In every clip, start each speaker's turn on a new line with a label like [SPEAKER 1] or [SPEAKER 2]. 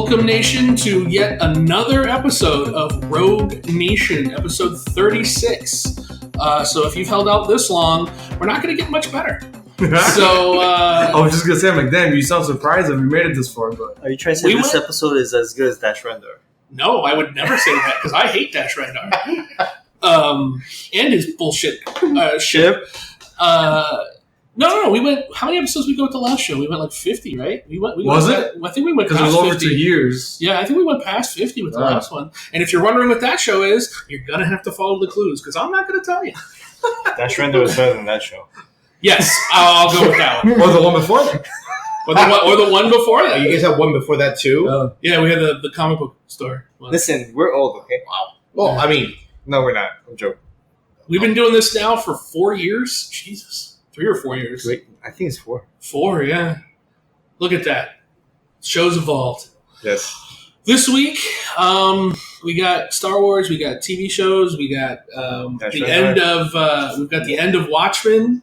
[SPEAKER 1] Welcome, Nation, to yet another episode of Rogue Nation, episode 36. So if you've held out this long, we're not going to get much better. So
[SPEAKER 2] I was just going to say, I'm like, damn, you sound surprised that we made it this far. But
[SPEAKER 3] are you trying to say this episode is as good as Dash Rendar?
[SPEAKER 1] No, I would never say that because I hate Dash Rendar. And his bullshit ship. No. We went. How many episodes did we go with the last show? We went like 50, right?
[SPEAKER 2] Was it?
[SPEAKER 1] I think we went
[SPEAKER 2] past 50. Because it was over 2 years.
[SPEAKER 1] Yeah, I think we went past 50 with the last one. And if you're wondering what that show is, you're gonna have to follow the clues because I'm not gonna tell you.
[SPEAKER 3] Dash Rendar was better than that show.
[SPEAKER 1] Yes, I'll go with that one.
[SPEAKER 2] Or the one before that.
[SPEAKER 1] Or the one before that.
[SPEAKER 4] You guys have one before that too?
[SPEAKER 1] Yeah, we had the comic book store one.
[SPEAKER 3] Listen, we're old, okay?
[SPEAKER 1] Wow.
[SPEAKER 4] Well, I mean,
[SPEAKER 3] no, we're not. I'm joking.
[SPEAKER 1] We've been doing this now for 4 years. Jesus. 3 or 4 years.
[SPEAKER 3] Wait, I think it's 4.
[SPEAKER 1] 4, yeah. Look at that. Show's evolved.
[SPEAKER 3] Yes.
[SPEAKER 1] This week, we got Star Wars, we got TV shows, we got the end of Watchmen,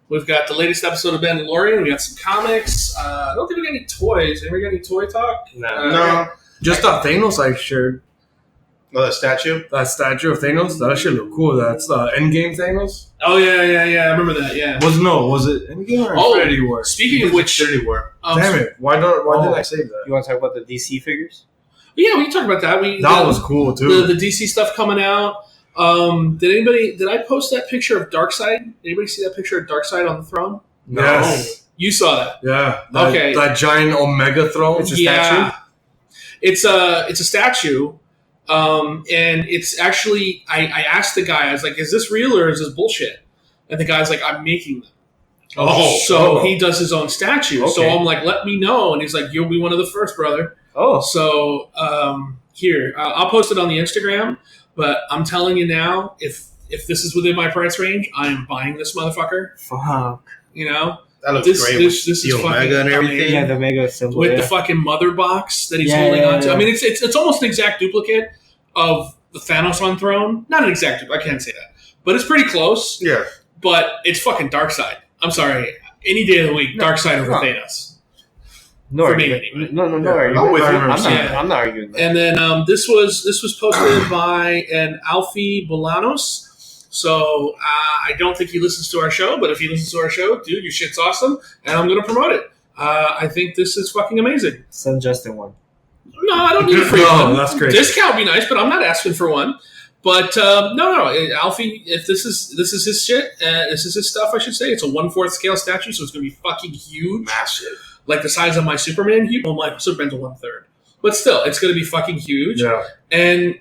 [SPEAKER 1] we've got the latest episode of Mandalorian, we got some comics. I don't think we got any toys. Anybody got any toy talk?
[SPEAKER 4] No.
[SPEAKER 2] Just that Thanos I shared.
[SPEAKER 4] Oh, that statue?
[SPEAKER 2] That statue of Thanos? That shit look cool. That's Endgame Thanos?
[SPEAKER 1] Oh, yeah. I remember that, yeah.
[SPEAKER 2] Was it Endgame or Infinity War?
[SPEAKER 1] Speaking of which...
[SPEAKER 4] Infinity War.
[SPEAKER 2] Damn it. Why did I say that?
[SPEAKER 3] You want to talk about the DC figures?
[SPEAKER 1] Yeah, we can talk about that.
[SPEAKER 2] That was cool, too.
[SPEAKER 1] The DC stuff coming out. Did I post that picture of Darkseid? Anybody see that picture of Darkseid on the throne?
[SPEAKER 2] No. Yes.
[SPEAKER 1] You saw that?
[SPEAKER 2] Yeah.
[SPEAKER 1] Okay.
[SPEAKER 2] That giant Omega throne?
[SPEAKER 3] It's a statue?
[SPEAKER 1] It's a statue. And it's actually, I asked the guy, I was like, is this real or is this bullshit? And the guy's like, I'm making them. So he does his own statue.
[SPEAKER 3] Okay.
[SPEAKER 1] So I'm like, let me know. And he's like, you'll be one of the first, brother.
[SPEAKER 3] Oh.
[SPEAKER 1] So here, I'll post it on the Instagram. But I'm telling you now, if this is within my price range, I am buying this motherfucker.
[SPEAKER 3] Fuck.
[SPEAKER 1] You know?
[SPEAKER 4] That looks great.
[SPEAKER 1] This
[SPEAKER 4] the
[SPEAKER 1] is
[SPEAKER 4] Omega and everything.
[SPEAKER 3] Yeah, the Omega symbol.
[SPEAKER 1] With the fucking mother box that he's holding on to.
[SPEAKER 3] Yeah.
[SPEAKER 1] I mean, it's almost an exact duplicate of the Thanos on throne. Not an exact duplicate. I can't say that. But it's pretty close.
[SPEAKER 4] Yeah.
[SPEAKER 1] But it's fucking Darkseid. I'm sorry. Any day of the week, Darkseid over Thanos.
[SPEAKER 3] No
[SPEAKER 1] For
[SPEAKER 3] argument.
[SPEAKER 1] me, anyway.
[SPEAKER 3] No argument.
[SPEAKER 4] I'm with you.
[SPEAKER 3] I'm not arguing that.
[SPEAKER 1] And then this was posted by an Alfie Bolanos. So I don't think he listens to our show, but if he listens to our show, dude, your shit's awesome, and I'm going to promote it. I think this is fucking amazing.
[SPEAKER 3] Send Justin one.
[SPEAKER 1] No, I don't need a free one.
[SPEAKER 2] That's crazy.
[SPEAKER 1] Discount would be nice, but I'm not asking for one. But no, Alfie, if this is his shit, this is his stuff, I should say. It's a 1/4 scale statue, so it's going to be fucking huge.
[SPEAKER 4] Massive.
[SPEAKER 1] Like the size of my Superman. Well, my Superman's a 1/3. But still, it's going to be fucking huge.
[SPEAKER 2] Yeah.
[SPEAKER 1] And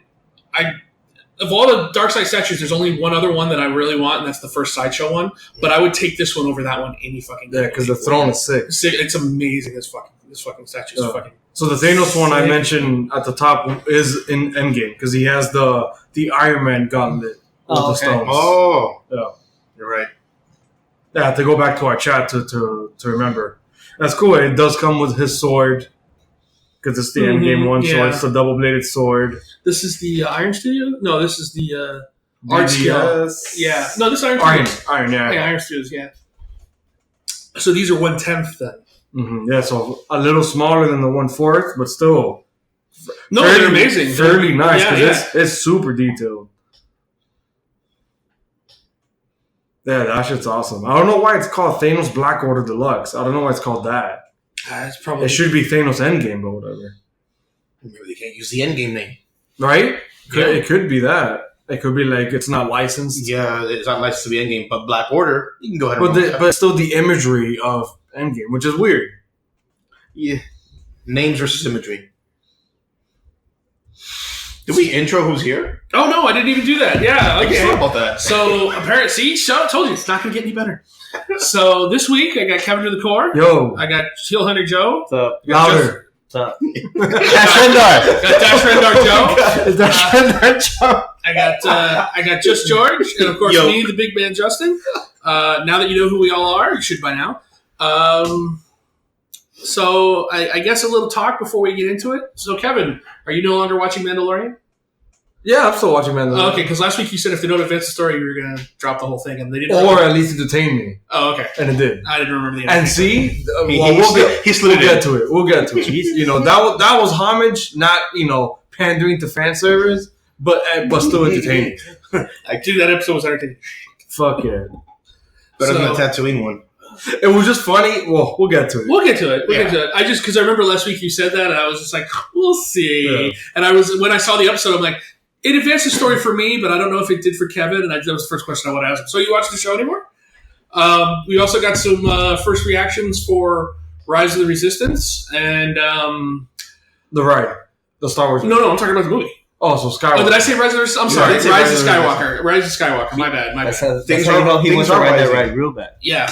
[SPEAKER 1] of all the Darkseid statues, there's only one other one that I really want, and that's the first Sideshow one. But I would take this one over that one any fucking day.
[SPEAKER 2] Yeah, because the throne is sick.
[SPEAKER 1] It's amazing, this fucking statue. Is fucking
[SPEAKER 2] So the Thanos one I mentioned at the top is in Endgame, because he has the Iron Man gauntlet with the stones.
[SPEAKER 4] Oh.
[SPEAKER 2] Yeah.
[SPEAKER 4] You're right.
[SPEAKER 2] Yeah, to go back to our chat to remember. That's cool. It does come with his sword, because it's the Endgame one, so it's the double-bladed sword.
[SPEAKER 1] This is the Iron Studio? No, this is the Art Scale. Yeah. No, this is Iron Studios.
[SPEAKER 2] Iron, yeah.
[SPEAKER 1] Yeah, Iron Studios, yeah. So these are 1/10 then.
[SPEAKER 2] Mm-hmm. Yeah, so a little smaller than the 1/4, but still.
[SPEAKER 1] No, they're amazing.
[SPEAKER 2] Fairly nice, because
[SPEAKER 1] Yeah.
[SPEAKER 2] it's super detailed. Yeah, that shit's awesome. I don't know why it's called Thanos Black Order Deluxe. I don't know why it's called that.
[SPEAKER 1] It's probably
[SPEAKER 2] It should be Thanos Endgame, but whatever.
[SPEAKER 4] Maybe they can't use the Endgame name.
[SPEAKER 2] Right?
[SPEAKER 1] Yeah.
[SPEAKER 2] It could be that. It could be like it's not licensed.
[SPEAKER 4] Yeah, it's not licensed to be Endgame, but Black Order, you can go ahead and
[SPEAKER 2] But still the imagery of Endgame, which is weird.
[SPEAKER 4] Yeah. Names versus imagery. Did we intro who's here?
[SPEAKER 1] Oh, no, I didn't even do that. Yeah, okay.
[SPEAKER 4] Sorry about that.
[SPEAKER 1] So, apparently, I told you, it's not going to get any better. So, this week, I got Kevin to the core.
[SPEAKER 2] Yo.
[SPEAKER 1] I got Shield Hunter Joe.
[SPEAKER 3] What's up?
[SPEAKER 2] Louder.
[SPEAKER 3] What's up? Dash Rendar.
[SPEAKER 1] Got Dash Rendar Joe.
[SPEAKER 3] Dash Rendar Joe.
[SPEAKER 1] I got Just George. And, of course, me, the big man, Justin. Now that you know who we all are, you should by now. So, I guess a little talk before we get into it. So, Kevin, are you no longer watching Mandalorian?
[SPEAKER 2] Yeah, I'm still watching Mandalorian.
[SPEAKER 1] Okay, because last week you said if they don't advance the story, you were going to drop the whole thing, and they didn't.
[SPEAKER 2] Or at least entertain me.
[SPEAKER 1] Oh, okay.
[SPEAKER 2] And it did.
[SPEAKER 1] I didn't remember the
[SPEAKER 2] And see,
[SPEAKER 4] he slid
[SPEAKER 2] we'll get to it. We'll get to it. You know, that was homage, not, you know, pandering to fan service, but still entertaining.
[SPEAKER 1] Dude, that episode was entertaining.
[SPEAKER 2] Fuck yeah.
[SPEAKER 4] Better than the Tatooine one.
[SPEAKER 2] It was just funny. Well, we'll get to it.
[SPEAKER 1] We'll get to it. Because I remember last week you said that, and I was just like, we'll see.
[SPEAKER 2] Yeah.
[SPEAKER 1] And when I saw the episode, I'm like, it advanced the story for me, but I don't know if it did for Kevin. And that was the first question I want to ask him. So you watch the show anymore? We also got some first reactions for Rise of the Resistance and
[SPEAKER 2] the Star Wars.
[SPEAKER 1] No, I'm talking about the movie.
[SPEAKER 2] Oh, so Skywalker.
[SPEAKER 1] Oh, did I say Rise of the Resistance? I'm sorry, Rise of Skywalker. Rise of Skywalker. My bad.
[SPEAKER 3] Things are he wants to ride that ride real bad.
[SPEAKER 1] Yeah.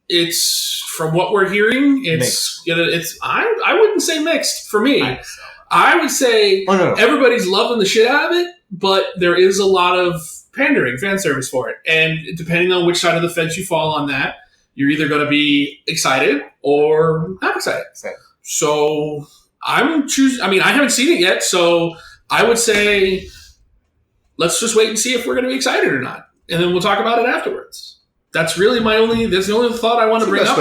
[SPEAKER 1] It's from what we're hearing, it's I wouldn't say mixed for me. I would say everybody's loving the shit out of it, but there is a lot of pandering, fan service for it. And depending on which side of the fence you fall on that, you're either going to be excited or not excited. So I'm choosing. I mean, I haven't seen it yet, so I would say let's just wait and see if we're going to be excited or not, and then we'll talk about it afterwards. That's really that's the only thought I want to bring up.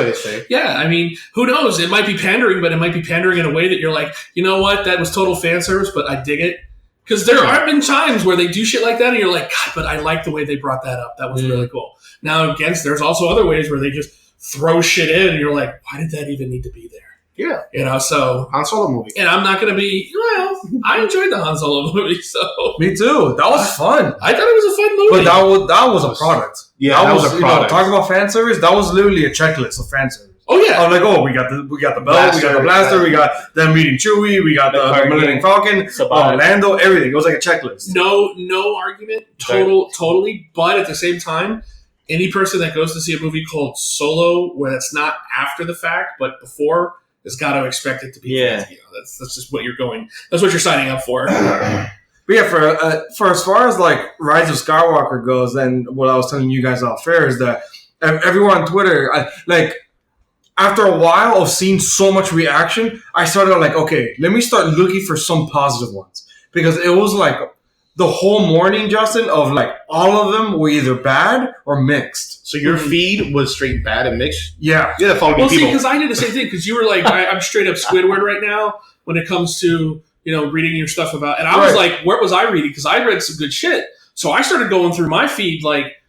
[SPEAKER 1] Yeah, I mean, who knows? It might be pandering, but it might be pandering in a way that you're like, you know what? That was total fan service, but I dig it. Because there have been times where they do shit like that, and you're like, God, but I like the way they brought that up. That was really cool. Now, there's also other ways where they just throw shit in, and you're like, why did that even need to be there?
[SPEAKER 4] Yeah.
[SPEAKER 1] You know, so...
[SPEAKER 4] Han Solo movie.
[SPEAKER 1] And I'm not going to be... Well, I enjoyed the Han Solo movie, so...
[SPEAKER 2] Me too. That was fun.
[SPEAKER 1] I thought it was a fun movie.
[SPEAKER 2] But that was a product.
[SPEAKER 4] Yeah, that was a product.
[SPEAKER 2] Talking about fan service, that was literally a checklist of fan service.
[SPEAKER 1] Oh, yeah.
[SPEAKER 2] I was like, we got the belt,
[SPEAKER 4] Blaster,
[SPEAKER 2] we got the blaster, we got them meeting Chewie, we got the Millennium Falcon, Lando, everything. It was like a checklist.
[SPEAKER 1] No argument. Totally. But at the same time, any person that goes to see a movie called Solo, where it's not after the fact, but before... has got to expect it to be. Yeah, that's just what you're going. That's what you're signing up for.
[SPEAKER 2] But yeah, for as far as like Rise of Skywalker goes, and what I was telling you guys off air is that everyone on Twitter, after a while of seeing so much reaction, I started like, okay, let me start looking for some positive ones, because it was like the whole morning, Justin, of like all of them were either bad or mixed.
[SPEAKER 4] So your feed was straight bad and mixed?
[SPEAKER 2] Yeah.
[SPEAKER 4] You had to follow me,
[SPEAKER 1] see, because I did the same thing, because you were like, I'm straight up Squidward right now when it comes to, reading your stuff about, and I was like, what was I reading? Because I read some good shit. So I started going through my feed like,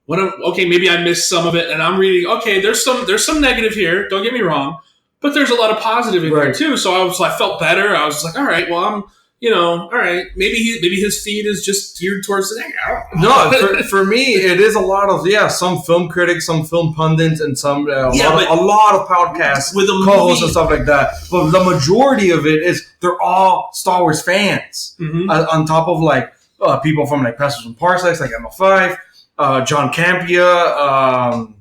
[SPEAKER 1] maybe I missed some of it, and I'm reading, okay, there's some negative here, don't get me wrong, but there's a lot of positive in there too. So I felt better. I was like, all right, well, I'm, all right, maybe his feed is just geared towards the thing.
[SPEAKER 2] No, for me, it is a lot of some film critics, some film pundits, and some a lot of podcasts with co-hosts and stuff like that. But the majority of it is they're all Star Wars fans. Mm-hmm. On top of like people from like Pastors and Parsecs, like MF5, John Campia.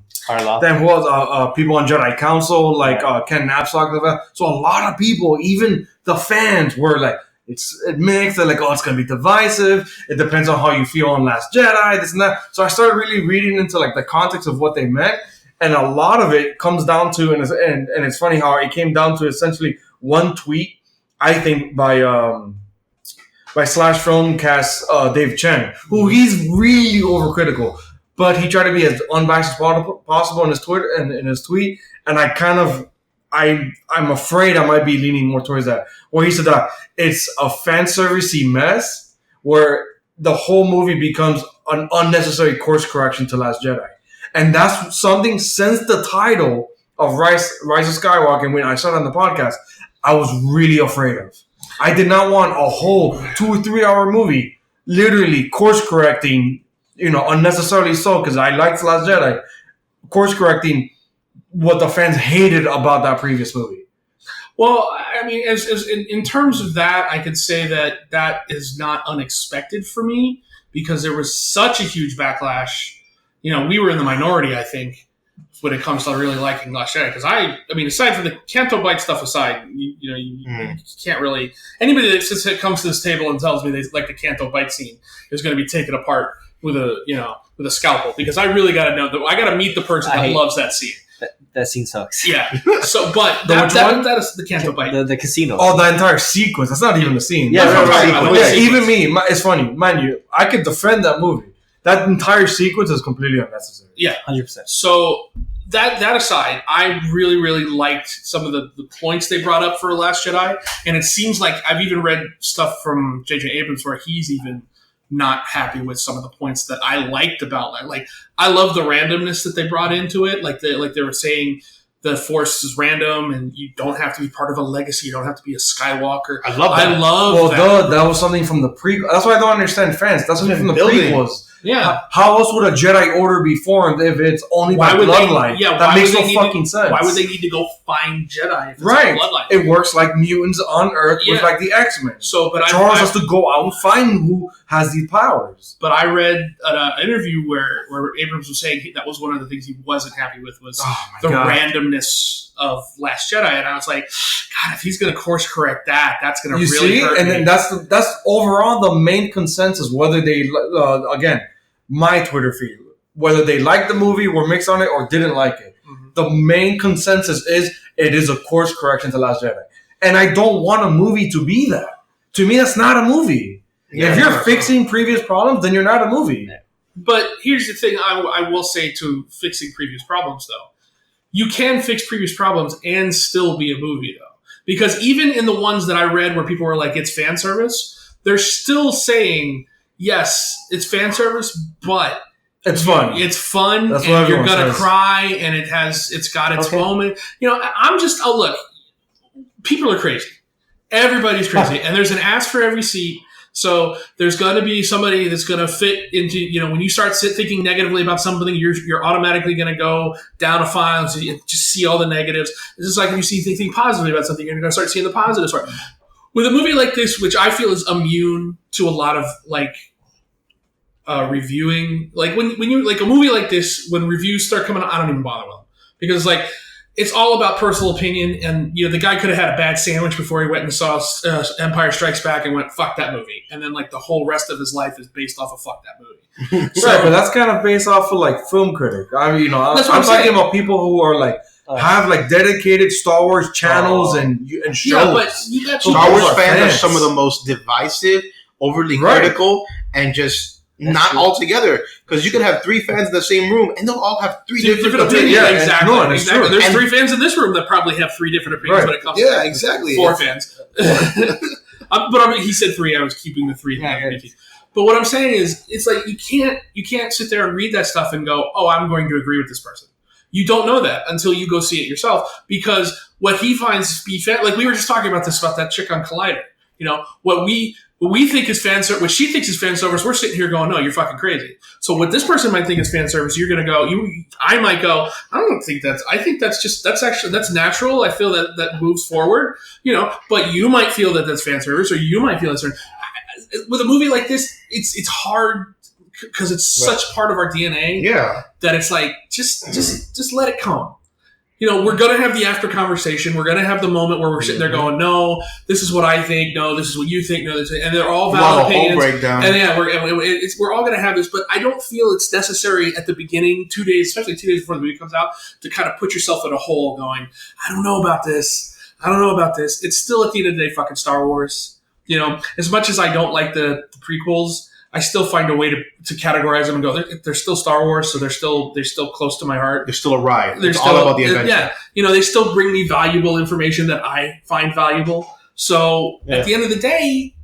[SPEAKER 2] Then who was people on Jedi Council like Ken Knapsack. So a lot of people, even the fans, were like. It's mixed. They're like, it's going to be divisive. It depends on how you feel on Last Jedi, this and that. So I started really reading into like the context of what they meant. And a lot of it comes down to, and it's funny how it came down to essentially one tweet, I think, by Slash Filmcast Dave Chen, who he's really overcritical. But he tried to be as unbiased as possible in his Twitter and in his tweet. And I'm afraid I might be leaning more towards that. Where he said that it's a fan servicey mess where the whole movie becomes an unnecessary course correction to Last Jedi. And that's something since the title of Rise of Skywalker, when I saw it on the podcast, I was really afraid of. I did not want a whole 2 or 3 hour movie literally course correcting, unnecessarily so, because I liked Last Jedi, course correcting what the fans hated about that previous movie.
[SPEAKER 1] Well, I mean, as in terms of that, I could say that is not unexpected for me, because there was such a huge backlash. We were in the minority, I think, when it comes to really liking Last Jedi. Because I mean, aside from the Canto Bite stuff aside, you can't really... Anybody that comes to this table and tells me they like the Canto Bite scene is going to be taken apart with a scalpel, because I really got to know that. I got to meet the person that loves that scene.
[SPEAKER 3] That scene sucks.
[SPEAKER 1] Yeah. So, but that is the Canto Bight.
[SPEAKER 3] The casino.
[SPEAKER 2] Oh, the entire sequence. That's not even the scene.
[SPEAKER 3] Yeah,
[SPEAKER 2] right. Even me. It's funny, mind you. I could defend that movie. That entire sequence is completely unnecessary.
[SPEAKER 1] Yeah,
[SPEAKER 3] 100%.
[SPEAKER 1] So that aside, I really, really liked some of the points they brought up for Last Jedi, and it seems like I've even read stuff from J.J. Abrams where he's even not happy with some of the points that I liked about that. Like, I love the randomness that they brought into it. Like they were saying, the Force is random, and you don't have to be part of a legacy. You don't have to be a Skywalker.
[SPEAKER 4] I love that.
[SPEAKER 2] Well, that was something from the prequel. That's why I don't understand fans. That's something from the prequels.
[SPEAKER 1] Yeah.
[SPEAKER 2] How else would a Jedi Order be formed if it's only by bloodline? That makes no fucking sense.
[SPEAKER 1] Why would they need to go find Jedi if it's
[SPEAKER 2] right.
[SPEAKER 1] bloodline?
[SPEAKER 2] It works like mutants on Earth with like the X-Men.
[SPEAKER 1] So, but
[SPEAKER 2] Charles has to go out and find who has these powers.
[SPEAKER 1] But I read an interview where Abrams was saying that was one of the things he wasn't happy with was the randomness of Last Jedi, and I was like, God, if he's going to course correct that, that's going to really hurt me.
[SPEAKER 2] And then that's overall the main consensus. Whether they again, my Twitter feed, whether they liked the movie, were mixed on it, or didn't like it, the main consensus is it is a course correction to Last Jedi, and I don't want a movie to be that. To me, that's not a movie. Yeah, if you're fixing previous problems, then you're not a movie.
[SPEAKER 1] But here's the thing: I will say to fixing previous problems, though. You can fix previous problems and still be a movie, though. Because even in the ones that I read where people were like, it's fan service, they're still saying, yes, it's fan service, but
[SPEAKER 2] it's fun.
[SPEAKER 1] It's fun,
[SPEAKER 2] that's
[SPEAKER 1] and you're going to cry, and it's got its moment. You know, look, people are crazy. Everybody's crazy. And there's an ass for every seat. So there's going to be somebody that's going to fit into, when you start thinking negatively about something, you're automatically going to go down a file and just see all the negatives. It's just like when you think positively about something, you're going to start seeing the positives. With a movie like this, which I feel is immune to a lot of reviewing, like when you like a movie like this, when reviews start coming out, I don't even bother with them because it's all about personal opinion, and the guy could have had a bad sandwich before he went and saw Empire Strikes Back and went, fuck that movie. And then the whole rest of his life is based off of fuck that movie.
[SPEAKER 2] Right, but that's kind of based off of film critic. I mean, I'm talking about people who are have dedicated Star Wars channels and shows.
[SPEAKER 1] Yeah, but you got
[SPEAKER 4] Star Wars fans are some of the most divisive, overly critical, and just not all together, because you can have 3 fans in the same room and they'll all have 3 different opinions.
[SPEAKER 1] Yeah, exactly. There's 3 fans in this room that probably have 3 different opinions when it comes to
[SPEAKER 4] exactly.
[SPEAKER 1] 4 fans. But he said 3. I was keeping the 3. But what I'm saying is, it's like you can't sit there and read that stuff and go, oh, I'm going to agree with this person. You don't know that until you go see it yourself, because what he finds like we were just talking about this about that chick on Collider. What we think is fan service, what she thinks is fan service, we're sitting here going, no, you're fucking crazy. So what this person might think is fan service, you're going to go, I might go, I don't think I think that's natural. I feel that moves forward, but you might feel that that's fan service, or you might feel that's with a movie like this, it's hard because it's such part of our DNA that it's like, just let it come. We're going to have the after conversation. We're going to have the moment where we're sitting there going, no, this is what I think. No, this is what you think. No, and they're all valid opinions.
[SPEAKER 4] Breakdown.
[SPEAKER 1] And we're all going to have this, but I don't feel it's necessary at the beginning, 2 days, especially 2 days before the movie comes out, to kind of put yourself in a hole going, I don't know about this. It's still at the end of the day fucking Star Wars. As much as I don't like the prequels, I still find a way to categorize them and go, they're still Star Wars, so they're still close to my heart.
[SPEAKER 4] They're still a ride. It's all about the adventure. Yeah, they still bring me valuable information that I find valuable. So at the end of the day,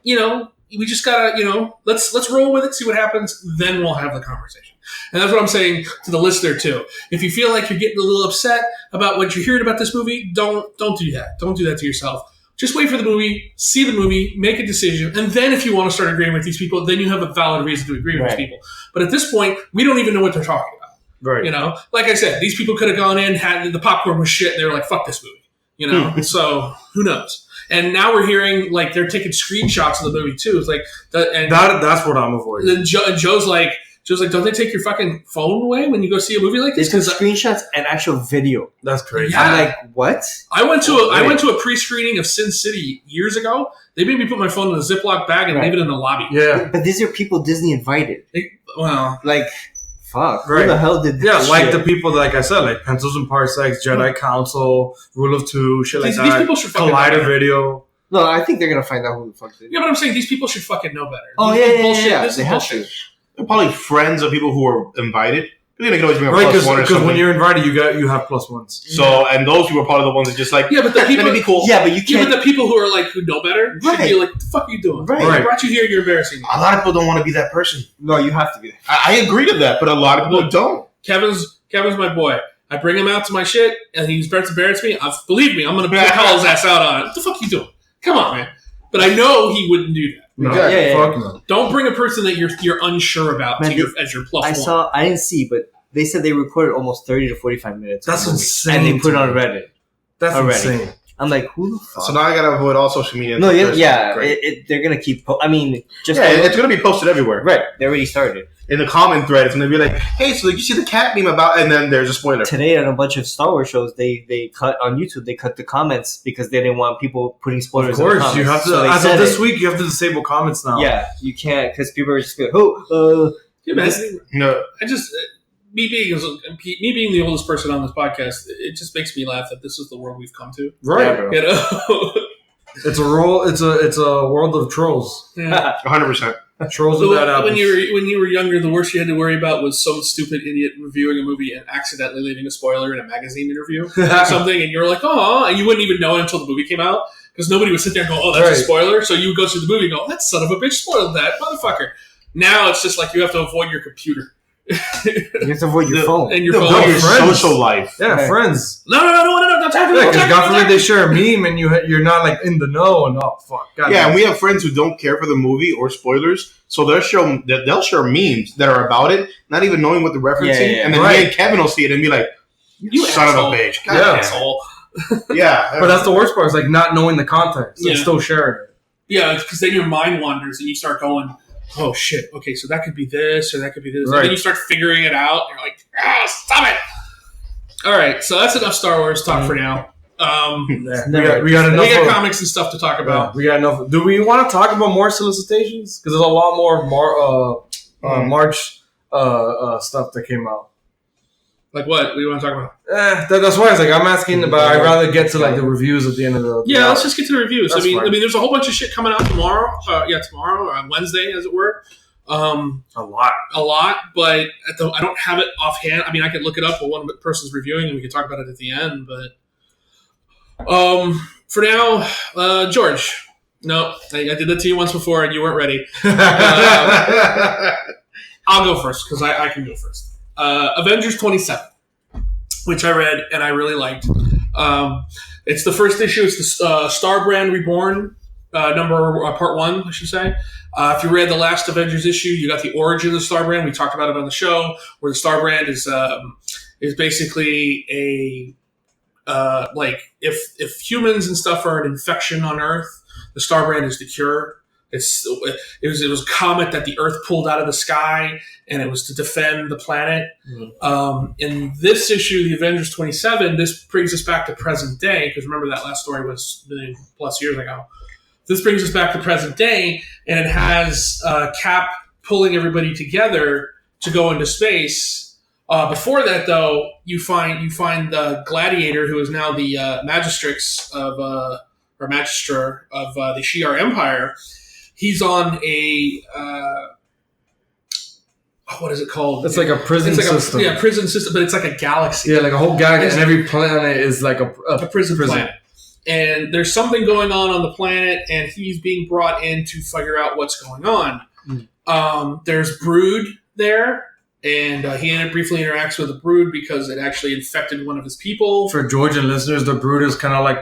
[SPEAKER 4] we just gotta, let's roll with it, see what happens, then we'll have the conversation. And that's what I'm saying to the listener too. If you feel like you're getting a little upset about what you're hearing about this movie, don't do that. Don't do that to yourself. Just wait for the movie, see the movie, make a decision, and then if you want to start agreeing with these people, then you have a valid reason to agree with these people. But at this point, we don't even know what they're talking about.
[SPEAKER 2] Right.
[SPEAKER 1] Like I said, these people could have gone in, had the popcorn was shit, and they were like, fuck this movie. So who knows? And now we're hearing they're taking screenshots of the movie too. It's like
[SPEAKER 2] that's what I'm avoiding.
[SPEAKER 1] Then Joe's like, don't they take your fucking phone away when you go see a movie like this?
[SPEAKER 3] They took screenshots and actual video.
[SPEAKER 2] That's crazy.
[SPEAKER 1] Yeah.
[SPEAKER 3] I'm like, what?
[SPEAKER 1] I went to a pre-screening of Sin City years ago. They made me put my phone in a Ziploc bag and leave it in the lobby.
[SPEAKER 2] Yeah.
[SPEAKER 3] But these are people Disney invited. fuck? Who the hell did this
[SPEAKER 2] like the people, like I said, like Pencils and Parsecs, Jedi Council, Rule of Two, shit like that. These people should fucking Collider Video.
[SPEAKER 3] No, I think they're going to find out who the fuck did it.
[SPEAKER 1] Yeah, but I'm saying these people should fucking know better.
[SPEAKER 3] Oh, yeah.
[SPEAKER 1] This is bullshit.
[SPEAKER 5] They're probably friends of people who are invited. You're gonna always bring a
[SPEAKER 2] plus one or something. Because when you're invited, you have plus ones.
[SPEAKER 5] So, and those people are probably the ones that just like,
[SPEAKER 1] but the people,
[SPEAKER 5] be cool.
[SPEAKER 1] Yeah, but you can't. Even the people who are like, who know better should be like, what the fuck are you doing? Right. I brought you here, you're embarrassing me.
[SPEAKER 5] A lot of people don't want to be that person.
[SPEAKER 3] No, you have to be that.
[SPEAKER 5] I agree to that, but a lot of people don't.
[SPEAKER 1] Kevin's my boy. I bring him out to my shit, and he starts to embarrass me. Believe me, I'm gonna call his ass out on it. What the fuck are you doing? Come on, man. But I know he wouldn't do that.
[SPEAKER 2] No, fuck no.
[SPEAKER 1] Don't bring a person that you're unsure about as your plus one.
[SPEAKER 3] I didn't see, but they said they recorded almost 30 to 45 minutes.
[SPEAKER 2] That's insane.
[SPEAKER 3] And they put it on Reddit.
[SPEAKER 2] That's insane.
[SPEAKER 3] I'm like, who the fuck?
[SPEAKER 5] So now I gotta avoid all social media.
[SPEAKER 3] No, they're gonna keep.
[SPEAKER 5] It's gonna be posted everywhere.
[SPEAKER 3] Right, they already started.
[SPEAKER 5] In the comment thread, it's gonna be like, "Hey, so you see the cat meme about?" And then there's a spoiler.
[SPEAKER 3] Today, on a bunch of Star Wars shows, they cut on YouTube. They cut the comments because they didn't want people putting spoilers.
[SPEAKER 2] Of course,
[SPEAKER 3] in the comments.
[SPEAKER 2] You have to. So as of this week, you have to disable comments now.
[SPEAKER 3] Yeah, you can't because people are just like,
[SPEAKER 1] no. I just. Me being the oldest person on this podcast, it just makes me laugh that this is the world we've come to.
[SPEAKER 2] Right.
[SPEAKER 1] You know?
[SPEAKER 2] It's a world of trolls.
[SPEAKER 5] 100%.
[SPEAKER 2] Trolls and bad apples.
[SPEAKER 1] When you were younger, the worst you had to worry about was some stupid idiot reviewing a movie and accidentally leaving a spoiler in a magazine interview or something, and you're like, oh, and you wouldn't even know it until the movie came out because nobody would sit there and go, oh, that's a spoiler. So you would go through the movie and go, that son of a bitch spoiled that motherfucker. Now it's just like you have to avoid your computer.
[SPEAKER 3] You have to avoid your phone.
[SPEAKER 1] And your phone.
[SPEAKER 5] No, your social life.
[SPEAKER 2] Yeah, friends.
[SPEAKER 1] No.
[SPEAKER 2] Because God forbid they share a meme and you're not like in the know and fuck. God
[SPEAKER 5] and we have friends who don't care for the movie or spoilers, so they'll share memes that are about it, not even knowing what they're referencing, and then me and Kevin will see it and be like, "You son
[SPEAKER 1] asshole.
[SPEAKER 5] of a bitch,
[SPEAKER 1] asshole."
[SPEAKER 5] Yeah,
[SPEAKER 2] but that's the worst part. Is like not knowing the context and still sharing it.
[SPEAKER 1] Yeah, because then your mind wanders and you start going, oh shit, okay, so that could be this or that could be this. Right. And then you start figuring it out and you're like, stop it. All right, so that's enough Star Wars talk for now.
[SPEAKER 2] We got enough.
[SPEAKER 1] We got comics and stuff to talk about.
[SPEAKER 2] We got enough. Do we want to talk about more solicitations? Because there's a lot more March stuff that came out.
[SPEAKER 1] Like what? What do you want to talk about?
[SPEAKER 2] That's why I was like, I'm asking about. I'd rather get to like the reviews at the end of the.
[SPEAKER 1] Yeah, let's just get to the reviews. I mean, there's a whole bunch of shit coming out tomorrow. Tomorrow or on Wednesday, as it were.
[SPEAKER 2] A lot,
[SPEAKER 1] but I don't have it offhand. I mean, I can look it up while one person's reviewing, and we can talk about it at the end. But for now, George. No, I did that to you once before, and you weren't ready. I'll go first because I can go first. Avengers 27, which I read and I really liked. It's the first issue. It's the Star Brand Reborn part 1, I should say. If you read the last Avengers issue, you got the origin of the Star Brand. We talked about it on the show, where the Star Brand is basically a if humans and stuff are an infection on Earth, the Star Brand is the cure. It was a comet that the Earth pulled out of the sky, and it was to defend the planet. Mm-hmm. In this issue, the Avengers 27, this brings us back to present day, because remember that last story was a million plus years ago. This brings us back to present day, and it has Cap pulling everybody together to go into space. Before that, though, you find the Gladiator, who is now the Magistra of the Shi'ar Empire. He's on a what is it called?
[SPEAKER 2] It's like a prison system.
[SPEAKER 1] Prison system, but it's like a galaxy.
[SPEAKER 2] Yeah, like a whole galaxy, and every planet is like a
[SPEAKER 1] prison planet. And there's something going on the planet, and he's being brought in to figure out what's going on. There's Brood there, and he briefly interacts with the Brood because it actually infected one of his people.
[SPEAKER 2] For Georgian listeners, the Brood is kind of like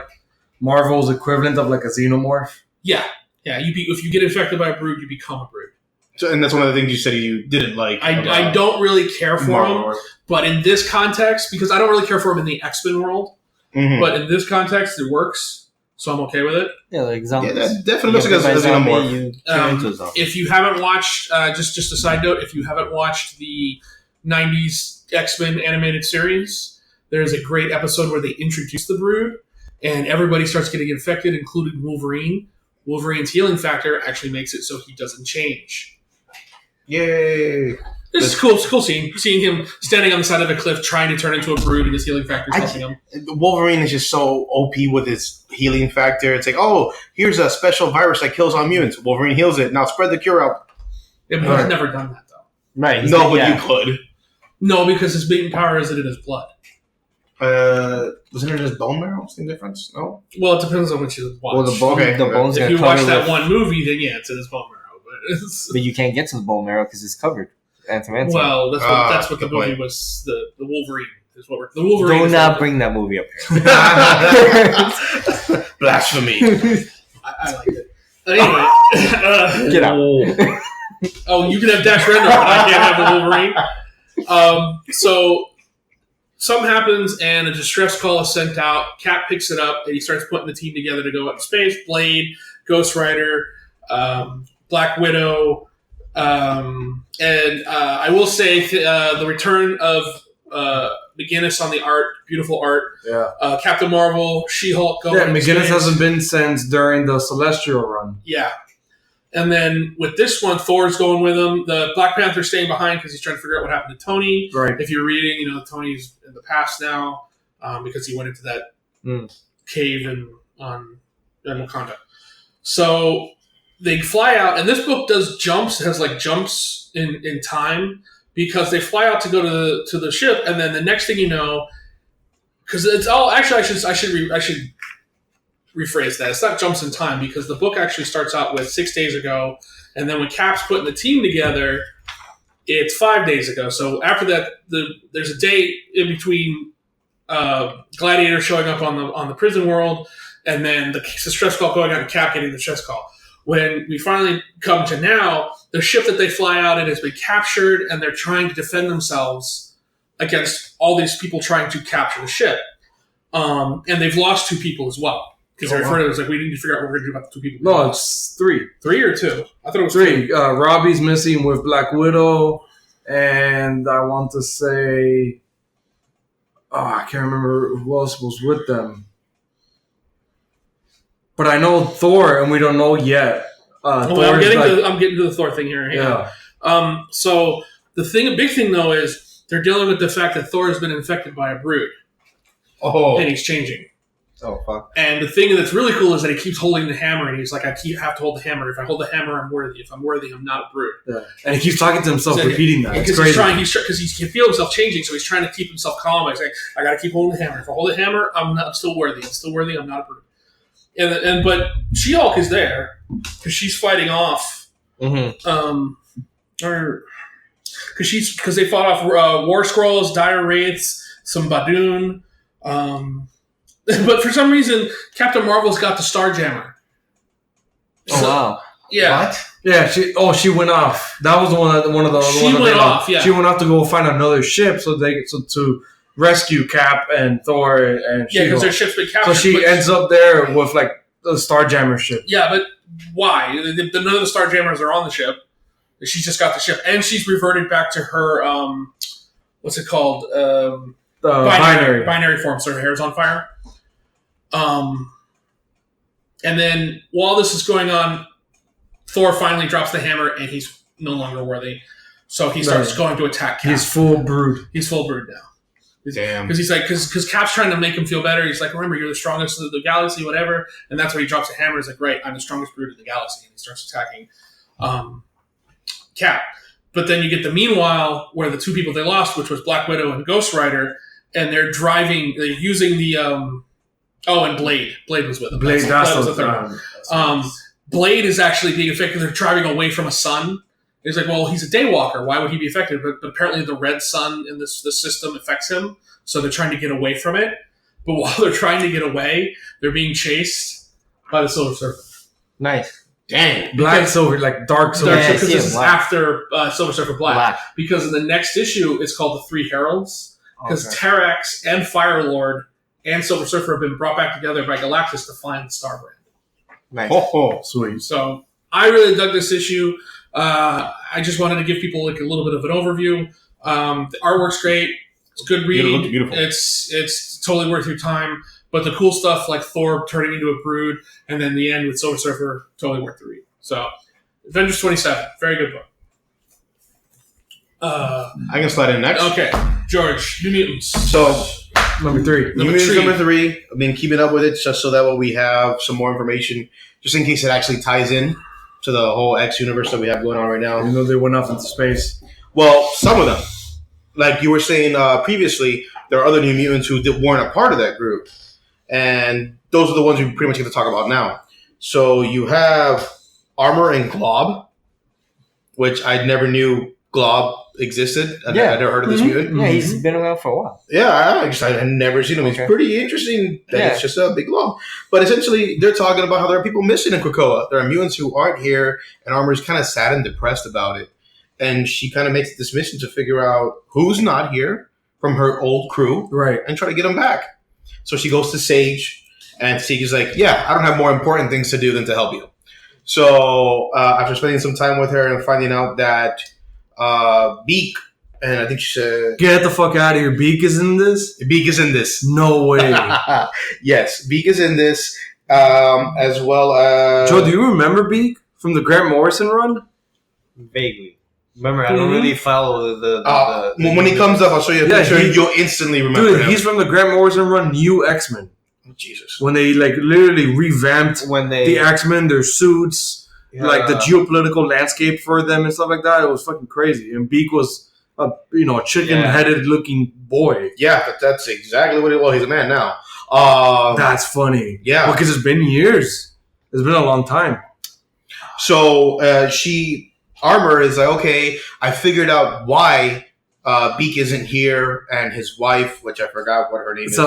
[SPEAKER 2] Marvel's equivalent of like a xenomorph.
[SPEAKER 1] Yeah. Yeah, if you get infected by a Brood, you become a Brood.
[SPEAKER 5] So, and that's one of the things you said you didn't like.
[SPEAKER 1] I don't really care for him, but in this context, because I don't really care for him in the X-Men world, but in this context, it works, so I'm okay with it.
[SPEAKER 3] Yeah, like zombies.
[SPEAKER 5] Yeah, that definitely looks like a
[SPEAKER 3] xenomorph.
[SPEAKER 1] If you haven't watched, just a side note, if you haven't watched the 90s X-Men animated series, there's a great episode where they introduce the Brood, and everybody starts getting infected, including Wolverine. Wolverine's healing factor actually makes it so he doesn't change.
[SPEAKER 5] Yay!
[SPEAKER 4] This is cool. It's a cool scene. Seeing him standing on the side of a cliff trying to turn into a brood and his healing factor is helping him.
[SPEAKER 5] Wolverine is just so OP with his healing factor. It's like, oh, here's a special virus that kills on mutants. Wolverine heals it. Now spread the cure out.
[SPEAKER 4] Yeah, but he's never done that, though.
[SPEAKER 3] Right.
[SPEAKER 5] No, but you could.
[SPEAKER 4] No, because his beating power is that it is blood.
[SPEAKER 5] Wasn't it just bone marrow? Same difference? No?
[SPEAKER 4] Well, it depends on what you watch.
[SPEAKER 3] Well, the bones.
[SPEAKER 4] If you watch that one movie, then yeah, it's in his bone marrow.
[SPEAKER 3] But you can't get to the bone marrow because it's covered.
[SPEAKER 4] Well, that's what the movie was. The Wolverine is what we're. The Wolverine.
[SPEAKER 3] Do not bring that movie up here.
[SPEAKER 5] Blasphemy.
[SPEAKER 4] I like it. Anyway,
[SPEAKER 3] get out.
[SPEAKER 4] Oh, you can have Dash Rendar, but I can't have the Wolverine. So something happens, and a distress call is sent out. Cap picks it up, and he starts putting the team together to go out in space. Blade, Ghost Rider, Black Widow. And I will say the return of McGinnis on the art, beautiful art.
[SPEAKER 2] Yeah.
[SPEAKER 4] Captain Marvel, She-Hulk.
[SPEAKER 2] McGinnis hasn't been since during the Celestial run.
[SPEAKER 4] Yeah. And then with this one, Thor's going with him. The Black Panther's staying behind because he's trying to figure out what happened to Tony.
[SPEAKER 2] Right.
[SPEAKER 4] If you're reading, Tony's in the past now because he went into that cave in Wakanda. So they fly out, and this book does jumps. It has jumps in time because they fly out to go to the ship, and then the next thing you know, because it's all actually I should rephrase that. It's not jumps in time because the book actually starts out with 6 days ago, and then when Cap's putting the team together, it's 5 days ago. So after that, there's a day in between Gladiator showing up on the prison world, and then the stress call going out and Cap getting the stress call. When we finally come to now, the ship that they fly out in has been captured, and they're trying to defend themselves against all these people trying to capture the ship. And they've lost 2 people as well. Because they refer to it as we need to figure out what we're going to do about the 2 people.
[SPEAKER 2] No, it's 3.
[SPEAKER 4] 3 or 2? I thought it was
[SPEAKER 2] 3.
[SPEAKER 4] 2.
[SPEAKER 2] Robbie's missing with Black Widow, and I want to say... I can't remember who else was with them. But I know Thor, and we don't know yet.
[SPEAKER 4] I'm getting to the Thor thing here.
[SPEAKER 2] Yeah.
[SPEAKER 4] So the big thing though is they're dealing with the fact that Thor has been infected by a brood.
[SPEAKER 5] Oh.
[SPEAKER 4] And he's changing.
[SPEAKER 3] Oh fuck.
[SPEAKER 4] And the thing that's really cool is that he keeps holding the hammer, and he's like, I have to hold the hammer. If I hold the hammer, I'm worthy. If I'm worthy, I'm not a brood.
[SPEAKER 2] Yeah. And he keeps talking to himself, repeating that.
[SPEAKER 4] Because he can feel himself changing, so he's trying to keep himself calm. He's like, I got to keep holding the hammer. If I hold the hammer, I'm still worthy. I'm still worthy. I'm not a brood. But She-Hulk is there because she's fighting off, because they fought off War Scrolls, Dire Wraiths, some Badoon, but for some reason Captain Marvel's got the Starjammer.
[SPEAKER 3] Wow!
[SPEAKER 4] Yeah.
[SPEAKER 5] What?
[SPEAKER 2] Yeah. She went off. That was one of the.
[SPEAKER 4] She went off. Yeah.
[SPEAKER 2] She went off to go find another ship to rescue Cap and Thor and
[SPEAKER 4] She-Hulk. Because their ship's been captured.
[SPEAKER 2] So she ends up there with the Starjammer ship.
[SPEAKER 4] Yeah, but why? None of the Starjammers are on the ship. She's just got the ship, and she's reverted back to her what's it called? Binary form. So her hair's on fire. And then while this is going on, Thor finally drops the hammer, and he's no longer worthy. So he starts going to attack Cap.
[SPEAKER 2] He's full brood.
[SPEAKER 4] He's full brood now.
[SPEAKER 5] Damn.
[SPEAKER 4] Because he's like, because Cap's trying to make him feel better. He's like, remember, you're the strongest of the galaxy, whatever. And that's when he drops the hammer. He's like, right, I'm the strongest brood in the galaxy. And he starts attacking Cap. But then you get the meanwhile where the 2 people they lost, which was Black Widow and Ghost Rider, and they're using the and Blade. Blade was with them.
[SPEAKER 2] Blade,
[SPEAKER 4] that was the third one. Blade is actually being affected. They're driving away from a sun. He's like, well, he's a daywalker. Why would he be affected? But apparently the red sun in this system affects him, so they're trying to get away from it. But while they're trying to get away, they're being chased by the Silver Surfer.
[SPEAKER 3] Nice.
[SPEAKER 5] Dang.
[SPEAKER 2] Black Silver, Dark Silver.
[SPEAKER 4] Because this is after Silver Surfer Black. Because in the next issue, it's called The Three Heralds. Because Terrax and Firelord and Silver Surfer have been brought back together by Galactus to find the Star Brand.
[SPEAKER 3] Nice.
[SPEAKER 2] Oh, sweet.
[SPEAKER 4] So I really dug this issue. I just wanted to give people a little bit of an overview. The artwork's great. It's a good read.
[SPEAKER 5] Beautiful.
[SPEAKER 4] It's totally worth your time. But the cool stuff like Thor turning into a brood, and then the end with Silver Surfer, totally worth the read. So, Avengers 27, very good book.
[SPEAKER 5] I can slide in next.
[SPEAKER 1] Okay, George, New Mutants.
[SPEAKER 5] So
[SPEAKER 2] number 3.
[SPEAKER 5] New Mutants number 3. I've been keeping up with it just so that way we have some more information, just in case it actually ties in to the whole X universe that we have going on right now.
[SPEAKER 2] You know, they went off into space.
[SPEAKER 5] Well, some of them, like you were saying previously, there are other New Mutants who weren't a part of that group, and those are the ones we pretty much get to talk about now. So you have Armor and Glob, which I never knew Glob existed. I never heard of this mutant.
[SPEAKER 3] Yeah, he's been around for a while.
[SPEAKER 5] Yeah, I had never seen him. He's pretty interesting that it's just a big glob. But essentially, they're talking about how there are people missing in Krakoa. There are mutants who aren't here, and Armor's kind of sad and depressed about it. And she kind of makes this mission to figure out who's not here from her old crew,
[SPEAKER 2] right,
[SPEAKER 5] and try to get them back. So she goes to Sage, and Sage is like, yeah, I don't have more important things to do than to help you. So after spending some time with her and finding out that Beak, and I think she said,
[SPEAKER 2] "Get the fuck out of here! Beak is in this.
[SPEAKER 5] Beak is in this.
[SPEAKER 2] No way."
[SPEAKER 5] Yes, Beak is in this, as well as
[SPEAKER 2] Joe. Do you remember Beak from the Grant Morrison run?
[SPEAKER 3] Vaguely. Remember, I don't really follow the
[SPEAKER 5] when he comes up, I'll show you a picture. You'll instantly remember him.
[SPEAKER 2] He's from the Grant Morrison run, New X-Men.
[SPEAKER 5] Oh, Jesus.
[SPEAKER 2] When they literally revamped the X-Men, their suits, the geopolitical landscape for them and stuff like that. It was fucking crazy. And Beak was a chicken-headed looking boy.
[SPEAKER 5] Yeah, that's exactly what he was. He's a man now.
[SPEAKER 2] That's funny.
[SPEAKER 5] Yeah,
[SPEAKER 2] because it's been years. It's been a long time.
[SPEAKER 5] So Armor is like, okay, I figured out why Beak isn't here, and his wife, which I forgot what her name is.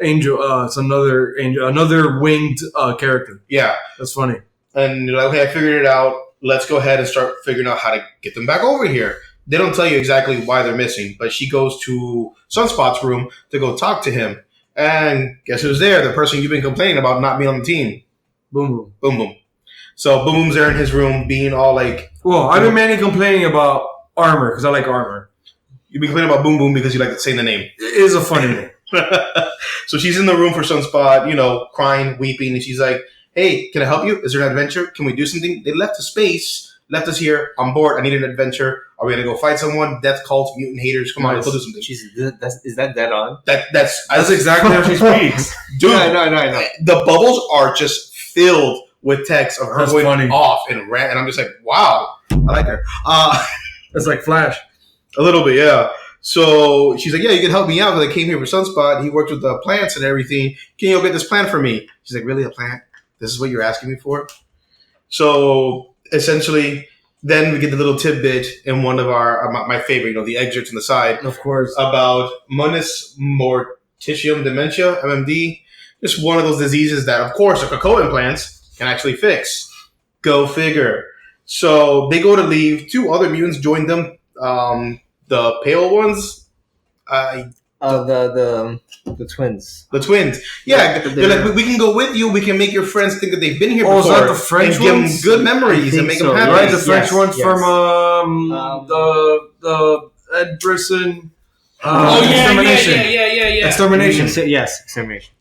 [SPEAKER 2] Angel. It's another angel, another winged character.
[SPEAKER 5] Yeah,
[SPEAKER 2] that's funny.
[SPEAKER 5] And you're like, okay, I figured it out. Let's go ahead and start figuring out how to get them back over here. They don't tell you exactly why they're missing, but she goes to Sunspot's room to go talk to him. And guess who's there? The person you've been complaining about not being on the team.
[SPEAKER 2] Boom Boom.
[SPEAKER 5] Boom Boom. So Boom Boom's there in his room being all like...
[SPEAKER 2] Well, I've been mainly complaining about Armor because I like Armor.
[SPEAKER 5] You've been complaining about Boom Boom because you like saying the name.
[SPEAKER 2] It is a funny name.
[SPEAKER 5] So she's in the room for Sunspot, crying, weeping, and she's like, hey, can I help you? Is there an adventure? Can we do something? They left left us here. I'm bored. I need an adventure. Are we going to go fight someone? Death cult, mutant haters. Come on, let's go do something.
[SPEAKER 3] Is that dead on?
[SPEAKER 5] That's
[SPEAKER 2] exactly how she speaks.
[SPEAKER 5] Dude,
[SPEAKER 3] no.
[SPEAKER 5] The bubbles are just filled with text of her going off and rant, and I'm just like, wow, I like her.
[SPEAKER 2] It's like Flash.
[SPEAKER 5] A little bit, yeah. So she's like, yeah, you can help me out because I came here for Sunspot. He worked with the plants and everything. Can you go get this plant for me? She's like, really, a plant? This is what you're asking me for? So essentially, then we get the little tidbit in one of my favorite, the excerpts on the side.
[SPEAKER 2] Of course.
[SPEAKER 5] About Monas morticium dementia, MMD. Just one of those diseases that, of course, the Krakoan plants can actually fix. Go figure. So they go to leave. 2 other mutants join them. The pale ones.
[SPEAKER 3] The twins.
[SPEAKER 5] The twins. Yeah, they're like, we can go with you. We can make your friends think that they've been here before.
[SPEAKER 2] Is that the French
[SPEAKER 5] and
[SPEAKER 2] ones?
[SPEAKER 5] Give them good memories and make them happy.
[SPEAKER 2] Right, the French ones from the Ed Brisson. Extermination.
[SPEAKER 1] Yeah.
[SPEAKER 2] Extermination.
[SPEAKER 3] Yes, extermination.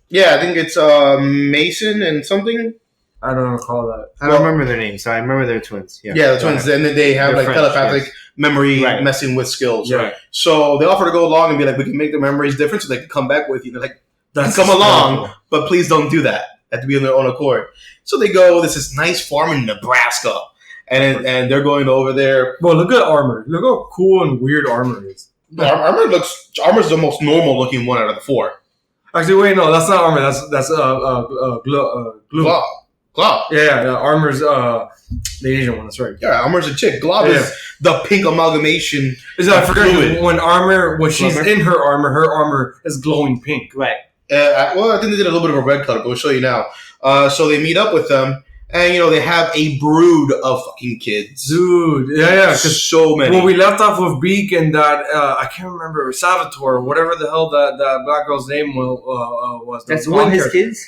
[SPEAKER 5] Yeah, I think it's Mason and something.
[SPEAKER 2] I don't recall that.
[SPEAKER 3] I don't remember their names, so I remember they're twins. Yeah,
[SPEAKER 5] the twins. And then they have French, telepathic memory messing with skills.
[SPEAKER 2] Right.
[SPEAKER 5] So they offer to go along and be like, we can make their memories different so they can come back with you. They're like, come along, but please don't do that. They have to be on their own accord. So they go, this is nice farm in Nebraska. And they're going over there.
[SPEAKER 2] Well, look at Armor. Look how cool and weird Armor is.
[SPEAKER 5] Armor's the most normal looking one out of the 4.
[SPEAKER 2] Actually, wait, no, that's not Armor. That's Glob.
[SPEAKER 5] Glob.
[SPEAKER 2] Yeah. Armor's the Asian one. That's right.
[SPEAKER 5] Yeah, Armor's a chick. Glob is the pink amalgamation.
[SPEAKER 2] I forgot when she's in her armor is glowing pink.
[SPEAKER 3] Right.
[SPEAKER 5] Well, I think they did a little bit of a red color, but we'll show you now. So they meet up with them, and they have a brood of fucking kids.
[SPEAKER 2] Dude, yeah.
[SPEAKER 5] Because so many.
[SPEAKER 2] When we left off with Beak and that, I can't remember, Salvatore, whatever the hell that black girl's name was.
[SPEAKER 3] That's one of his kids?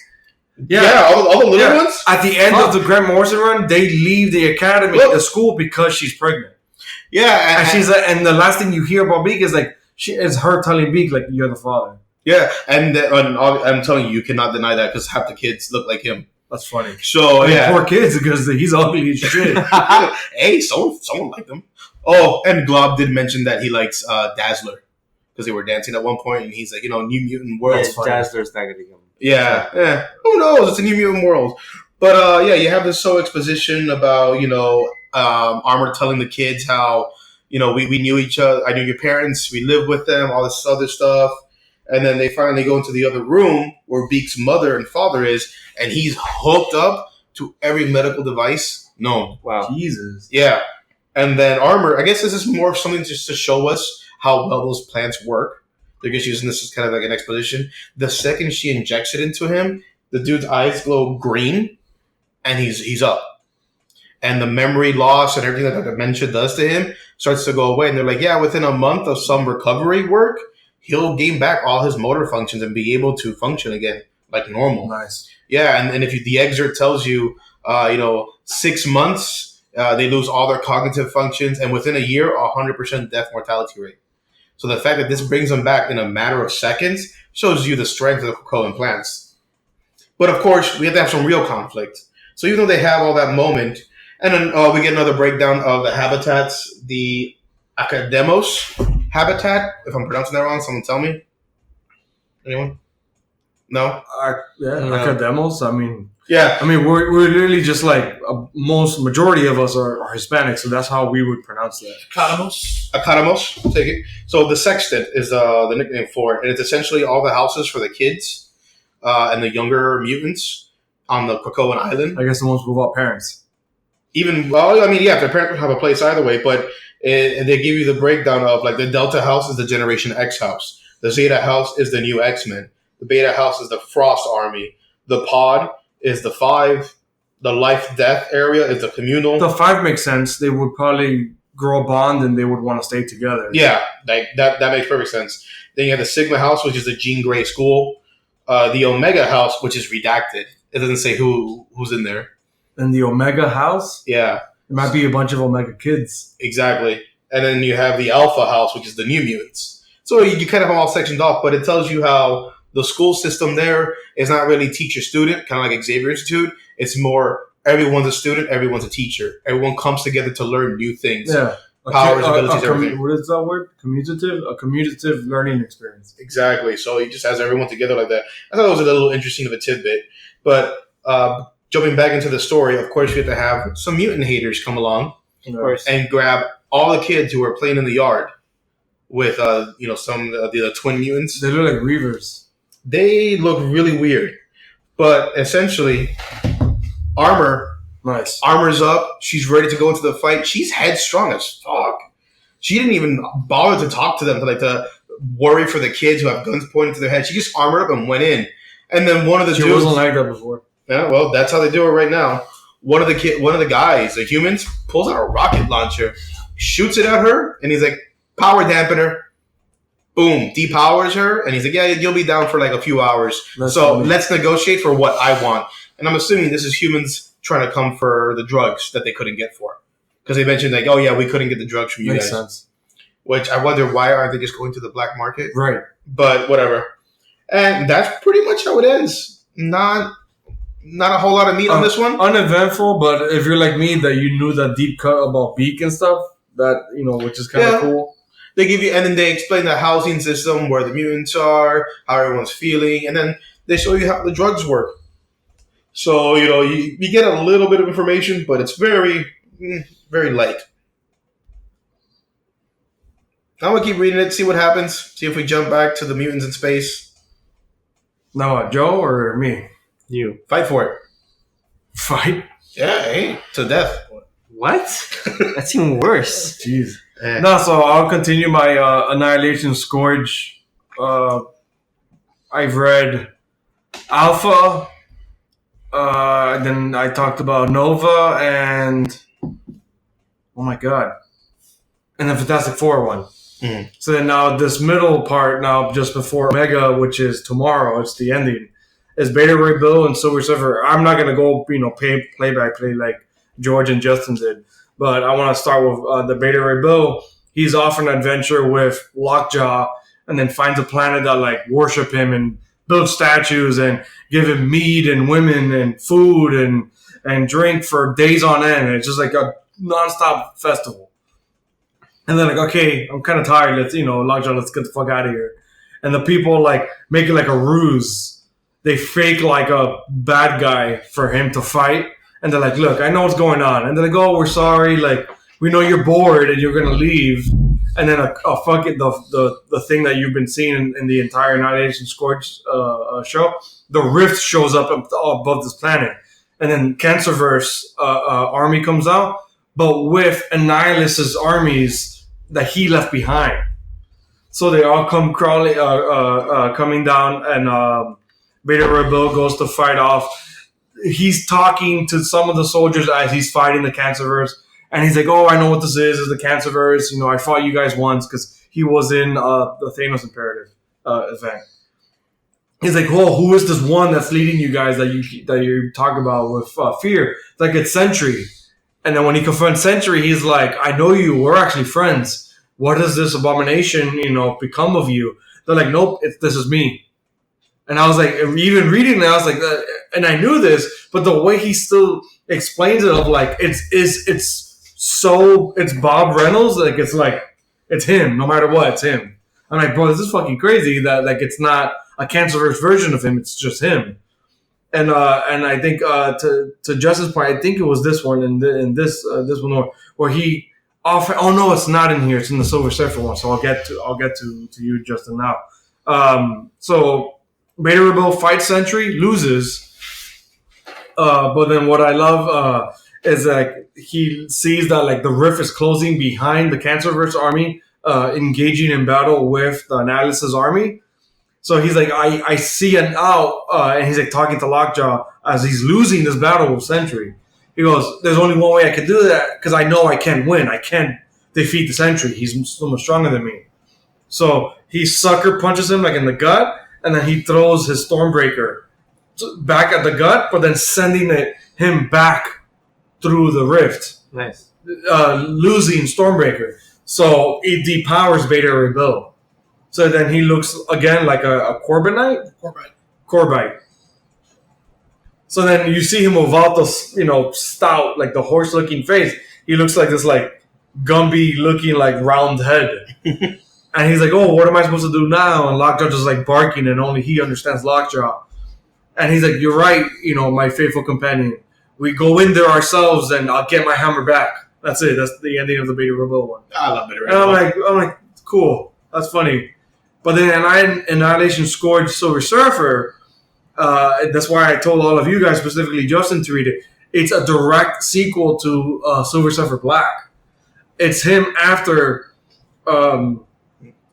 [SPEAKER 5] Yeah, all the little ones.
[SPEAKER 2] At the end of the Grant Morrison run, they leave the academy, the school, because she's pregnant.
[SPEAKER 5] Yeah,
[SPEAKER 2] and she's like, and the last thing you hear about Beak is her telling Beak you're the father.
[SPEAKER 5] Yeah, and I'm telling you cannot deny that because half the kids look like him.
[SPEAKER 2] That's funny.
[SPEAKER 5] So
[SPEAKER 2] poor kids because he's ugly as shit.
[SPEAKER 5] Hey, someone liked him. Oh, and Glob did mention that he likes Dazzler because they were dancing at one point, and he's like, New Mutant World.
[SPEAKER 3] Yeah, Dazzler's not gonna come.
[SPEAKER 5] Yeah. Who knows? It's a New Mutant World. But you have this whole exposition about Armor telling the kids how we knew each other. I knew your parents. We lived with them. All this other stuff. And then they finally go into the other room where Beak's mother and father is, and he's hooked up to every medical device known.
[SPEAKER 3] Wow.
[SPEAKER 2] Jesus.
[SPEAKER 5] Yeah. And then Armor, I guess this is more of something just to show us how well those plants work. They're just using this as kind of like an exposition. The second she injects it into him, the dude's eyes glow green, and he's up. And the memory loss and everything that the dementia does to him starts to go away. And they're like, yeah, within a month of some recovery work, he'll gain back all his motor functions and be able to function again like normal.
[SPEAKER 2] Nice.
[SPEAKER 5] Yeah, and if the excerpt tells you, 6 months, they lose all their cognitive functions, and within a year, 100% death mortality rate. So the fact that this brings them back in a matter of seconds shows you the strength of the cocoa plants. But of course, we have to have some real conflict. So even though they have all that moment, and then we get another breakdown of the habitats, the Academos habitat. If I'm pronouncing that wrong, someone tell me. Anyone? No?
[SPEAKER 2] Academos. I mean,
[SPEAKER 5] yeah.
[SPEAKER 2] I mean, we're literally just like majority of us are Hispanic, so that's how we would pronounce that.
[SPEAKER 5] Academos. Take it. So the sextant is the nickname for it, and it's essentially all the houses for the kids and the younger mutants on the Krakoan island.
[SPEAKER 2] I guess the ones without parents.
[SPEAKER 5] If their parents would have a place either way, but they give you the breakdown of like the Delta house is the Generation X house, the Zeta house is the new X-Men, the Beta house is the Frost Army, the Pod is the 5, the Life-Death area is the Communal.
[SPEAKER 2] The 5 makes sense. They would probably grow a bond and they would want to stay together.
[SPEAKER 5] Yeah, that makes perfect sense. Then you have the Sigma house, which is the Jean Grey school, the Omega house, which is redacted. It doesn't say who's in there.
[SPEAKER 2] And the Omega house?
[SPEAKER 5] Yeah.
[SPEAKER 2] It might be a bunch of Omega kids.
[SPEAKER 5] Exactly. And then you have the Alpha house, which is the New Mutants. So you kind of have all sectioned off, but it tells you how the school system there is not really teacher-student, kind of like Xavier Institute. It's more everyone's a student, everyone's a teacher. Everyone comes together to learn new things.
[SPEAKER 2] Yeah.
[SPEAKER 5] Powers, abilities, everything.
[SPEAKER 2] What is that word? Commutative? A commutative learning experience.
[SPEAKER 5] Exactly. So he just has everyone together like that. I thought it was a little interesting of a tidbit. But jumping back into the story, of course, we have to have some mutant haters come along and grab all the kids who are playing in the yard with, some of the twin mutants.
[SPEAKER 2] They look like Reavers.
[SPEAKER 5] They look really weird. But essentially, Armor's up. She's ready to go into the fight. She's headstrong as fuck. She didn't even bother to talk to them, to worry for the kids who have guns pointed to their head. She just armored up and went in. And then one of the dudes...
[SPEAKER 2] She wasn't like that before.
[SPEAKER 5] Yeah, well, that's how they do it right now. One of the guys, the humans, pulls out a rocket launcher, shoots it at her, and he's like, power dampener. Boom, depowers her, and he's like, yeah, you'll be down for like a few hours. Let's negotiate for what I want. And I'm assuming this is humans trying to come for the drugs that they couldn't get for. Because they mentioned like, oh yeah, we couldn't get the drugs from you
[SPEAKER 2] Makes
[SPEAKER 5] guys.
[SPEAKER 2] Sense.
[SPEAKER 5] Which I wonder, why aren't they just going to the black market?
[SPEAKER 2] Right.
[SPEAKER 5] But whatever. And that's pretty much how it ends. Not a whole lot of meat on this one.
[SPEAKER 2] Uneventful, but if you're like me, that you knew that deep cut about Beak and stuff, that, which is kind of cool.
[SPEAKER 5] They give you, and then they explain the housing system, where the mutants are, how everyone's feeling, and then they show you how the drugs work. So, you get a little bit of information, but it's very, very light. I'm going to keep reading it, see what happens, see if we jump back to the mutants in space.
[SPEAKER 2] No, Joe or me?
[SPEAKER 3] You.
[SPEAKER 5] Fight for it.
[SPEAKER 2] Fight?
[SPEAKER 5] Yeah, hey, to death.
[SPEAKER 3] What? That's even worse.
[SPEAKER 2] Jeez. No, so I'll continue my Annihilation Scourge. I've read Alpha. Then I talked about Nova and oh my god, and the Fantastic Four one. Mm. So then now this middle part now just before Omega, which is tomorrow, it's the ending, is Beta Ray Bill and Silver Surfer. I'm not gonna go play by play like George and Justin did. But I want to start with the Beta Ray Bill. He's off on an adventure with Lockjaw and then finds a planet that worship him and build statues and give him meat and women and food and drink for days on end. It's just like a nonstop festival. And they're like, okay, I'm kind of tired. Let's, Lockjaw, let's get the fuck out of here. And the people like make it like a ruse. They fake like a bad guy for him to fight. And they're like, look, I know what's going on. And they're like, oh, we're sorry. Like, we know you're bored and you're going to leave. And then the thing that you've been seeing in the entire Annihilation Scourge show, the rift shows up above this planet. And then Cancerverse army comes out, but with Annihilus's armies that he left behind. So they all come crawling, coming down, and Beta Ray Bill goes to fight off. He's talking to some of the soldiers as he's fighting the Cancerverse, and he's like, "Oh, I know what this is the Cancerverse. I fought you guys once because he was in the Thanos Imperative event." He's like, "Whoa, who is this one that's leading you guys that you talk about with fear?" It's like, it's Sentry. And then when he confronts Sentry, he's like, "I know you. We're actually friends. What does this abomination, become of you?" They're like, "Nope, this is me." And I was like, even reading that, I was like, and I knew this, but the way he still explains it, of like, it's Bob Reynolds, like it's him, no matter what, it's him. I'm like, bro, this is fucking crazy that like it's not a Cancerverse version of him, it's just him. And I think to Justin's point, I think it was this one and this one where he offered. Oh no, it's not in here. It's in the Silver Surfer one. So I'll get to you, Justin, now. So Beta Ray Bill fights Sentry, loses. But then what I love is that he sees that like the rift is closing behind the Cancerverse army, engaging in battle with the Annihilus's army. So he's like, I see an out, and he's like talking to Lockjaw as he's losing this battle with Sentry. He goes, "There's only one way I can do that because I know I can't win. I can't defeat the Sentry. He's so much stronger than me." So he sucker punches him like in the gut, and then he throws his Stormbreaker back at the gut, but then sending him back through the rift.
[SPEAKER 3] Nice.
[SPEAKER 2] Losing Stormbreaker. So it depowers Beta Ray Bill. So then he looks again like a Corbinite? Corbite. So then you see him without the, stout, like the horse-looking face. He looks like this, like, Gumby-looking, like, round head. And he's like, "Oh, what am I supposed to do now?" And Lockjaw just, like, barking, and only he understands Lockjaw. And he's like, "You're right, my faithful companion. We go in there ourselves, and I'll get my hammer back." That's it. That's the ending of the Beta Ray Bill one.
[SPEAKER 5] I love Beta Ray Bill.
[SPEAKER 2] And I'm like, cool. That's funny. But then Annihilation Scourge Silver Surfer, that's why I told all of you guys, specifically Justin, to read it. It's a direct sequel to Silver Surfer Black. It's him after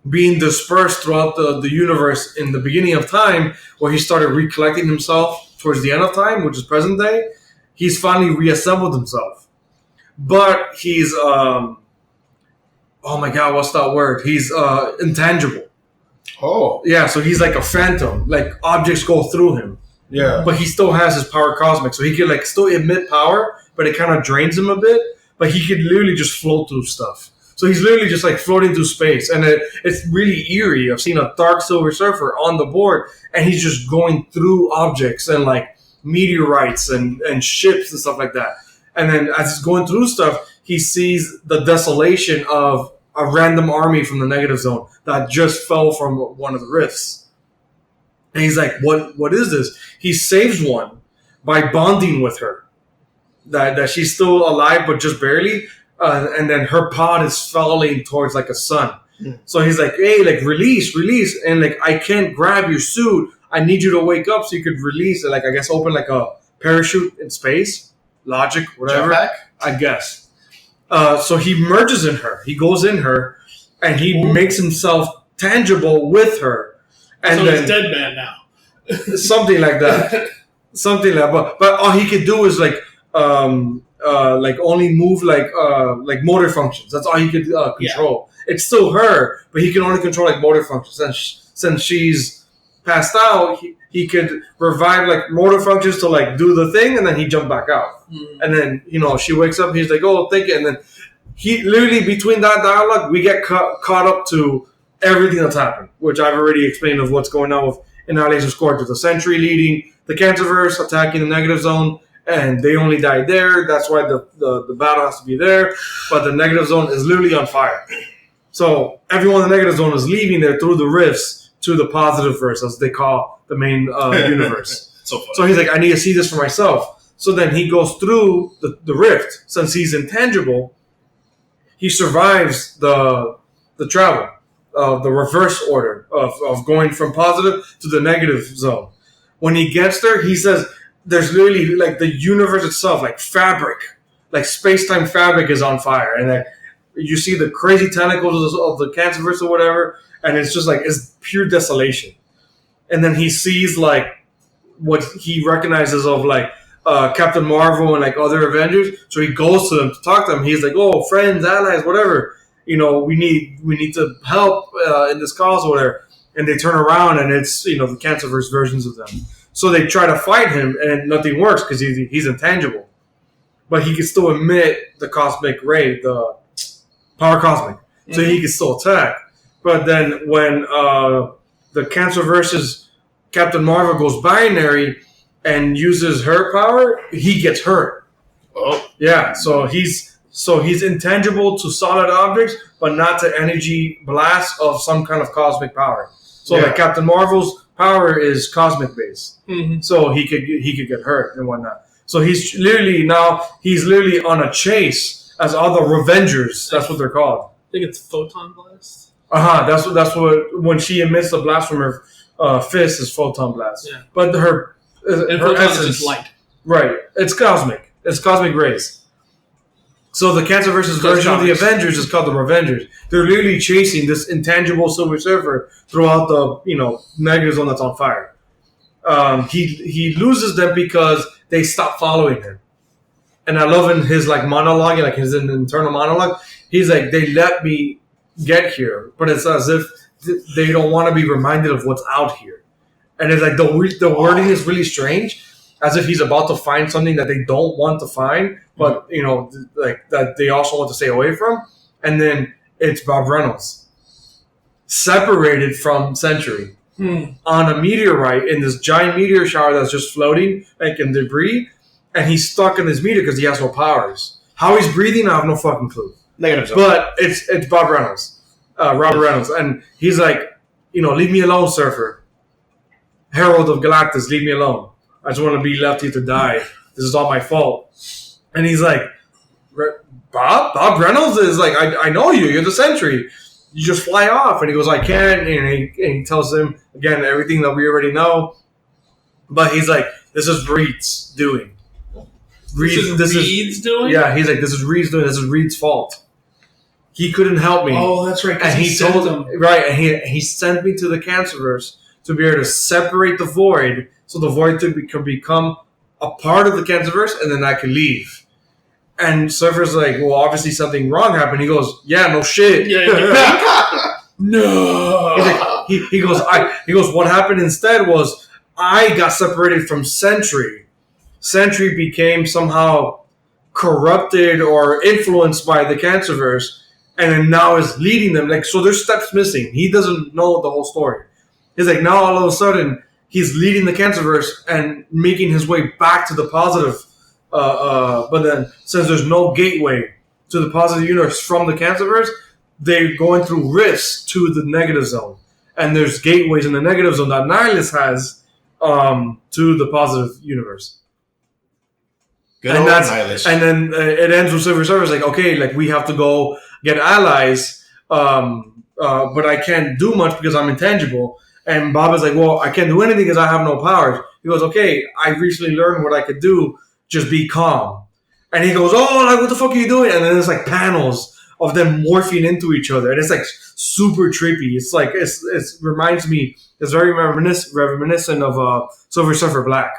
[SPEAKER 2] being dispersed throughout the universe in the beginning of time, where he started recollecting himself towards the end of time, which is present day. He's finally reassembled himself. But he's, oh my God, what's that word? He's intangible.
[SPEAKER 5] Oh.
[SPEAKER 2] Yeah, so he's like a phantom. Like, objects go through him.
[SPEAKER 5] Yeah.
[SPEAKER 2] But he still has his power cosmic. So he can, like, still emit power, but it kind of drains him a bit. But he could literally just float through stuff. So he's literally just, like, floating through space. And it's really eerie. I've seen a Dark Silver Surfer on the board, and he's just going through objects and, like, meteorites and ships and stuff like that. And then as he's going through stuff, he sees the desolation of a random army from the negative zone that just fell from one of the rifts. And he's like, what is this? He saves one by bonding with her. That she's still alive, but just barely. And then her pod is falling towards like a sun. Mm. So he's like, hey, like release. And like, I can't grab your suit. I need you to wake up so you could release it. Like, I guess open like a parachute in space. Logic, whatever.
[SPEAKER 5] Jetpack?
[SPEAKER 2] I guess. So he merges in her. He goes in her, and he makes himself tangible with her. And
[SPEAKER 4] so
[SPEAKER 2] then,
[SPEAKER 4] he's dead man now.
[SPEAKER 2] Something like that. But all he could do is like only move like motor functions. That's all he could control. Yeah. It's still her, but he can only control like motor functions. Since she's passed out, he could revive like motor functions to like do the thing, and then he jump back out. Mm. And then she wakes up. He's like, "Oh, thank you." And then he literally between that dialogue, we get caught up to everything that's happened, which I've already explained of what's going on with Annihilation Scourge, with the Sentry leading the Cancerverse, attacking the negative zone, and they only died there. That's why the battle has to be there. But the negative zone is literally on fire. So everyone in the negative zone is leaving there through the rifts to the positive verse, as they call the main universe. So he's like, I need to see this for myself. So then he goes through the rift. Since he's intangible, he survives the travel, the reverse order of going from positive to the negative zone. When he gets there, he says there's literally like the universe itself, like fabric, like space-time fabric is on fire. And like you see the crazy tentacles of the Cancerverse or whatever, and it's just like, it's pure desolation. And then he sees like what he recognizes of like Captain Marvel and like other Avengers. So he goes to them to talk to them. He's like, oh, friends, allies, whatever. You know, we need to help in this cause or whatever. And they turn around and it's, you know, the Cancerverse versions of them. So they try to fight him and nothing works because he's intangible. But he can still emit the cosmic ray, the power cosmic. So he can still attack. But then when the Cancerverse's Captain Marvel goes binary and uses her power, he gets hurt.
[SPEAKER 5] Oh.
[SPEAKER 2] Yeah, so he's intangible to solid objects, but not to energy blasts of some kind of cosmic power. So like Captain Marvel's power is cosmic based. Mm-hmm. So he could get hurt and whatnot. So he's literally on a chase as other Revengers. That's what they're called.
[SPEAKER 4] I think it's photon blast.
[SPEAKER 2] That's what when she emits the blast from her fist is photon blast. Yeah. But her essence is just light. Right. It's cosmic. It's cosmic rays. So the Cancerverse's version of the Avengers is called the Revengers. They're literally chasing this intangible Silver Surfer throughout the, you know, negative zone that's on fire. He loses them because they stop following him. And I love in his like monologue, like his internal monologue, he's like, they let me get here, but it's as if they don't want to be reminded of what's out here. And it's like the wording is really strange, as if he's about to find something that they don't want to find, but you know, like that they also want to stay away from. And then it's Bob Reynolds separated from Century on a meteorite in this giant meteor shower that's just floating like in debris, and he's stuck in this meteor because he has no powers. How he's breathing, I have no fucking clue. But it's Bob Reynolds, Robert Reynolds, and he's like, you know, leave me alone, Surfer. Herald of Galactus, leave me alone. I just want to be left here to die. This is all my fault. And he's like, Bob Reynolds is like, I know you. You're the Sentry. You just fly off. And he goes, I can't. And he tells him, again, everything that we already know. But he's like, this is Reed's doing.
[SPEAKER 4] This is Reed's doing?
[SPEAKER 2] Yeah, he's like, this is Reed's doing. This is Reed's fault. He couldn't help me.
[SPEAKER 4] Oh, that's right.
[SPEAKER 2] And he told him. Right. And he sent me to the Cancerverse to be able to separate the Void, so the Void can become a part of the Cancerverse, and then I can leave. And Surfer's like, well, obviously something wrong happened. He goes, yeah, no shit. Yeah. No. He goes, what happened instead was I got separated from Sentry. Sentry became somehow corrupted or influenced by the Cancerverse, and then now is leading them. Like, so there's steps missing. He doesn't know the whole story. He's like, now all of a sudden, he's leading the Cancerverse and making his way back to the positive. But then, since there's no gateway to the positive universe from the Cancerverse, they're going through rifts to the negative zone. And there's gateways in the negative zone that Nihilus has to the positive universe. Good old Nihilus. And then it ends with Silver Surfer's like, okay, like we have to go get allies, but I can't do much because I'm intangible. And Bob is like, well, I can't do anything because I have no powers. He goes, okay, I recently learned what I could do. Just be calm. And he goes, oh, like, what the fuck are you doing? And then there's like panels of them morphing into each other. And it's like super trippy. It's like, it reminds me, it's very reminiscent of Silver Surfer Black.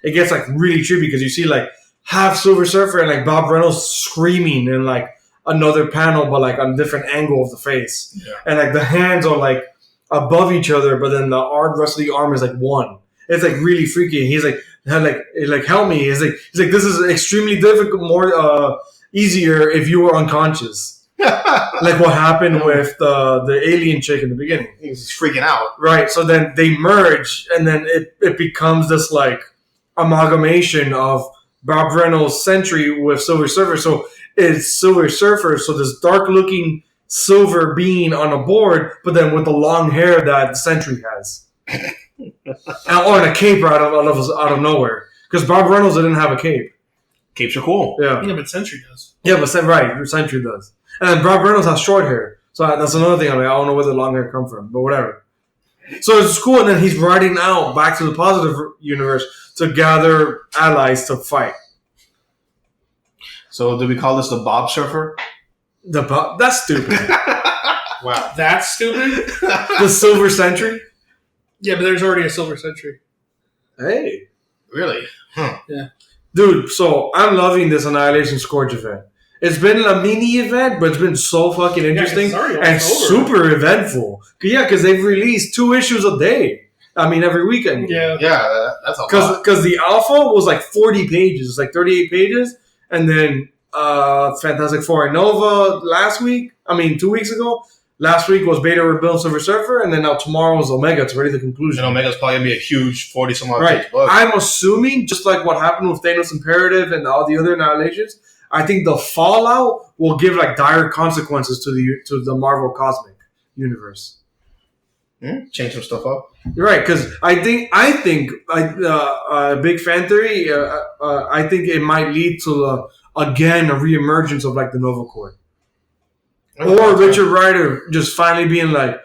[SPEAKER 2] It gets like really trippy because you see like half Silver Surfer and like Bob Reynolds screaming in like another panel, but like on a different angle of the face. Yeah. And like the hands are like above each other, but then the rest of the arm is like one. It's like really freaky. He's like help me. He's like this is extremely difficult, more easier if you were unconscious. Like what happened with the alien chick in the beginning.
[SPEAKER 5] He's freaking out.
[SPEAKER 2] Right. So then they merge, and then it becomes this like amalgamation of Bob Reynolds Sentry with Silver Surfer. So it's Silver Surfer. So this dark looking silver being on a board, but then with the long hair that Sentry has, or a cape out of nowhere. Because Bob Reynolds didn't have a cape.
[SPEAKER 5] Capes are cool.
[SPEAKER 2] Yeah,
[SPEAKER 1] but Sentry does.
[SPEAKER 2] Yeah, but Sentry does. And then Bob Reynolds has short hair. So that's another thing. I don't know where the long hair come from, but whatever. So it's cool. And then he's riding out back to the positive universe to gather allies to fight.
[SPEAKER 5] So do we call this the Bob Surfer?
[SPEAKER 2] That's stupid.
[SPEAKER 5] Wow.
[SPEAKER 1] That's stupid?
[SPEAKER 2] The Silver Sentry?
[SPEAKER 1] Yeah, but there's already a Silver Sentry.
[SPEAKER 2] Hey.
[SPEAKER 5] Really?
[SPEAKER 1] Huh. Yeah.
[SPEAKER 2] Dude, so I'm loving this Annihilation Scourge event. It's been a mini event, but it's been so fucking interesting and super eventful. Yeah, because they've released 2 issues a day. I mean, every weekend.
[SPEAKER 5] Yeah, that's a lot.
[SPEAKER 2] Because the alpha was like 40 pages, like 38 pages, and then Fantastic Four and Nova 2 weeks ago. Last week was Beta Rebel Silver Surfer, and then now tomorrow is Omega. It's already the conclusion.
[SPEAKER 5] And Omega's probably going to be a huge 40-some-odd page
[SPEAKER 2] book. I'm assuming, just like what happened with Thanos Imperative and all the other Annihilations, I think the fallout will give like dire consequences to the Marvel Cosmic Universe.
[SPEAKER 5] Change some stuff up.
[SPEAKER 2] Right, because I think a big fan theory. I think it might lead to again a reemergence of like the Nova Corps, or Richard Rider just finally being like,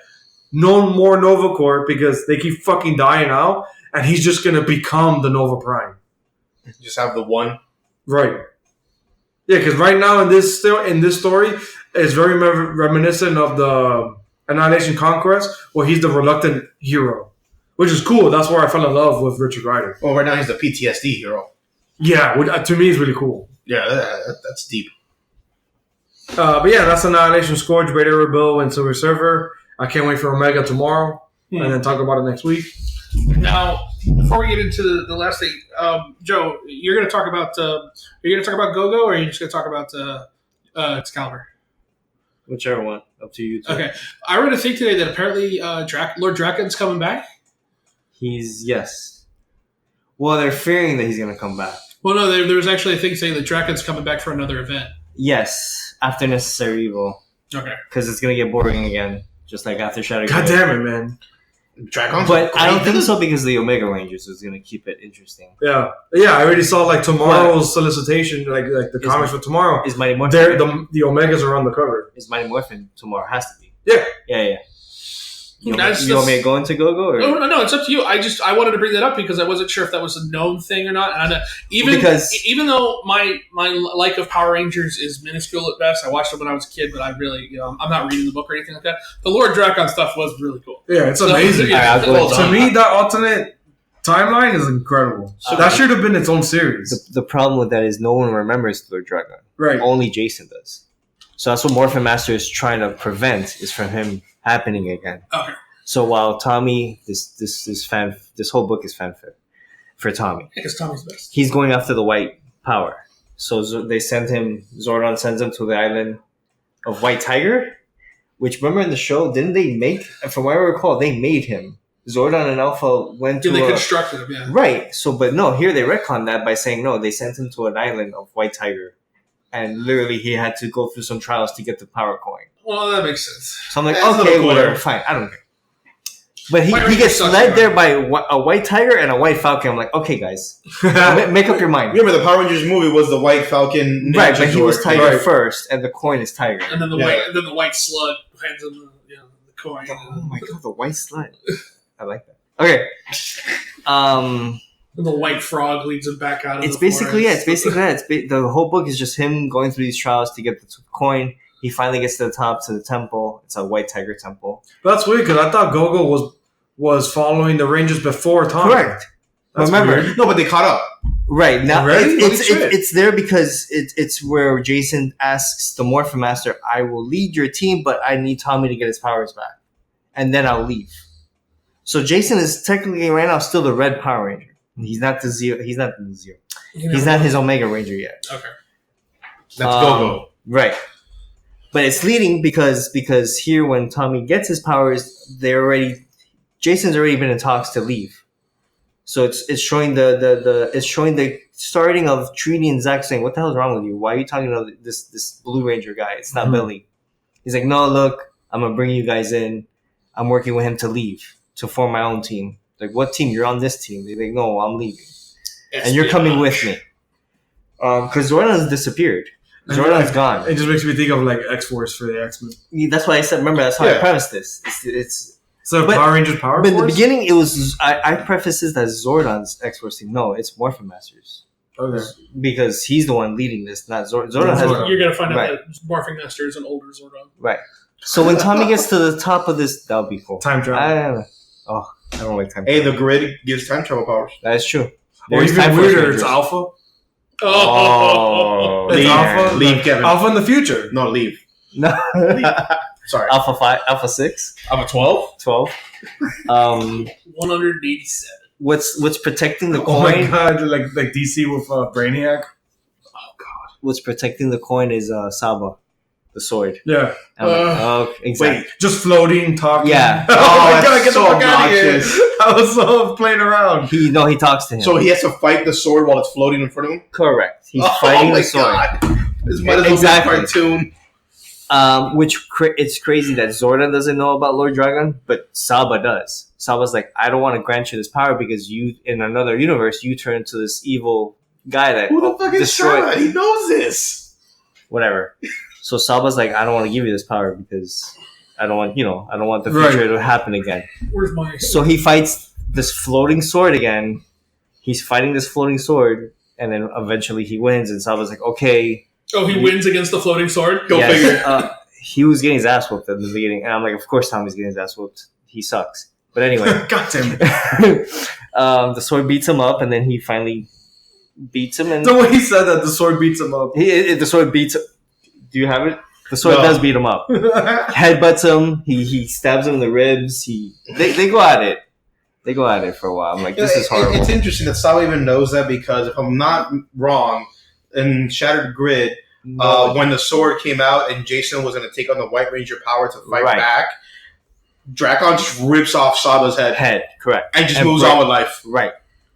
[SPEAKER 2] no more Nova Corps because they keep fucking dying out, and he's just gonna become the Nova Prime.
[SPEAKER 5] Just have the one,
[SPEAKER 2] right? Yeah, because right now in this story, it's very reminiscent of the Annihilation Conquest, where he's the reluctant hero, which is cool. That's where I fell in love with Richard Rider.
[SPEAKER 5] Well, right now he's the PTSD hero.
[SPEAKER 2] Yeah, to me, it's really cool.
[SPEAKER 5] Yeah, that's deep.
[SPEAKER 2] But yeah, that's Annihilation Scourge, Beta Rebel, and Silver Surfer. I can't wait for Omega tomorrow, and then talk about it next week.
[SPEAKER 1] Now, before we get into the last thing, Joe, you're going to talk about. Are you going to talk about Go-Go, or are you just going to talk about Excalibur?
[SPEAKER 3] Whichever one, up to you.
[SPEAKER 1] Okay, I read a thing today that apparently Lord Draken's coming back.
[SPEAKER 3] Yes. Well, they're fearing that he's going to come back.
[SPEAKER 1] Well, no, there was actually a thing saying that Draken's coming back for another event.
[SPEAKER 3] Yes, after Necessary Evil.
[SPEAKER 1] Okay.
[SPEAKER 3] Because it's going to get boring again, just like after Shadow.
[SPEAKER 2] God damn it, man.
[SPEAKER 3] Dragon's but I don't think so because the Omega Rangers is going to keep it interesting.
[SPEAKER 2] Yeah. I already saw like tomorrow's solicitation, like the comics for tomorrow.
[SPEAKER 3] Is Mighty Morphin?
[SPEAKER 2] The Omegas are on the cover.
[SPEAKER 3] Is Mighty Morphin tomorrow? Has to be.
[SPEAKER 2] Yeah.
[SPEAKER 3] You want me to go into Go-Go?
[SPEAKER 1] No, it's up to you. I wanted to bring that up because I wasn't sure if that was a known thing or not. And even though my like of Power Rangers is minuscule at best, I watched it when I was a kid, but I really, I'm not reading the book or anything like that. The Lord Drakon stuff was really cool.
[SPEAKER 2] Yeah, it's amazing. To me, that alternate timeline is incredible. So that should have been its own series.
[SPEAKER 3] The problem with that is no one remembers Lord Drakon.
[SPEAKER 2] Right.
[SPEAKER 3] Only Jason does. So that's what Morphin Master is trying to prevent, is from him happening again.
[SPEAKER 1] Okay.
[SPEAKER 3] So while Tommy, this whole book is fanfare for Tommy.
[SPEAKER 1] Because Tommy's best.
[SPEAKER 3] He's going after the white power. So they send him. Zordon sends him to the island of White Tiger, which remember in the show, didn't they make? From what I recall, they made him. Zordon and Alpha went to.
[SPEAKER 1] They constructed him, yeah.
[SPEAKER 3] Right. So, but no, here they retcon that by saying no. They sent him to an island of White Tiger, and literally he had to go through some trials to get the power coin.
[SPEAKER 1] Well, that makes sense.
[SPEAKER 3] So I'm like, okay, whatever, fine, I don't care. But he gets led there by a white tiger and a white falcon. I'm like, okay, guys, make up your mind.
[SPEAKER 5] Remember, the Power Rangers movie was the White Falcon,
[SPEAKER 3] right? But he was tiger first, and the coin is tiger.
[SPEAKER 1] And then the white slug hands him the coin.
[SPEAKER 3] Oh my god, the white slug! I like that. Okay.
[SPEAKER 1] And the white frog leads him back out.
[SPEAKER 3] It's basically that. The whole book is just him going through these trials to get the coin. He finally gets to the top, to the temple. It's a white tiger temple.
[SPEAKER 2] That's weird because I thought Go-Go was following the Rangers before Tommy.
[SPEAKER 3] Correct.
[SPEAKER 2] That's
[SPEAKER 3] remember,
[SPEAKER 2] weird.
[SPEAKER 5] No, but they caught up.
[SPEAKER 3] Right now,
[SPEAKER 2] really?
[SPEAKER 3] it's there because it's where Jason asks the Morphin Master, "I will lead your team, but I need Tommy to get his powers back, and then I'll leave." So Jason is technically right now still the Red Power Ranger. He's not the Zeo. He's not the Zeo. He's not his Omega Ranger yet.
[SPEAKER 1] Okay.
[SPEAKER 5] That's Go-Go.
[SPEAKER 3] Right. But it's leading because here when Tommy gets his powers, Jason's already been in talks to leave. So it's showing the starting of Trini and Zack saying, "What the hell's wrong with you? Why are you talking to this Blue Ranger guy? It's not Billy." He's like, "No, look, I'm gonna bring you guys in. I'm working with him to form my own team." Like, what team? You're on this team. They're like, "No, I'm leaving, and you're coming with me." Because Zordon's disappeared. Zordon's gone.
[SPEAKER 2] It just makes me think of like X-Force for the X-Men.
[SPEAKER 3] Yeah, that's why I said. Remember, that's how I prefaced this. It's
[SPEAKER 2] so Power Rangers Power
[SPEAKER 3] But
[SPEAKER 2] Force?
[SPEAKER 3] in the beginning, it was I prefaced this as Zordon's X-Force team. No, it's Morphin Masters.
[SPEAKER 2] Okay.
[SPEAKER 3] Because he's the one leading this, not Zordon.
[SPEAKER 4] You're gonna find out that Morphing Master is an older Zordon.
[SPEAKER 3] Right. So when Tommy gets to the top of this, that'll be cool.
[SPEAKER 2] Time travel.
[SPEAKER 3] I don't like time travel.
[SPEAKER 5] Hey, the grid gives time travel powers.
[SPEAKER 3] That is true.
[SPEAKER 2] Or even weirder, it's Alpha.
[SPEAKER 3] Oh,
[SPEAKER 2] it's Alpha.
[SPEAKER 5] Leave, Kevin.
[SPEAKER 2] Alpha in the future.
[SPEAKER 5] No, leave.
[SPEAKER 3] No.
[SPEAKER 5] Leave. Sorry.
[SPEAKER 3] Alpha 5, Alpha 6,
[SPEAKER 5] Alpha 12.
[SPEAKER 3] 12.
[SPEAKER 4] 187.
[SPEAKER 3] What's protecting the coin?
[SPEAKER 2] Oh my god, like DC with Brainiac.
[SPEAKER 5] Oh god.
[SPEAKER 3] What's protecting the coin is Saba, the sword.
[SPEAKER 2] Yeah.
[SPEAKER 3] Exactly.
[SPEAKER 2] Wait, just floating, talking.
[SPEAKER 3] Yeah.
[SPEAKER 2] Oh my god, get
[SPEAKER 5] so
[SPEAKER 2] the fuck out of here!
[SPEAKER 5] obnoxious.
[SPEAKER 2] I was so playing around.
[SPEAKER 3] He talks to him.
[SPEAKER 5] So he has to fight the sword while it's floating in front of him?
[SPEAKER 3] Correct. He's fighting the sword.
[SPEAKER 5] This might as well be a cartoon.
[SPEAKER 3] It's crazy that Zordon doesn't know about Lord Dragon, but Saba does. Saba's like, I don't want to grant you this power because you, in another universe, you turn into this evil guy that
[SPEAKER 5] Who the fuck is Saba? He knows this.
[SPEAKER 3] Whatever. So Saba's like, I don't want to give you this power because I don't want the future to happen again.
[SPEAKER 4] Where's my?
[SPEAKER 3] So he fights this floating sword again. He's fighting this floating sword, and then eventually he wins. And Saba's like, okay.
[SPEAKER 4] Oh, he wins against the floating sword?
[SPEAKER 5] Go figure.
[SPEAKER 3] He was getting his ass whooped in the beginning. And I'm like, of course Tommy's getting his ass whooped. He sucks. But anyway.
[SPEAKER 2] God damn it.
[SPEAKER 3] The sword beats him up, and then he finally beats him. And
[SPEAKER 2] the way he said that, the sword beats him up.
[SPEAKER 3] The sword beats him. Do you have it? The sword does beat him up. Headbutts him. He stabs him in the ribs. They go at it. They go at it for a while. I'm like, this is horrible.
[SPEAKER 5] It's interesting that Saba even knows that because if I'm not wrong, in Shattered Grid, when the sword came out and Jason was going to take on the White Ranger power to fight back, Dracon just rips off Saba's head.
[SPEAKER 3] Correct.
[SPEAKER 5] And just moves on with life.
[SPEAKER 3] Right.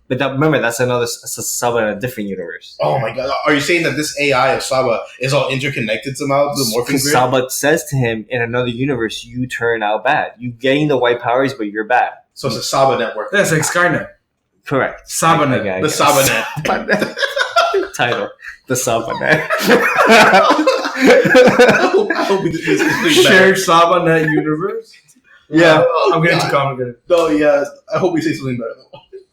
[SPEAKER 3] But remember, that's another Saba in a different universe.
[SPEAKER 5] Oh my god. Are you saying that this AI of Saba is all interconnected somehow to the Morphing Grid?
[SPEAKER 3] Saba says to him, in another universe, you turn out bad. You gain the white powers, but you're bad.
[SPEAKER 5] So it's a Saba network.
[SPEAKER 2] That's like Skynet.
[SPEAKER 3] Correct.
[SPEAKER 2] Sabanet.
[SPEAKER 5] The Sabanet.
[SPEAKER 3] Title. The Sabanet.
[SPEAKER 5] I hope this
[SPEAKER 2] Shared Sabanet universe?
[SPEAKER 3] Yeah.
[SPEAKER 2] I'm getting too complicated.
[SPEAKER 5] No, yeah. I hope we say something better.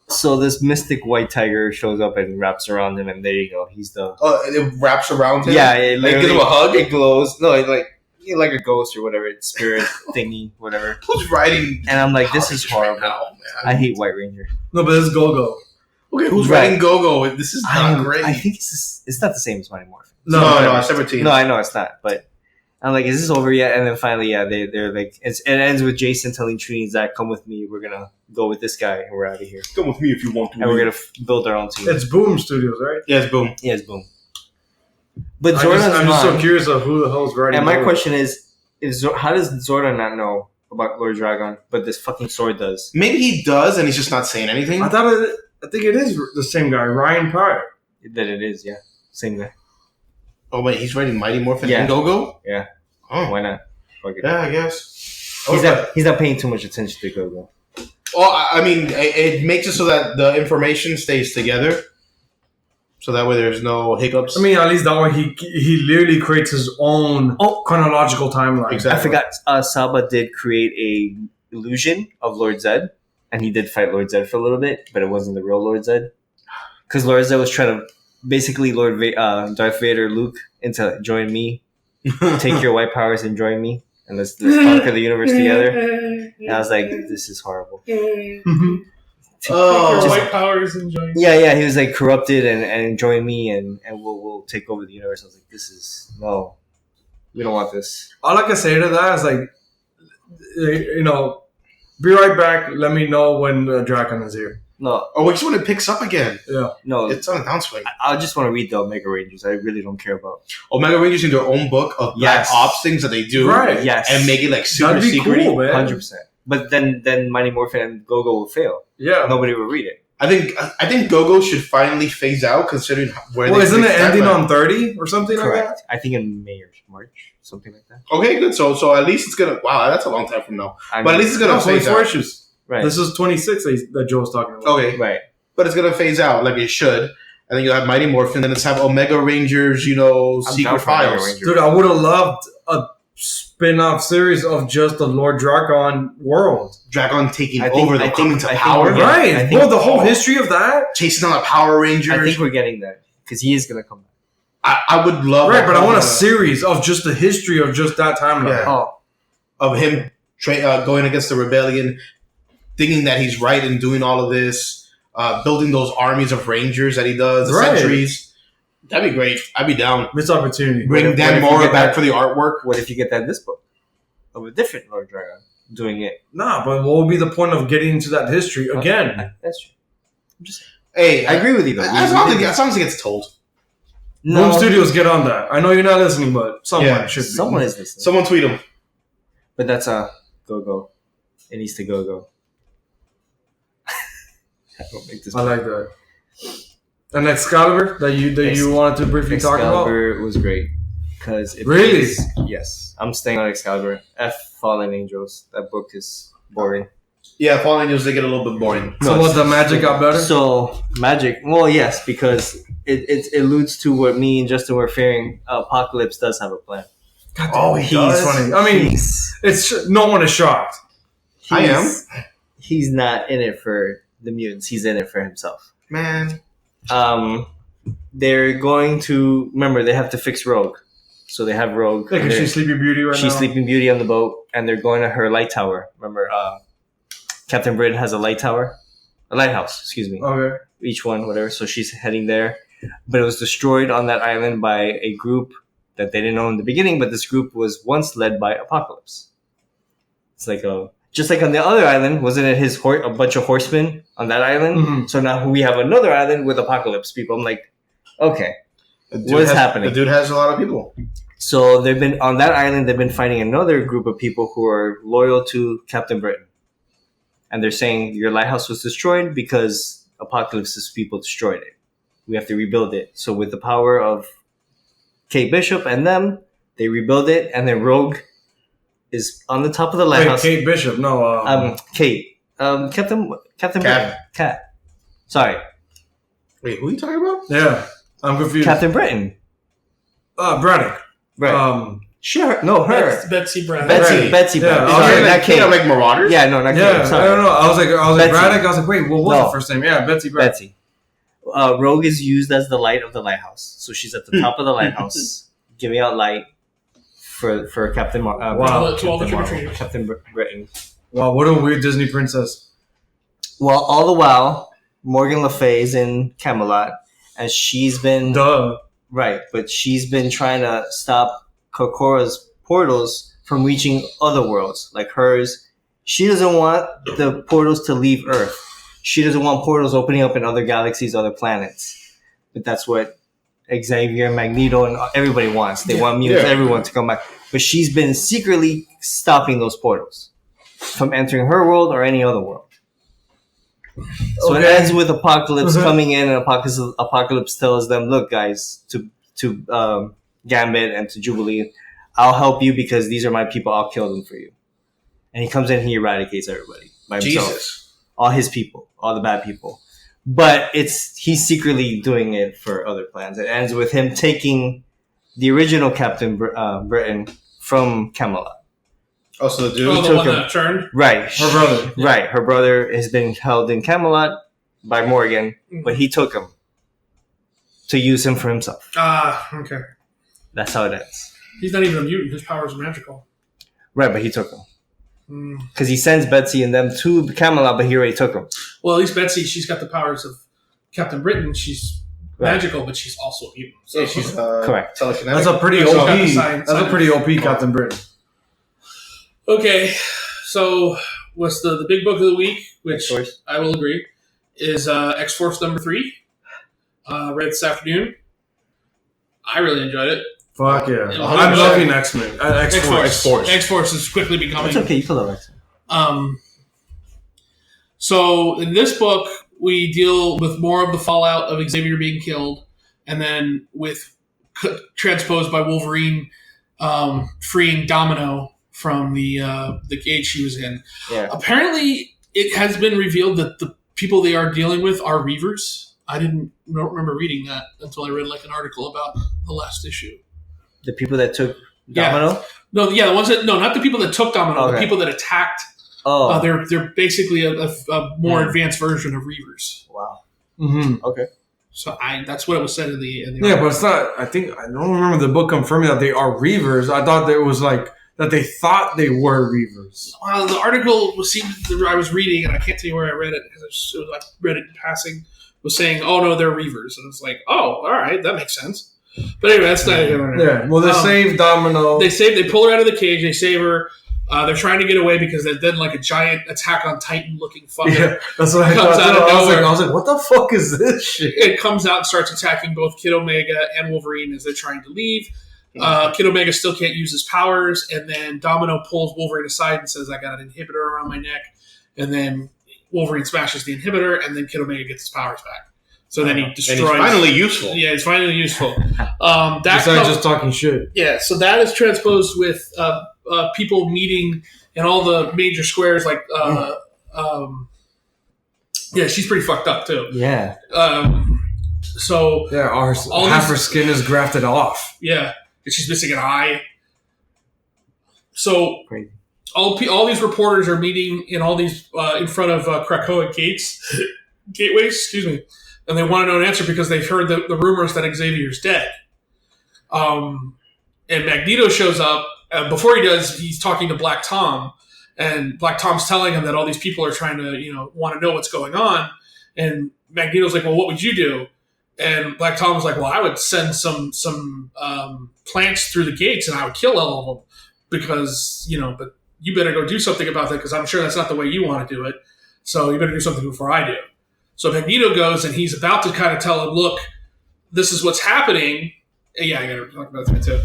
[SPEAKER 3] So this mystic white tiger shows up and wraps around him, and there you go. He's the...
[SPEAKER 5] Oh, it wraps around him?
[SPEAKER 3] Yeah, it
[SPEAKER 5] gives him a hug?
[SPEAKER 3] It glows. No, it like a ghost or whatever. It's spirit thingy, whatever.
[SPEAKER 5] Who's writing?
[SPEAKER 3] And I'm like, this is horrible.
[SPEAKER 5] Right now, man?
[SPEAKER 3] I hate White Ranger.
[SPEAKER 2] No, but this is Go-Go.
[SPEAKER 5] Okay, who's writing Go-Go? This is not great.
[SPEAKER 3] I think it's not the same as Mighty Morphin.
[SPEAKER 5] No, it's 17.
[SPEAKER 3] No, I know it's not. But I'm like, is this over yet? And then finally, they're like, it ends with Jason telling Trini and Zach, come with me. We're going to go with this guy, and we're out of here.
[SPEAKER 5] Come with me if you want to.
[SPEAKER 3] And we're going to build our own team.
[SPEAKER 2] It's Boom Studios, right?
[SPEAKER 5] Yeah, it's Boom.
[SPEAKER 3] Yeah, it's Boom. But
[SPEAKER 2] I'm just so curious of who the hell's writing.
[SPEAKER 3] And my question is how does Zordon not know about Lord Dragon, but this fucking sword does?
[SPEAKER 5] Maybe he does, and he's just not saying anything.
[SPEAKER 2] I think it is the same guy, Ryan Pryor.
[SPEAKER 3] That it is, yeah. Same guy.
[SPEAKER 5] Oh, wait, he's writing Mighty Morphin and Go-Go?
[SPEAKER 3] Yeah.
[SPEAKER 5] Oh.
[SPEAKER 3] Why not? Fuck it.
[SPEAKER 5] Yeah, I guess.
[SPEAKER 3] He's not paying too much attention to Go-Go.
[SPEAKER 5] Well, I mean, it makes it so that the information stays together. So that way there's no hiccups.
[SPEAKER 2] I mean, at least that way he literally creates his own chronological timeline.
[SPEAKER 5] Exactly.
[SPEAKER 3] I forgot Saba did create a illusion of Lord Zed, and he did fight Lord Zed for a little bit, but it wasn't the real Lord Zed. Because Lord Zed was trying to basically Darth Vader Luke into join me, take your white powers and join me, and let's conquer the universe together. And I was like, this is horrible.
[SPEAKER 4] Oh, white powers and join.
[SPEAKER 3] Yeah. He was like corrupted and join me, and we'll take over the universe. I was like, this is no, we don't want this.
[SPEAKER 2] All I can say to that is like, be right back. Let me know when Draken is here.
[SPEAKER 3] No.
[SPEAKER 5] Oh, just when it picks up again.
[SPEAKER 2] Yeah.
[SPEAKER 3] No.
[SPEAKER 5] It's on a downswing.
[SPEAKER 3] I just want to read the Omega Rangers. I really don't care about.
[SPEAKER 5] Omega Rangers in their own book of Black Ops things that they do.
[SPEAKER 2] Right.
[SPEAKER 3] Yes.
[SPEAKER 5] And make it like super secret.
[SPEAKER 2] Cool, man.
[SPEAKER 3] 100%. But then Mighty Morphin and Go-Go will fail.
[SPEAKER 2] Yeah.
[SPEAKER 3] Nobody will read it.
[SPEAKER 5] I think Go-Go should finally phase out, considering where.
[SPEAKER 2] Well, isn't it ending on 30 or something
[SPEAKER 3] Correct.
[SPEAKER 2] like that?
[SPEAKER 3] I think in May or March, something like that.
[SPEAKER 5] Okay, good. So at least it's gonna. Wow, that's a long time from now. But at least it's gonna phase out.
[SPEAKER 2] Issues.
[SPEAKER 3] Right.
[SPEAKER 2] This is 26 that Joe's talking about.
[SPEAKER 5] Okay,
[SPEAKER 3] right.
[SPEAKER 5] But it's gonna phase out like it should, and then you'll have Mighty Morphin, then let's have Omega Rangers. Secret Files.
[SPEAKER 2] Dude, I would have loved a spin-off series of just the Lord Dragon world.
[SPEAKER 5] Dragon taking over, coming to power.
[SPEAKER 2] Right. Well, the whole history of that.
[SPEAKER 5] Chasing down the Power Rangers.
[SPEAKER 3] I think we're getting there because he is going to come back.
[SPEAKER 5] I would love
[SPEAKER 2] Right, but I want a series of just the history of just that timeline.
[SPEAKER 5] Yeah. Of him going against the rebellion, thinking that he's right in doing all of this, building those armies of Rangers that he does, the centuries. That'd be great. I'd be down.
[SPEAKER 2] Missed opportunity.
[SPEAKER 5] Bring Dan Mora back for the artwork.
[SPEAKER 3] What if you get that in this book of a different Lord Dragon doing it?
[SPEAKER 2] Nah, but what would be the point of getting into that history again?
[SPEAKER 3] That's true. I'm just
[SPEAKER 5] saying. Hey,
[SPEAKER 3] I agree with you though.
[SPEAKER 5] As long as it gets told.
[SPEAKER 2] No. Boom Studios, get on that. I know you're not listening, but someone should be.
[SPEAKER 3] Someone is listening.
[SPEAKER 5] Someone tweet him.
[SPEAKER 3] But that's a go-go. It needs to go-go.
[SPEAKER 2] I like that. And Excalibur that you wanted to briefly talk about?
[SPEAKER 3] Excalibur was great. Because
[SPEAKER 2] really?
[SPEAKER 3] Yes. I'm staying on Excalibur. Fallen Angels. That book is boring.
[SPEAKER 5] Yeah, Fallen Angels, they get a little bit boring.
[SPEAKER 2] So what, the magic got better?
[SPEAKER 3] So, magic. Well, yes, because it alludes to what me and Justin were fearing. Apocalypse does have a plan.
[SPEAKER 2] God, he's funny. I mean, it's no one is shocked.
[SPEAKER 5] I am.
[SPEAKER 3] He's not in it for the mutants. He's in it for himself.
[SPEAKER 5] Man.
[SPEAKER 3] They're going to... Remember, they have to fix Rogue. So they have Rogue.
[SPEAKER 2] Yeah, because she's Sleeping Beauty right now.
[SPEAKER 3] She's Sleeping Beauty on the boat, and they're going to her light tower. Remember, Captain Britain has a light tower? A lighthouse, excuse me.
[SPEAKER 2] Okay.
[SPEAKER 3] Each one, whatever. So she's heading there. But it was destroyed on that island by a group that they didn't know in the beginning, but this group was once led by Apocalypse. It's like just like on the other island, wasn't it a bunch of horsemen on that island? Mm-hmm. So now we have another island with Apocalypse people. I'm like, okay, what is happening?
[SPEAKER 5] The dude has a lot of people.
[SPEAKER 3] So they've been on that island. They've been fighting another group of people who are loyal to Captain Britain, and they're saying your lighthouse was destroyed because Apocalypse's people destroyed it. We have to rebuild it. So with the power of Kate Bishop and them, they rebuild it, and then Rogue is on the top of the lighthouse.
[SPEAKER 2] Wait, Kate Bishop, no.
[SPEAKER 3] Kate. Captain Britain. Cat. Sorry.
[SPEAKER 5] Wait, who are you talking about?
[SPEAKER 2] Yeah, I'm confused.
[SPEAKER 3] Captain Britain.
[SPEAKER 2] Braddock.
[SPEAKER 3] Right. Sure. No, her.
[SPEAKER 4] Betsy Braddock.
[SPEAKER 3] Betsy Braddock.
[SPEAKER 5] Yeah,
[SPEAKER 3] sorry, not Kate.
[SPEAKER 5] Like Marauders?
[SPEAKER 3] Yeah, no, not Kate.
[SPEAKER 2] Yeah,
[SPEAKER 3] sorry.
[SPEAKER 2] I don't know. I was like Braddock. I was like, wait, what was the first name? Yeah, Betsy Braddock.
[SPEAKER 3] Betsy. Rogue is used as the light of the lighthouse. So she's at the top of the lighthouse, giving out light for Captain Captain Britain.
[SPEAKER 2] Wow, what a weird Disney princess.
[SPEAKER 3] Well, all the while, Morgan Le Fay is in Camelot, and she's been... Right, but she's been trying to stop Kokora's portals from reaching other worlds, like hers. She doesn't want the portals to leave Earth. She doesn't want portals opening up in other galaxies, other planets. But that's what Xavier, Magneto, and everybody wants. They want mutants, everyone to come back. But she's been secretly stopping those portals from entering her world or any other world. So it ends with Apocalypse coming in, and Apocalypse tells them, "Look, guys, to Gambit and to Jubilee, I'll help you because these are my people. I'll kill them for you." And he comes in and he eradicates everybody by himself. Jesus. All his people, all the bad people. But he's secretly doing it for other plans. It ends with him taking the original Captain Britain from Camelot.
[SPEAKER 5] Oh, so the dude
[SPEAKER 4] the one that turned?
[SPEAKER 3] Right.
[SPEAKER 2] Her brother.
[SPEAKER 3] Right. Her brother has been held in Camelot by Morgan, but he took him to use him for himself.
[SPEAKER 4] Okay.
[SPEAKER 3] That's how it ends.
[SPEAKER 4] He's not even a mutant. His powers are magical.
[SPEAKER 3] Right, but he took him. Because he sends Betsy and them to Camelot, but he already took them.
[SPEAKER 4] Well, at least Betsy, she's got the powers of Captain Britain. She's magical, but she's also a mutant. So
[SPEAKER 5] she's
[SPEAKER 3] correct.
[SPEAKER 2] That's a pretty OP. That's a pretty OP Captain Britain.
[SPEAKER 4] Okay, so what's the big book of the week, which I will agree, is X-Force number 3. Read this afternoon. I really enjoyed it.
[SPEAKER 2] Fuck yeah. I'm loving X-Men. X-Force.
[SPEAKER 4] X-Force is quickly becoming...
[SPEAKER 3] It's okay, you can love X-Men.
[SPEAKER 4] So in this book,
[SPEAKER 1] we deal with more of the fallout of Xavier being killed, and then with transposed by Wolverine freeing Domino from the cage she was in.
[SPEAKER 3] Yeah.
[SPEAKER 1] Apparently, it has been revealed that the people they are dealing with are Reavers. I don't remember reading that until I read like an article about the last issue.
[SPEAKER 3] The people that took Domino?
[SPEAKER 1] No, the ones that not the people that took Domino, the people that attacked. Oh, they're basically a more advanced version of Reavers.
[SPEAKER 3] Wow.
[SPEAKER 2] Mm-hmm.
[SPEAKER 3] Okay.
[SPEAKER 1] So that's what it was said in the
[SPEAKER 2] article. But it's not. I don't remember the book confirming that they are Reavers. I thought that it was like that they thought they were Reavers.
[SPEAKER 1] The article I was reading, and I can't tell you where I read it because I read it in passing. Was saying, "Oh no, they're Reavers," and it's like, "Oh, all right, that makes sense." But anyway, that's not.
[SPEAKER 2] Yeah. Well, they save Domino.
[SPEAKER 1] They pull her out of the cage. They save her. They're trying to get away because then like a giant Attack on Titan looking fucker.
[SPEAKER 2] Yeah, that's what I thought. I was like, what the fuck is this shit?
[SPEAKER 1] It comes out and starts attacking both Kid Omega and Wolverine as they're trying to leave. Kid Omega still can't use his powers, and then Domino pulls Wolverine aside and says, "I got an inhibitor around my neck," and then Wolverine smashes the inhibitor, and then Kid Omega gets his powers back. So then he destroys. And
[SPEAKER 5] he's finally useful.
[SPEAKER 1] Yeah, he's finally useful.
[SPEAKER 2] Besides just talking shit.
[SPEAKER 1] Yeah, so that is transposed with people meeting in all the major squares. Like, she's pretty fucked up too.
[SPEAKER 3] Yeah.
[SPEAKER 1] So
[SPEAKER 2] half her skin is grafted off.
[SPEAKER 1] Yeah, and she's missing an eye. So.
[SPEAKER 3] Crazy.
[SPEAKER 1] All these reporters are meeting in all these in front of Krakoa gateways, excuse me, and they want to know an answer because they've heard the rumors that Xavier's dead. And Magneto shows up. Before he does, he's talking to Black Tom, and Black Tom's telling him that all these people are trying to, want to know what's going on. And Magneto's like, "Well, what would you do?" And Black Tom was like, "Well, I would send some plants through the gates, and I would kill all of them because but." You better go do something about that because I'm sure that's not the way you want to do it. So you better do something before I do. So Magneto goes and he's about to kind of tell him, look, this is what's happening. Yeah, I got to talk about that too.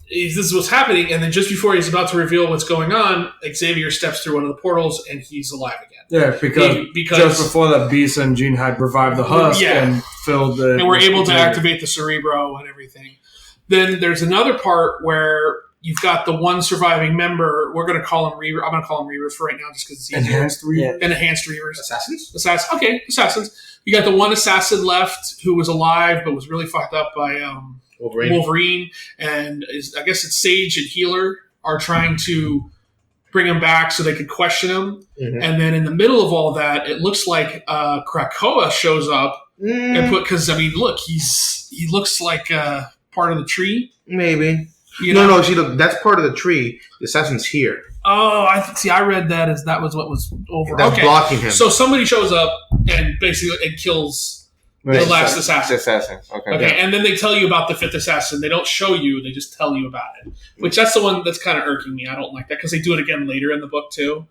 [SPEAKER 1] This is what's happening. And then just before he's about to reveal what's going on, Xavier steps through one of the portals and he's alive again.
[SPEAKER 2] Yeah, because just before that, Beast and Jean had revived the husk and filled the...
[SPEAKER 1] And we're able to activate the Cerebro and everything. Then there's another part where... You've got the one surviving member. We're going to call him Reaver. I'm going to call him Reavers for right now just because it's easier.
[SPEAKER 2] Enhanced Reavers?
[SPEAKER 1] And Enhanced Reavers.
[SPEAKER 5] Assassins?
[SPEAKER 1] Okay, Assassins. You got the one assassin left who was alive but was really fucked up by Wolverine. And I guess it's Sage and Healer are trying to bring him back so they could question him. Mm-hmm. And then in the middle of all that, it looks like Krakoa shows up. And because, look, he looks like part of the tree.
[SPEAKER 5] Maybe. No. See, look, that's part of the tree. The assassin's here.
[SPEAKER 1] Oh, I read that as that was what was over.
[SPEAKER 5] That's blocking him.
[SPEAKER 1] So somebody shows up and basically kills the last assassin. Okay, and then they tell you about the fifth assassin. They don't show you; they just tell you about it. Which that's the one that's kind of irking me. I don't like that because they do it again later in the book too.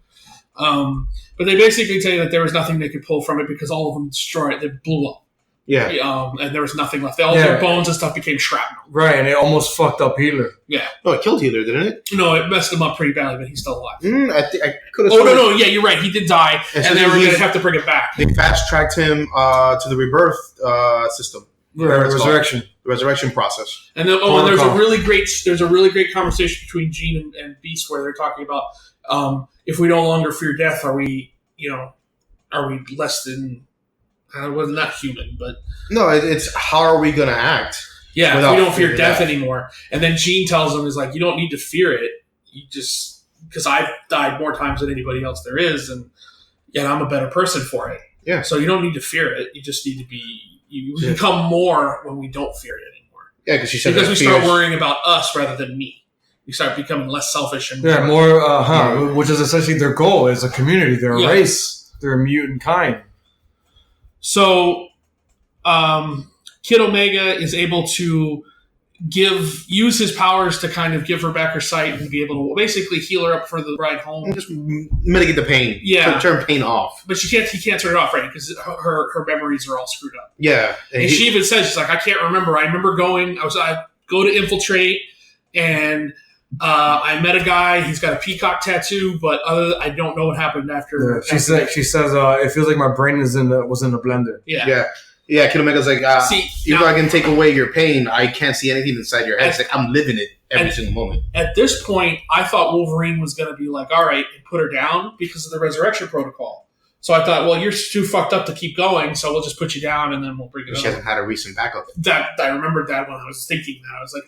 [SPEAKER 1] But they basically tell you that there was nothing they could pull from it because all of them destroyed. They blew up.
[SPEAKER 5] Yeah.
[SPEAKER 1] And there was nothing left. All their bones and stuff became shrapnel.
[SPEAKER 2] Right, and it almost fucked up Healer.
[SPEAKER 1] Yeah.
[SPEAKER 5] No, it killed Healer, didn't it?
[SPEAKER 1] No, it messed him up pretty badly, but he's still alive.
[SPEAKER 5] I could have.
[SPEAKER 1] Oh no! Yeah, you're right. He did die, and they were going to have to bring it back.
[SPEAKER 5] They fast tracked him to the rebirth system.
[SPEAKER 2] The resurrection
[SPEAKER 5] process.
[SPEAKER 1] And then, there's a really great conversation between Jean and Beast where they're talking about if we no longer fear death, are we less than? Well, not human, but
[SPEAKER 5] no. It's how are we going to act?
[SPEAKER 1] Yeah, if we don't fear death anymore. And then Jean tells him, "Is like you don't need to fear it. You just because I've died more times than anybody else there is, and I'm a better person for it.
[SPEAKER 5] Yeah.
[SPEAKER 1] So you don't need to fear it. You just need to be. You become more when we don't fear it anymore.
[SPEAKER 5] Yeah, because
[SPEAKER 1] we start worrying about us rather than me. We start becoming less selfish and
[SPEAKER 2] more. Which is essentially their goal as a community. They're a race. They're a mutant kind.
[SPEAKER 1] So, Kid Omega is able to use his powers to kind of give her back her sight and be able to basically heal her up for the ride home.
[SPEAKER 5] And just mitigate the pain.
[SPEAKER 1] Yeah.
[SPEAKER 5] Turn pain off.
[SPEAKER 1] But he can't turn it off, right? Because her memories are all screwed up.
[SPEAKER 5] Yeah.
[SPEAKER 1] And she even says, she's like, I can't remember. I remember I go to infiltrate and I met a guy. He's got a peacock tattoo, but I don't know what happened after.
[SPEAKER 2] Yeah, she says it feels like my brain was in a blender.
[SPEAKER 5] Yeah. Kid Omega's like, even though I can take away your pain, I can't see anything inside your head. It's like I'm living it every single moment.
[SPEAKER 1] At this point, I thought Wolverine was going to be like, all right, and put her down because of the resurrection protocol. So I thought, well, you're too fucked up to keep going, so we'll just put you down and then we'll bring it up.
[SPEAKER 5] She hasn't had a recent backup.
[SPEAKER 1] I remembered that when I was thinking that. I was like,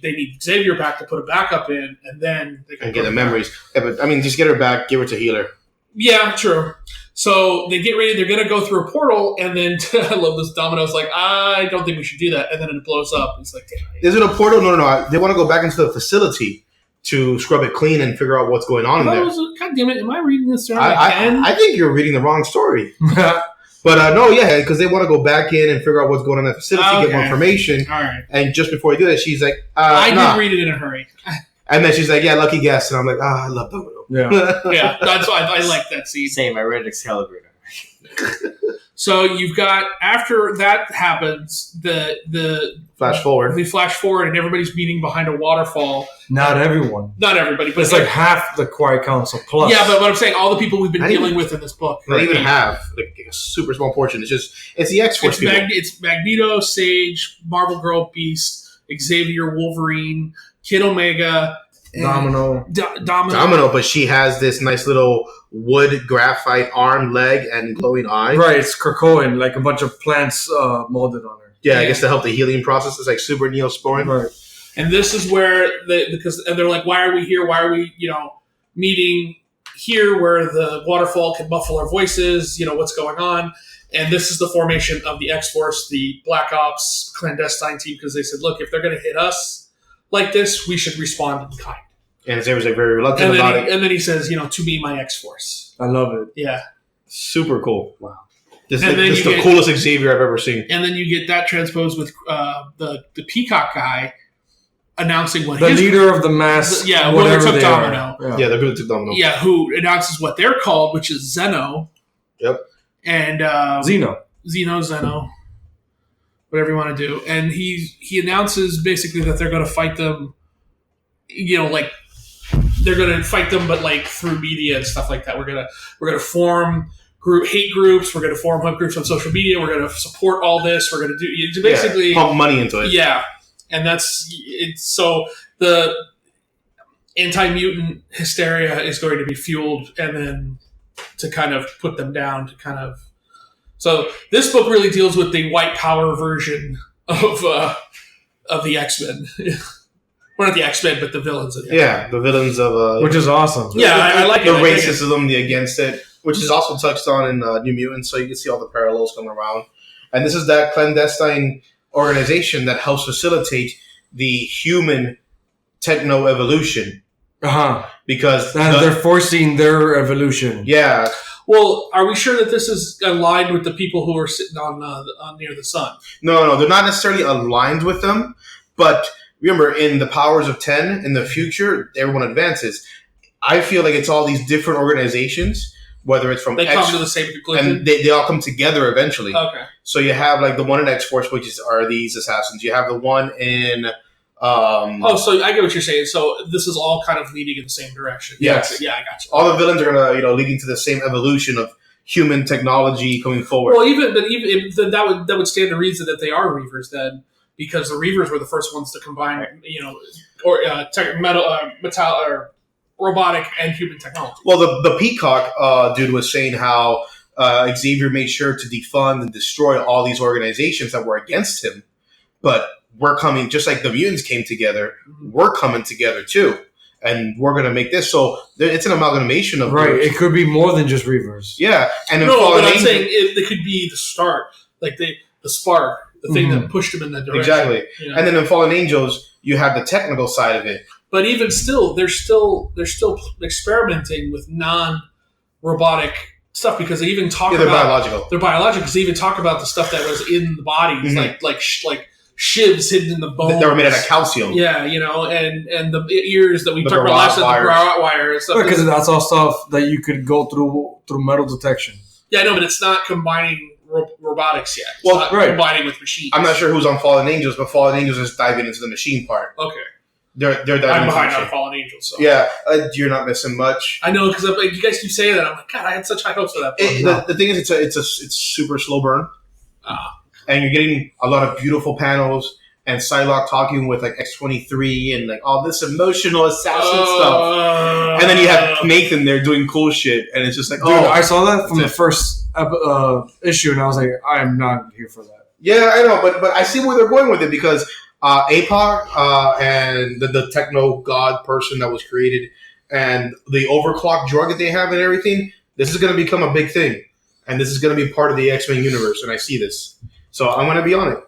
[SPEAKER 1] they need Xavier back to put a backup in, and then they can
[SPEAKER 5] get the memories. Yeah, but I mean, just get her back, give her to healer.
[SPEAKER 1] Yeah, true. So they get ready. They're going to go through a portal, and then I love this. Domino's like, I don't think we should do that, and then it blows up. It's like, damn.
[SPEAKER 5] Is it a portal? No. They want to go back into the facility to scrub it clean and figure out what's going on in there.
[SPEAKER 1] God damn it! Am I reading this story?
[SPEAKER 5] I think you're reading the wrong story. But no, yeah, because they want to go back in and figure out what's going on in the facility, get more information.
[SPEAKER 1] All right.
[SPEAKER 5] And just before they do that, she's like,
[SPEAKER 1] I did read it in a hurry.
[SPEAKER 5] And then she's like, yeah, lucky guess. And I'm like, I love Domino.
[SPEAKER 1] Yeah, that's why I like that scene.
[SPEAKER 3] Same, I read Excalibur.
[SPEAKER 1] So you've got, after that happens, the
[SPEAKER 5] flash forward.
[SPEAKER 1] They flash forward and everybody's meeting behind a waterfall.
[SPEAKER 2] Not everyone.
[SPEAKER 1] Not everybody. But
[SPEAKER 2] it's like half the Quiet Council plus.
[SPEAKER 1] Yeah, but what I'm saying, all the people we've been dealing with in this book.
[SPEAKER 5] Not even half. Like a super small portion. It's the X-Force people.
[SPEAKER 1] It's Magneto, Sage, Marvel Girl, Beast, Xavier, Wolverine, Kid Omega,
[SPEAKER 2] Domino.
[SPEAKER 5] Domino, but she has this nice little wood graphite arm, leg, and glowing eye.
[SPEAKER 2] Right, it's Krakoan, like a bunch of plants molded on her.
[SPEAKER 5] Yeah, I guess to help the healing process. It's like super neosporin.
[SPEAKER 2] Right.
[SPEAKER 1] And this is where they're like, why are we here? Why are we, meeting here where the waterfall can muffle our voices? What's going on? And this is the formation of the X-Force, the Black Ops clandestine team, because they said, look, if they're going to hit us like this, we should respond in kind.
[SPEAKER 5] And Xavier was like very reluctant about it.
[SPEAKER 1] And then he says, to be my X-Force.
[SPEAKER 2] I love it.
[SPEAKER 1] Yeah.
[SPEAKER 5] Super cool. Wow. This is the coolest Xavier I've ever seen.
[SPEAKER 1] And then you get that transposed with the Peacock guy announcing what
[SPEAKER 2] the leader of the mass.
[SPEAKER 1] Who took Domino.
[SPEAKER 5] Yeah, the who took Domino.
[SPEAKER 1] Yeah, who announces what they're called, which is Zeno.
[SPEAKER 5] Yep.
[SPEAKER 1] And Zeno. Whatever you want to do. And he announces basically that they're going to fight them, they're going to fight them, but like through media and stuff like that. We're going to form hate groups. We're going to form hate groups on social media. We're going to support all this. We're going to do basically
[SPEAKER 5] pump money into it.
[SPEAKER 1] Yeah, and that's it. So the anti-mutant hysteria is going to be fueled, and then to kind of put them down to kind of. So this book really deals with the white power version of the X-Men. Well, not the X-Men, but the villains of the X-Men.
[SPEAKER 5] Yeah, the villains of...
[SPEAKER 2] which is awesome.
[SPEAKER 1] Yeah, I like
[SPEAKER 5] the racism, the against it, which is also touched on in New Mutants, so you can see all the parallels coming around. And this is that clandestine organization that helps facilitate the human techno-evolution.
[SPEAKER 2] Uh-huh.
[SPEAKER 5] Because...
[SPEAKER 2] they're forcing their evolution.
[SPEAKER 5] Yeah.
[SPEAKER 1] Well, are we sure that this is aligned with the people who are sitting on near the sun?
[SPEAKER 5] No, they're not necessarily aligned with them, but... Remember, in the Powers of 10, in the future, everyone advances. I feel like it's all these different organizations, whether it's from
[SPEAKER 1] They come to the same conclusion?
[SPEAKER 5] And they all come together eventually.
[SPEAKER 1] Okay.
[SPEAKER 5] So you have like the one in X-Force, which are these assassins. You have the one in...
[SPEAKER 1] so I get what you're saying. So this is all kind of leading in the same direction.
[SPEAKER 5] Yes.
[SPEAKER 1] Yeah, I got you.
[SPEAKER 5] All the villains are going to, leading to the same evolution of human technology coming forward.
[SPEAKER 1] Well, even that would stand to reason that they are Reavers then. Because the Reavers were the first ones to combine, metal or robotic and human technology.
[SPEAKER 5] Well, the Peacock dude was saying how Xavier made sure to defund and destroy all these organizations that were against him. But we're coming, just like the mutants came together, we're coming together too. And we're going to make this. So it's an amalgamation of...
[SPEAKER 2] Right,
[SPEAKER 5] groups.
[SPEAKER 2] It could be more than just Reavers.
[SPEAKER 5] Yeah. And
[SPEAKER 1] but I'm saying it could be the start, like the spark. The thing that pushed him in that direction.
[SPEAKER 5] Exactly. And then in Fallen Angels, you have the technical side of it.
[SPEAKER 1] But even still, they're still experimenting with non-robotic stuff because they even talk about...
[SPEAKER 5] biological.
[SPEAKER 1] They're biological because they even talk about the stuff that was in the bodies, like shivs hidden in the bone.
[SPEAKER 5] They were made out of calcium.
[SPEAKER 1] Yeah, and the ears that we talked about last time, the garrote wire and stuff.
[SPEAKER 2] Because that's all stuff that you could go through metal detection.
[SPEAKER 1] Yeah, I know, but it's not combining... robotics yet. It's not combining with machines.
[SPEAKER 5] I'm not sure who's on Fallen Angels, but Fallen Angels is diving into the machine part.
[SPEAKER 1] Okay.
[SPEAKER 5] They're that
[SPEAKER 4] I'm behind on Fallen Angels. So.
[SPEAKER 5] Yeah, you're not missing much.
[SPEAKER 4] I know, because you guys keep saying that. I'm like, God, I had such high hopes for that book.
[SPEAKER 5] The thing is, it's super slow burn. And you're getting a lot of beautiful panels and Psylocke talking with like X-23 and like all this emotional assassin stuff. And then you have Nathan there doing cool shit, and it's just like,
[SPEAKER 2] dude, I saw that from the first issue, and I was like, I am not here for that.
[SPEAKER 5] Yeah, I know, but I see where they're going with it because APOC and the techno god person that was created and the overclock drug that they have and everything, this is going to become a big thing. And this is going to be part of the X-Men universe, and I see this. So I'm going to be on it.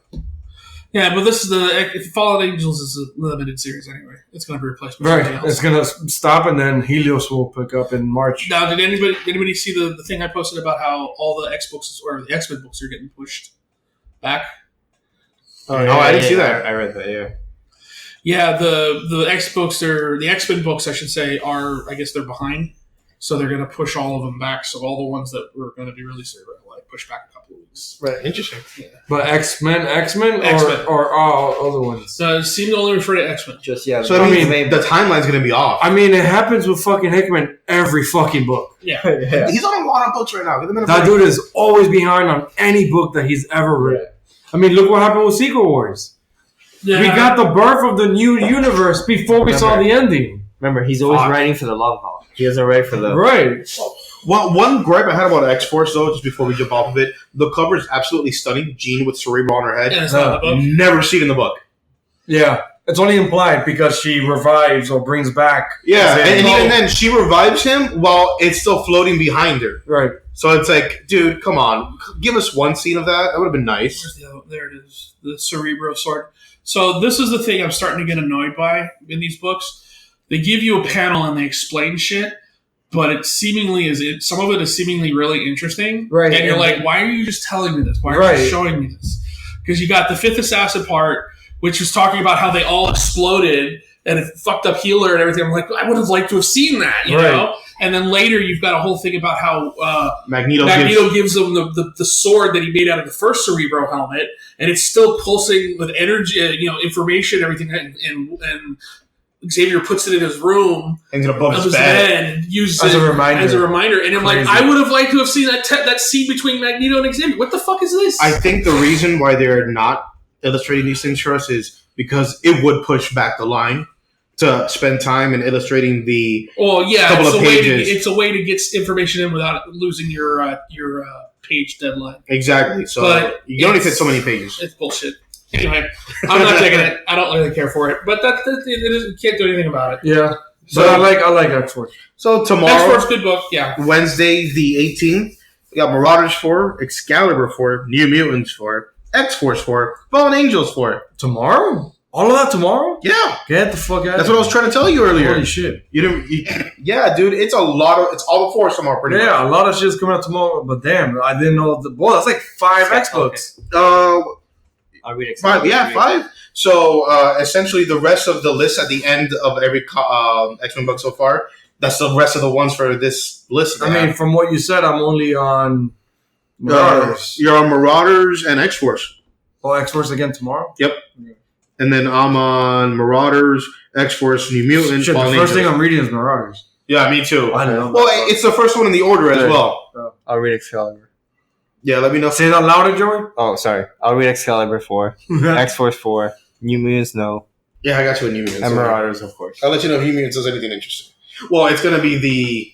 [SPEAKER 4] Yeah, but this is Fallen Angels is a limited series anyway. It's going to be replaced by something else.
[SPEAKER 2] It's going to stop, and then Helios will pick up in March.
[SPEAKER 4] Now, did anybody see the thing I posted about how all the the X-Men books are getting pushed back?
[SPEAKER 5] Oh, yeah, I didn't see that.
[SPEAKER 3] I read that. Yeah.
[SPEAKER 4] Yeah, the X-Men books, I should say, are, I guess they're behind, so they're going to push all of them back. So all the ones that were going to be released are going to push back a couple of weeks.
[SPEAKER 5] Right, interesting.
[SPEAKER 4] Yeah.
[SPEAKER 2] But X-Men, or all other ones.
[SPEAKER 4] So it seemed to only refer to X-Men.
[SPEAKER 3] So
[SPEAKER 5] I mean, the timeline's going to be off.
[SPEAKER 2] I mean, it happens with fucking Hickman every fucking book.
[SPEAKER 4] Yeah.
[SPEAKER 5] He's on a lot of books right now.
[SPEAKER 2] That dude is always behind on any book that he's ever read. I mean, look what happened with Secret Wars. Yeah. We got the birth of the new universe before we saw the ending.
[SPEAKER 3] Remember, he's always writing for the long haul. He doesn't write for the...
[SPEAKER 2] Right.
[SPEAKER 5] Well, one gripe I had about X-Force, though, just before we jump off of it, the cover is absolutely stunning. Jean with Cerebro on her head.
[SPEAKER 4] Yeah, it's not in the book.
[SPEAKER 5] Never seen in the book.
[SPEAKER 2] Yeah. It's only implied because she revives or brings back...
[SPEAKER 5] Yeah, and even then, she revives him while it's still floating behind her.
[SPEAKER 2] Right.
[SPEAKER 5] So it's like, dude, come on. Give us one scene of that. That would have been nice.
[SPEAKER 4] There it is. The Cerebro sword. So this is the thing I'm starting to get annoyed by in these books. They give you a panel and they explain shit, but it seemingly some of it is seemingly really interesting.
[SPEAKER 2] Right.
[SPEAKER 4] And you're like, why are you just telling me this? Why are you showing me this? Because you got the fifth assassin part, which was talking about how they all exploded and it fucked up Healer and everything. I'm like, I would have liked to have seen that, you know? And then later you've got a whole thing about how Magneto gives him the sword that he made out of the first Cerebro helmet, and it's still pulsing with energy, information, everything, and Xavier puts it in his room,
[SPEAKER 5] hangs it above his bed,
[SPEAKER 4] and uses it as a reminder. And I'm like, I would have liked to have seen that scene between Magneto and Xavier. What the fuck is this?
[SPEAKER 5] I think the reason why they're not illustrating these things for us is because it would push back the line to spend time in illustrating the couple of pages.
[SPEAKER 4] It's a way to get information in without losing your page deadline.
[SPEAKER 5] Exactly. So you only fit so many pages.
[SPEAKER 4] It's bullshit. Anyway, I'm not taking it. I don't really care for it, but you can't do anything about it.
[SPEAKER 2] Yeah. So I like X-Force.
[SPEAKER 5] So tomorrow,
[SPEAKER 4] X-Force, good book. Yeah.
[SPEAKER 5] Wednesday the 18th, we got Marauders 4, Excalibur 4, New Mutants 4, X-Force 4, Fallen Angels 4.
[SPEAKER 2] Tomorrow? All of that tomorrow?
[SPEAKER 5] Yeah.
[SPEAKER 2] Get the fuck out.
[SPEAKER 5] That's what I was trying to tell you earlier.
[SPEAKER 2] Holy shit.
[SPEAKER 5] Yeah, dude, it's all the fours tomorrow pretty much.
[SPEAKER 2] Yeah, a lot of shit's coming out tomorrow, but damn, I didn't know that's like 5 X books.
[SPEAKER 3] I'll read Excalibur.
[SPEAKER 5] 5. So essentially the rest of the list at the end of every X-Men book so far, that's the rest of the ones for this list.
[SPEAKER 2] I mean, from what you said, I'm only on Marauders.
[SPEAKER 5] You're on Marauders and X-Force.
[SPEAKER 2] Oh, X-Force again tomorrow?
[SPEAKER 5] Yep. Yeah. And then I'm on Marauders, X-Force, New Mutants.
[SPEAKER 2] Shit, the first thing I'm reading is Marauders.
[SPEAKER 5] Yeah, me too.
[SPEAKER 2] I know.
[SPEAKER 5] Well, it's the first one in the order as well.
[SPEAKER 3] I'll read Excalibur.
[SPEAKER 5] Yeah, let me know.
[SPEAKER 2] Say that louder, Joey.
[SPEAKER 3] Oh, sorry. I'll read Excalibur 4, X-Force 4, New Mutants, no.
[SPEAKER 5] Yeah, I got you a New Mutants.
[SPEAKER 3] And Marauders, of course.
[SPEAKER 5] I'll let you know if New Mutants does anything interesting. Well, it's going to be the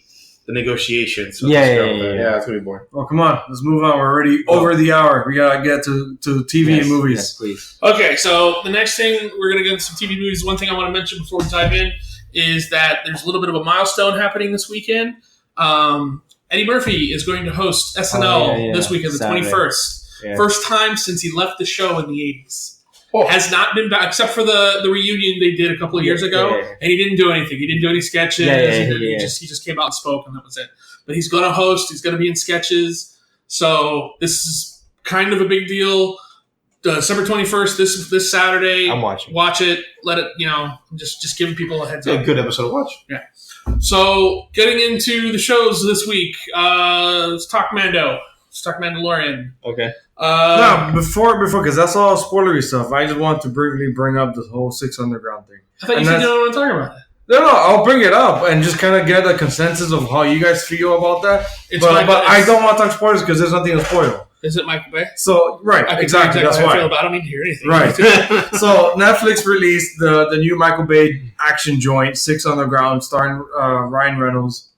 [SPEAKER 5] negotiations. So
[SPEAKER 3] yeah,
[SPEAKER 5] it's going to be boring.
[SPEAKER 2] Oh, come on. Let's move on. We're already over the hour. We got to get to TV and movies.
[SPEAKER 3] Yes, please.
[SPEAKER 4] Okay, so the next thing, we're going to get into some TV movies. One thing I want to mention before we dive in is that there's a little bit of a milestone happening this weekend. Eddie Murphy is going to host SNL this weekend, the Saturday. 21st. Yeah. First time since he left the show in the 80s. Has not been back, except for the reunion they did a couple of years ago, and he didn't do anything. He didn't do any sketches. He just came out and spoke, and that was it. But he's going to host. He's going to be in sketches. So this is kind of a big deal. December 21st, this Saturday.
[SPEAKER 3] I'm watching.
[SPEAKER 4] Watch it. Let it, just giving people a heads up.
[SPEAKER 5] A good episode to watch.
[SPEAKER 4] Yeah. So getting into the shows this week, let's talk Mando. Let's talk Mandalorian.
[SPEAKER 3] Okay.
[SPEAKER 2] No, before, because that's all spoilery stuff. I just want to briefly bring up this whole Six Underground thing.
[SPEAKER 4] I thought you said you don't want to talk about it.
[SPEAKER 2] No, I'll bring it up and just kind of get a consensus of how you guys feel about that. But I don't want to talk spoilers because there's nothing to spoil.
[SPEAKER 4] Is it Michael Bay?
[SPEAKER 2] So, right, exactly. That's why.
[SPEAKER 4] I don't need to hear anything.
[SPEAKER 2] Right. So, Netflix released the new Michael Bay action joint, Six Underground, starring Ryan Reynolds.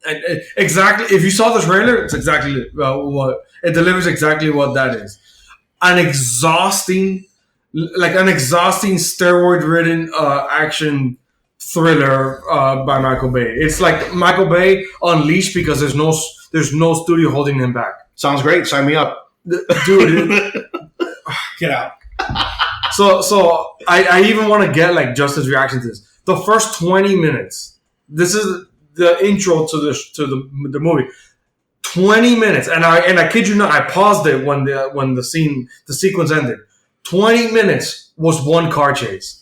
[SPEAKER 2] And exactly, if you saw the trailer, it's exactly what it delivers. Exactly what that is. An exhausting, steroid-ridden action thriller by Michael Bay. It's like Michael Bay unleashed because there's no studio holding him back.
[SPEAKER 5] Sounds great. Sign me up,
[SPEAKER 2] dude.
[SPEAKER 4] Get out.
[SPEAKER 2] So I even want to get like Justin's reaction to this. The first 20 minutes. This is the intro to the movie. 20 minutes, and I kid you not, I paused it when the sequence ended. 20 minutes was one car chase.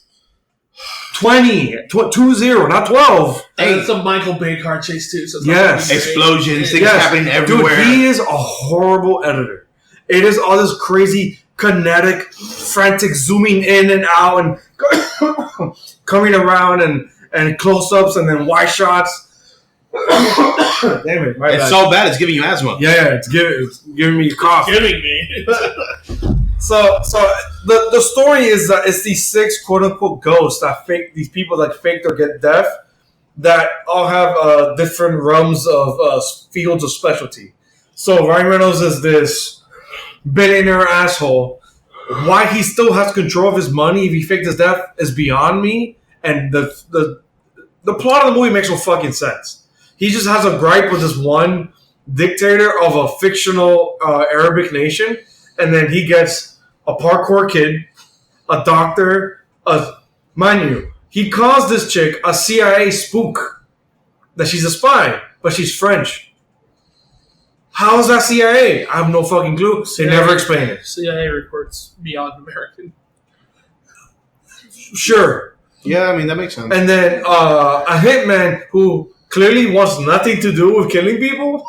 [SPEAKER 2] 20, 20, not 12.
[SPEAKER 4] And it's a Michael Bay car chase too. So it's
[SPEAKER 2] yes,
[SPEAKER 5] explosions, things happening everywhere.
[SPEAKER 2] Dude, he is a horrible editor. It is all this crazy, kinetic, frantic zooming in and out and coming around and close-ups and then wide shots. Damn it!
[SPEAKER 5] It's so bad. It's giving you asthma.
[SPEAKER 2] Yeah, it's giving me a cough.
[SPEAKER 4] It's giving me.
[SPEAKER 2] So the story is that it's these 6 quote unquote ghosts that fake these people that faked or get deaf that all have different realms of fields of specialty. So Ryan Reynolds is this billionaire asshole. Why he still has control of his money if he faked his death is beyond me. And the plot of the movie makes no fucking sense. He just has a gripe with this one dictator of a fictional Arabic nation, and then he gets a parkour kid, a doctor, mind you, he calls this chick a CIA spook, that she's a spy, but she's French. How is that CIA? I have no fucking clue. They never explain it.
[SPEAKER 4] CIA reports beyond American.
[SPEAKER 2] Sure.
[SPEAKER 5] Yeah, I mean, that makes sense.
[SPEAKER 2] And then a hitman who clearly wants nothing to do with killing people.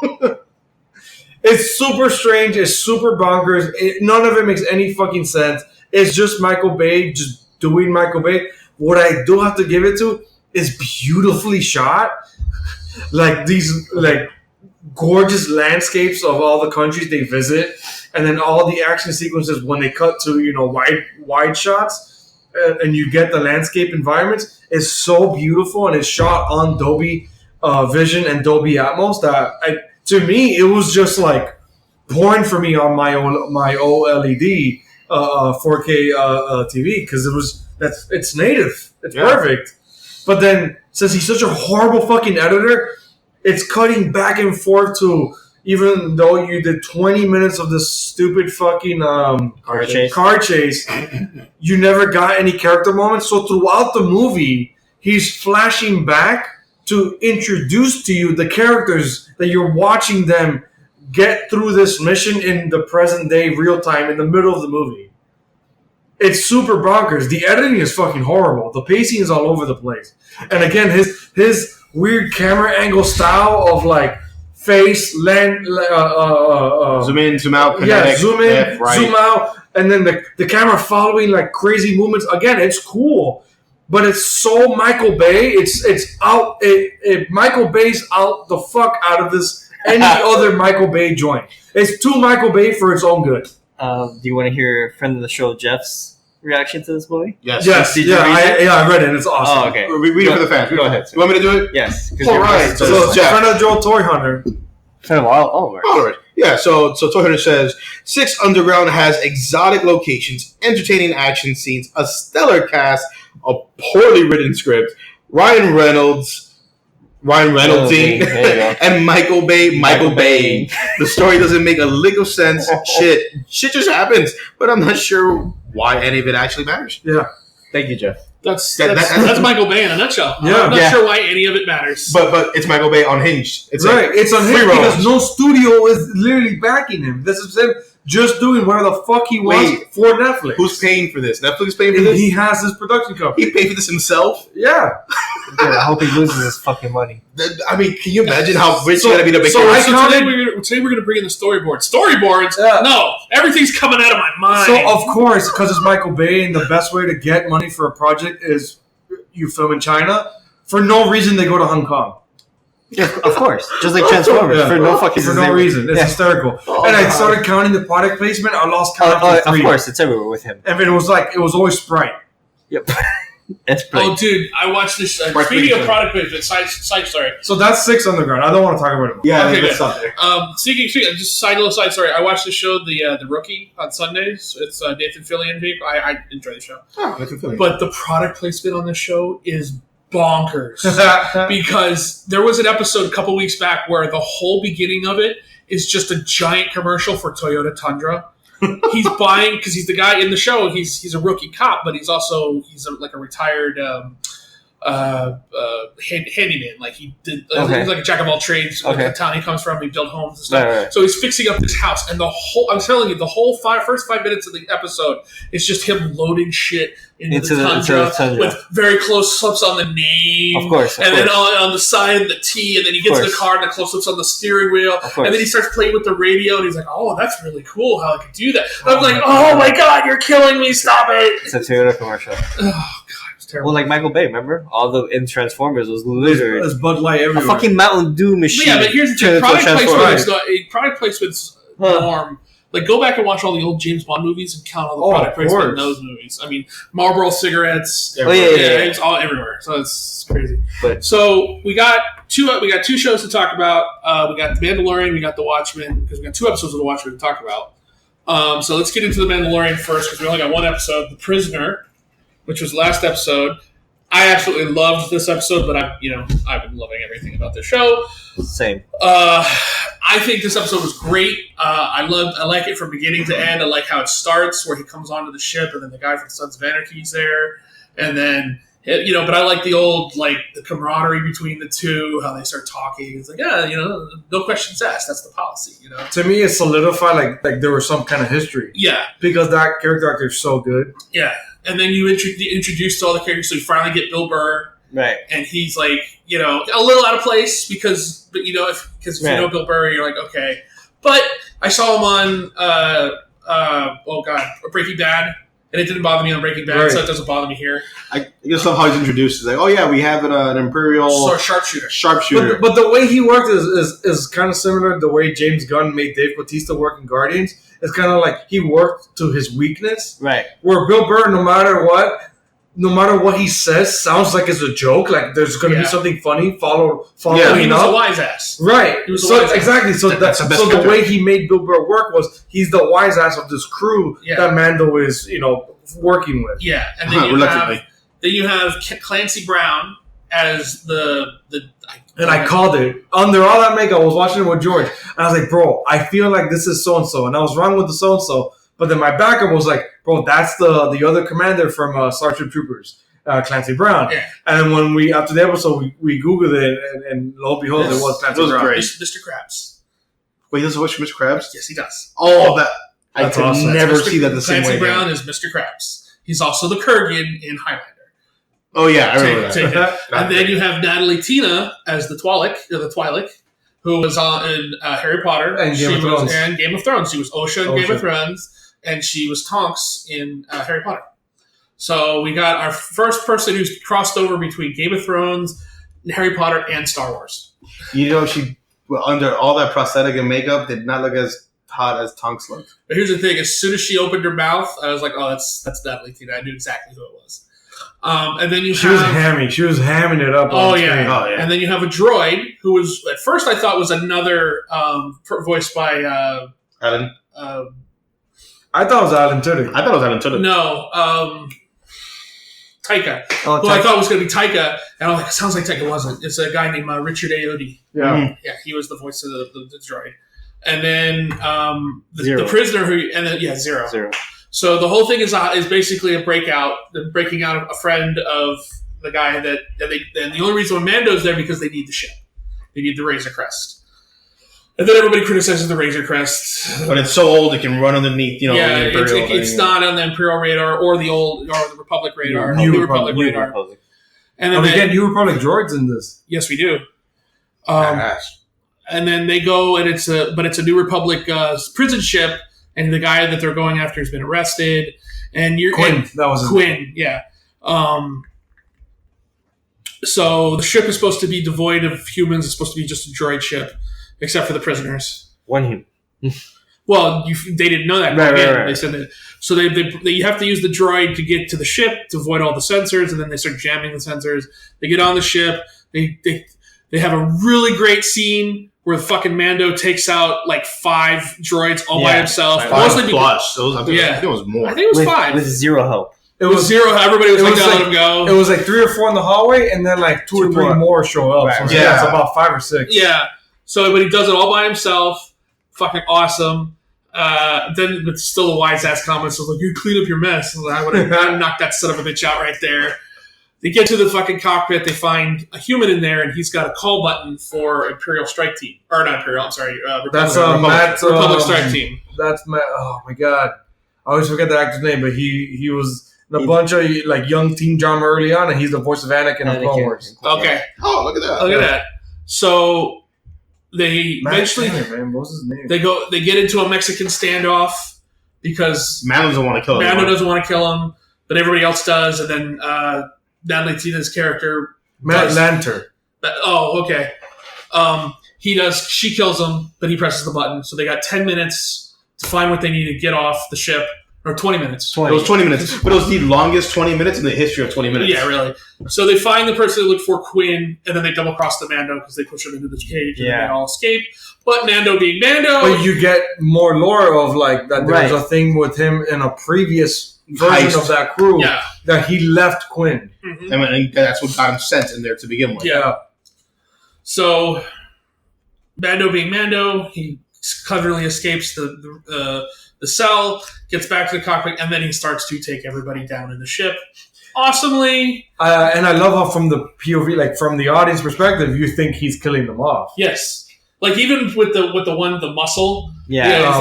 [SPEAKER 2] It's super strange. It's super bonkers. None of it makes any fucking sense. It's just Michael Bay just doing Michael Bay. What I do have to give it to is beautifully shot. Like these gorgeous landscapes of all the countries they visit. And then all the action sequences when they cut to, wide shots and you get the landscape environments is so beautiful and it's shot on Dolby Vision and Dolby Atmos that to me it was just like porn for me on my OLED 4K TV because it's native, it's perfect. But then since he's such a horrible fucking editor, it's cutting back and forth to even though you did 20 minutes of this stupid fucking car chase, you never got any character moments. So throughout the movie, he's flashing back to introduce to you the characters that you're watching them get through this mission in the present day, real time, in the middle of the movie. It's super bonkers. The editing is fucking horrible. The pacing is all over the place. And again, his weird camera angle style of like face, land,
[SPEAKER 5] zoom in, zoom out,
[SPEAKER 2] kinetic, zoom in, left, right, zoom out, and then the camera following like crazy movements. Again, it's cool. But it's so Michael Bay. It's out. Michael Bay's out the fuck out of this any other Michael Bay joint. It's too Michael Bay for its own good.
[SPEAKER 3] Do you want to hear friend of the show Jeff's reaction to this movie?
[SPEAKER 2] Yes. I read it. It's awesome.
[SPEAKER 3] Oh, okay.
[SPEAKER 5] Read it for the fans.
[SPEAKER 3] Go ahead.
[SPEAKER 5] You want me to do it?
[SPEAKER 3] Yes.
[SPEAKER 5] All right.
[SPEAKER 2] So friend of Joe Toy Hunter.
[SPEAKER 3] It's been a while. Oh, right.
[SPEAKER 5] All right. Yeah. So Toy Hunter says 6 Underground has exotic locations, entertaining action scenes, a stellar cast, a poorly written script, Ryan Reynolds, and Michael Bay. The story doesn't make a lick of sense. Shit just happens, but I'm not sure why any of it actually matters.
[SPEAKER 2] Yeah.
[SPEAKER 3] Thank you, Jeff.
[SPEAKER 4] That's Michael Bay in a nutshell.
[SPEAKER 2] Yeah.
[SPEAKER 4] I'm not sure why any of it matters.
[SPEAKER 5] But it's Michael Bay unhinged.
[SPEAKER 2] It's unhinged because no studio is literally backing him. This is him just doing whatever the fuck he wants for Netflix.
[SPEAKER 5] Who's paying for this? Netflix is paying for this?
[SPEAKER 2] He has his production company.
[SPEAKER 5] He paid for this himself?
[SPEAKER 2] Yeah.
[SPEAKER 3] Good. I hope he loses his fucking money.
[SPEAKER 5] I mean, can you imagine how rich you gotta be to make
[SPEAKER 1] today we're gonna bring in the storyboards. Storyboards? Yeah. No, everything's coming out of my mind.
[SPEAKER 2] So of course, because it's Michael Bay, and the best way to get money for a project is you film in China. For no reason, they go to Hong Kong.
[SPEAKER 3] Yeah, of course. Just like Transformers. For no
[SPEAKER 2] reason. It's hysterical. And I started counting the product placement. I lost count of 3.
[SPEAKER 3] Of course, it's everywhere with him.
[SPEAKER 2] I mean, it was always Sprite.
[SPEAKER 3] Yep. It's Sprite.
[SPEAKER 1] Oh, dude, I watched this. Speaking of product placement, side story.
[SPEAKER 2] So that's Six Underground. I don't want to talk about it.
[SPEAKER 5] Yeah, okay, that's not there.
[SPEAKER 1] Speaking, just side story. I watched the show, The Rookie, on Sundays. It's Nathan Fillion. I enjoy the show.
[SPEAKER 5] Oh, Nathan Fillion.
[SPEAKER 1] But the product placement on this show is bonkers. Because there was an episode a couple weeks back where the whole beginning of it is just a giant commercial for Toyota Tundra. He's buying, because he's the guy in the show. He's a rookie cop, but he's like a retired handyman. Like he did, he's like a jack of all trades. Like the town he comes from, he built homes and stuff. Right. So he's fixing up this house, and I'm telling you, the whole first 5 minutes of the episode is just him loading shit into the Tundra with very close ups on the name,
[SPEAKER 3] of course,
[SPEAKER 1] and then on the side the T, and then he gets in the car and the close ups on the steering wheel, and then he starts playing with the radio, and he's like, "Oh, that's really cool how I could do that." And I'm like, "Oh my god, you're killing me! Stop it!"
[SPEAKER 3] It's a Toyota commercial.
[SPEAKER 1] Oh god.
[SPEAKER 3] Well, like Michael Bay, remember? All the in Transformers was literally
[SPEAKER 2] there's Bud Light everywhere.
[SPEAKER 3] A fucking Mountain Dew machine.
[SPEAKER 1] Yeah, but here's the thing: product placement's norm. Like, go back and watch all the old James Bond movies and count all the product placement in those movies. I mean, Marlboro cigarettes. It's all everywhere. So it's crazy. So we got two shows to talk about. We got The Mandalorian. We got The Watchmen, because we got 2 episodes of The Watchmen to talk about. So let's get into The Mandalorian first, because we only got 1 episode. The Prisoner, which was last episode. I absolutely loved this episode, but I've been loving everything about the show.
[SPEAKER 3] Same.
[SPEAKER 1] I think this episode was great. I like it from beginning to end. I like how it starts, where he comes onto the ship, and then the guy from Sons of Anarchy's there, and then But I like the old the camaraderie between the two, how they start talking. It's like, no questions asked. That's the policy.
[SPEAKER 2] To me, it solidified like there was some kind of history.
[SPEAKER 1] Yeah,
[SPEAKER 2] because that character actor is so good.
[SPEAKER 1] Yeah. And then you introduced all the characters, so you finally get Bill Burr,
[SPEAKER 3] right? And
[SPEAKER 1] he's a little out of place because if you know Bill Burr, you're like, okay. But I saw him on Breaking Bad, and it didn't bother me on Breaking Bad, so it doesn't bother me here.
[SPEAKER 5] I guess somehow he's introduced. It's like, oh yeah, we have an Imperial
[SPEAKER 1] sharpshooter.
[SPEAKER 2] But the way he worked is kind of similar to the way James Gunn made Dave Bautista work in Guardians. It's kind of like he worked to his weakness.
[SPEAKER 3] Right.
[SPEAKER 2] Where Bill Burr, no matter what he says, sounds like it's a joke. Like there's going to be something funny following up.
[SPEAKER 1] He was a wise ass.
[SPEAKER 2] Right. Exactly. So the way he made Bill Burr work was he's the wise ass of this crew that Mando is, working with.
[SPEAKER 1] Yeah. And then you have Clancy Brown as
[SPEAKER 2] and I called it. Under all that makeup, I was watching it with George. And I was like, bro, I feel like this is so-and-so. And I was wrong with the so-and-so. But then my backup was like, bro, that's the other commander from Starship Troopers, Clancy Brown. Yeah. And then when after the episode, we Googled it, and lo and behold, it was Clancy Brown.
[SPEAKER 5] Great.
[SPEAKER 1] Mr. Krabs.
[SPEAKER 5] Wait, he does watch Mr. Krabs?
[SPEAKER 1] Yes, he does.
[SPEAKER 5] Oh, I could awesome. Never see that the same way.
[SPEAKER 1] Clancy Brown is Mr. Krabs. He's also the Kurgan in Highlander.
[SPEAKER 5] Oh yeah, I remember that.
[SPEAKER 1] And then you have Natalie Tina as the Twi'lek, who was in Harry Potter
[SPEAKER 2] and
[SPEAKER 1] Game of Thrones. She was Osha in Game of Thrones, and she was Tonks in Harry Potter. So we got our first person who's crossed over between Game of Thrones, Harry Potter, and Star Wars.
[SPEAKER 5] She under all that prosthetic and makeup did not look as hot as Tonks looked.
[SPEAKER 1] But here's the thing: as soon as she opened her mouth, I was like, "Oh, that's Natalie Tina." I knew exactly who it was. And then
[SPEAKER 2] she was hamming it up.
[SPEAKER 1] Oh yeah. And then you have a droid who was at first I thought was another voiced by
[SPEAKER 5] Alan.
[SPEAKER 2] I thought it was Alan Tudyk.
[SPEAKER 1] No, Taika. Who I thought was going to be Taika, and I'm like, it sounds like Taika. Wasn't. It's a guy named Richard Ayoade.
[SPEAKER 2] Yeah, mm-hmm.
[SPEAKER 1] Yeah, he was the voice of the droid. And then the prisoner Zero. So the whole thing is basically a breaking out of a friend of the guy and the only reason why Mando's there because they need the ship. They need the Razor Crest. And then everybody criticizes the Razor Crest.
[SPEAKER 5] But it's so old it can run underneath, the Imperial
[SPEAKER 1] it's not on the Imperial radar or the Republic radar. New Republic radar. And then
[SPEAKER 2] we get New Republic droids in this.
[SPEAKER 1] Yes, we do. And then they go, and it's a New Republic prison ship, and the guy that they're going after has been arrested. And
[SPEAKER 2] Quinn. That was
[SPEAKER 1] Quinn. Yeah. So the ship is supposed to be devoid of humans. It's supposed to be just a droid ship, except for the prisoners.
[SPEAKER 3] One human.
[SPEAKER 1] Well, they didn't know that.
[SPEAKER 3] Right.
[SPEAKER 1] They said that. So you have to use the droid to get to the ship to avoid all the sensors, and then they start jamming the sensors. They get on the ship. They have a really great scene where the fucking Mando takes out like 5 droids all by himself.
[SPEAKER 5] 5 plus. I think it was more.
[SPEAKER 1] I think it was 5
[SPEAKER 3] with 0 help.
[SPEAKER 1] It was 0. Everybody was like, let him go.
[SPEAKER 2] It was like 3 or 4 in the hallway, and then like 2 or 3 more show up.
[SPEAKER 3] Right.
[SPEAKER 2] So it's about 5 or 6.
[SPEAKER 1] Yeah. So, but he does it all by himself. Fucking awesome. Then, but still the wise ass comments was like, "You clean up your mess." I would have knocked that son of a bitch out right there. They get to the fucking cockpit. They find a human in there, and he's got a call button for Imperial Strike Team, or not Imperial. I'm sorry, Republic Strike Team.
[SPEAKER 2] That's Matt. Oh my god, I always forget the actor's name, but he was in a bunch of like young teen drama early on, and he's the voice of Anakin in Clone Wars.
[SPEAKER 1] Okay.
[SPEAKER 5] Oh, look at that!
[SPEAKER 1] Look at that. So. They eventually they get into a Mexican standoff because
[SPEAKER 5] Mando doesn't want to kill him.
[SPEAKER 1] Mando doesn't want to kill him, but everybody else does, and then Natalie Tina's character
[SPEAKER 2] Matt Lanter.
[SPEAKER 1] Oh, okay. He does. She kills him, but he presses the button. So they got 10 minutes to find what they need to get off the ship. Or 20 minutes.
[SPEAKER 5] 20. It was 20 minutes. But it was the longest 20 minutes in the history of 20 minutes.
[SPEAKER 1] Yeah, really. So they find the person they look for, Quinn, and then they double-cross the Mando because they push him into the cage and they all escape. But Mando being Mando...
[SPEAKER 2] But you get more lore of, like, that there was a thing with him in a previous version of that crew that he left Quinn.
[SPEAKER 5] Mm-hmm. And that's what got him sent in there to begin with.
[SPEAKER 1] Yeah. So, Mando being Mando, he cleverly escapes the cell, gets back to the cockpit, and then he starts to take everybody down in the ship. Awesomely.
[SPEAKER 2] And I love how from the POV, like from the audience perspective, you think he's killing them off.
[SPEAKER 1] Yes. Like even with the muscle.
[SPEAKER 3] Yeah.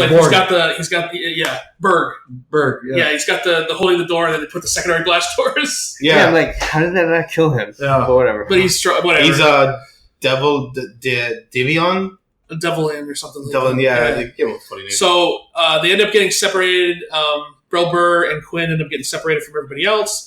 [SPEAKER 1] He's got the Berg.
[SPEAKER 2] Berg,
[SPEAKER 1] yeah. He's got the holding the door, and then they put the secondary blast doors.
[SPEAKER 3] Yeah. Like, how did that not kill him?
[SPEAKER 2] Yeah.
[SPEAKER 3] But whatever.
[SPEAKER 1] But he's whatever.
[SPEAKER 5] He's a devil Divion.
[SPEAKER 1] A devil in or something like
[SPEAKER 5] that. Yeah. Give him a funny name.
[SPEAKER 1] So they end up getting separated. Bill Burr and Quinn end up getting separated from everybody else.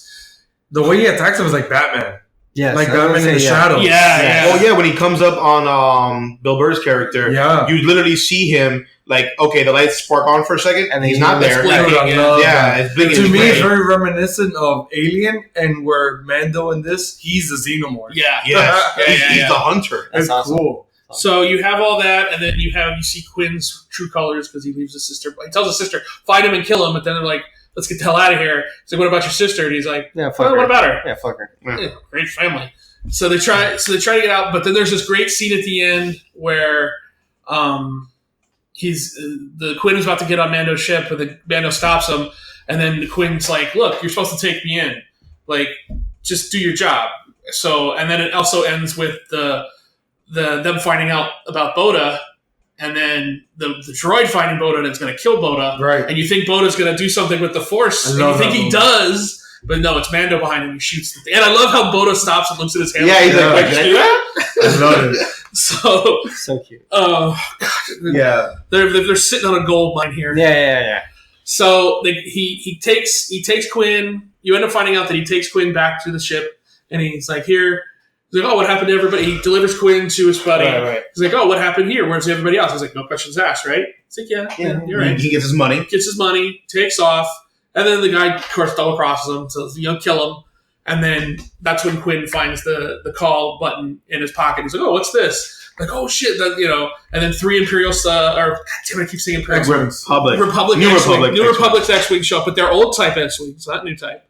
[SPEAKER 2] The way he attacks him was like Batman.
[SPEAKER 3] Yeah,
[SPEAKER 2] like Batman in the shadows.
[SPEAKER 1] Yeah.
[SPEAKER 5] Oh yeah, when he comes up on Bill Burr's character, you literally see him like, okay, the lights spark on for a second, and he's not there. It's big.
[SPEAKER 2] To me, it's very reminiscent of Alien, and where Mando in this, he's the Xenomorph.
[SPEAKER 1] Yeah,
[SPEAKER 5] he's the hunter.
[SPEAKER 2] That's awesome. Cool.
[SPEAKER 1] So you have all that, and then you see Quinn's true colors because he leaves his sister. He tells his sister, find him and kill him, but then they're like, let's get the hell out of here. He's like, what about your sister? And he's like, what about her?
[SPEAKER 3] Yeah, fuck her.
[SPEAKER 1] Yeah, great family. So they try to get out, but then there's this great scene at the end where Quinn is about to get on Mando's ship, but the Mando stops him, and then the Quinn's like, look, you're supposed to take me in. Like, just do your job. So, and then it also ends with them finding out about Boda, and then the droid finding Boda that's going to kill Boda.
[SPEAKER 2] Right.
[SPEAKER 1] And you think Boda's going to do something with the Force, and you think he does, but no, it's Mando behind him. He shoots the thing. And I love how Boda stops and looks at his hand.
[SPEAKER 5] Yeah, he's like, did I do that?
[SPEAKER 2] I love it.
[SPEAKER 1] So
[SPEAKER 3] cute.
[SPEAKER 1] Oh, God.
[SPEAKER 2] Yeah.
[SPEAKER 1] They're sitting on a gold mine here.
[SPEAKER 3] Yeah.
[SPEAKER 1] So he takes Quinn. You end up finding out that he takes Quinn back to the ship, and he's like, here. He's like, oh, what happened to everybody? He delivers Quinn to his buddy.
[SPEAKER 3] Right.
[SPEAKER 1] He's like, oh, what happened here? Where's everybody else? He's like, no questions asked, right? He's like, yeah, you're right.
[SPEAKER 5] He gets his money.
[SPEAKER 1] Takes off, and then the guy, of course, double crosses him to kill him. And then that's when Quinn finds the call button in his pocket. He's like, oh, what's this? Like, oh shit, and then 3 Imperial, I keep saying Imperial. New Republic's X-Wing show up, but they're old type X-Wings, not new type.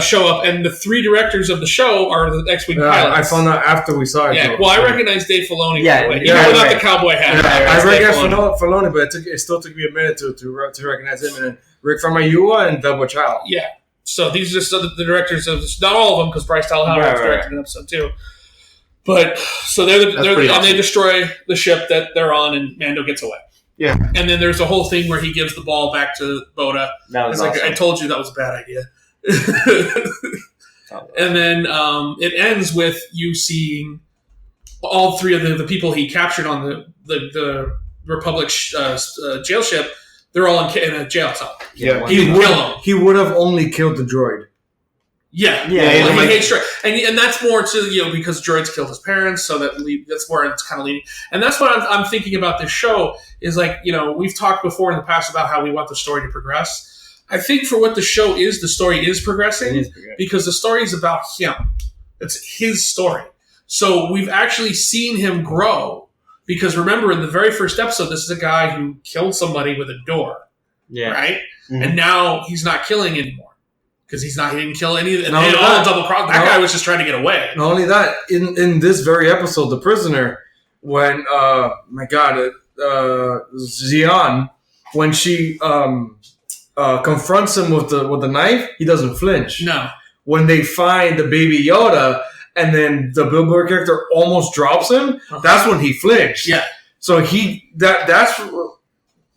[SPEAKER 1] Show up, and the 3 directors of the show are the X-Wing pilots.
[SPEAKER 2] I found out after we saw it.
[SPEAKER 1] Yeah, well, I recognize Dave Filoni, by the way. Even without the cowboy hat.
[SPEAKER 2] I recognize Filoni, but it still took me a minute to recognize him. And then Rick Famuyiwa and Double Child.
[SPEAKER 1] Yeah. So these are just the directors of not all of them, because Bryce Dallas Howard directed an episode too. But so they're awesome. And they destroy the ship that they're on, and Mando gets away.
[SPEAKER 5] Yeah.
[SPEAKER 1] And then there's a whole thing where he gives the ball back to Boda.
[SPEAKER 3] That was awesome.
[SPEAKER 1] I told you that was a bad idea.
[SPEAKER 4] And then it ends with you seeing all three of the people he captured on the Republic jail ship. They're all in a jail cell.
[SPEAKER 2] Yeah,
[SPEAKER 4] he didn't kill them.
[SPEAKER 2] He would have only killed the droid.
[SPEAKER 4] Yeah. He hates droids, and that's more to because droids killed his parents, so that's where it's kind of leading. And that's what I'm thinking about this show is we've talked before in the past about how we want the story to progress. I think for what the show is, the story is progressing because the story is about him. It's his story. So we've actually seen him grow because remember in the very first episode, this is a guy who killed somebody with a door, right? Mm-hmm. And now he's not killing anymore. Because he didn't kill any of them. That guy was just trying to get away.
[SPEAKER 2] Not only that, in this very episode, the prisoner, when Xian, when she confronts him with the knife, he doesn't flinch.
[SPEAKER 4] No.
[SPEAKER 2] When they find the baby Yoda, and then the Bill Burr character almost drops him, that's when he flinched.
[SPEAKER 4] Yeah.
[SPEAKER 2] So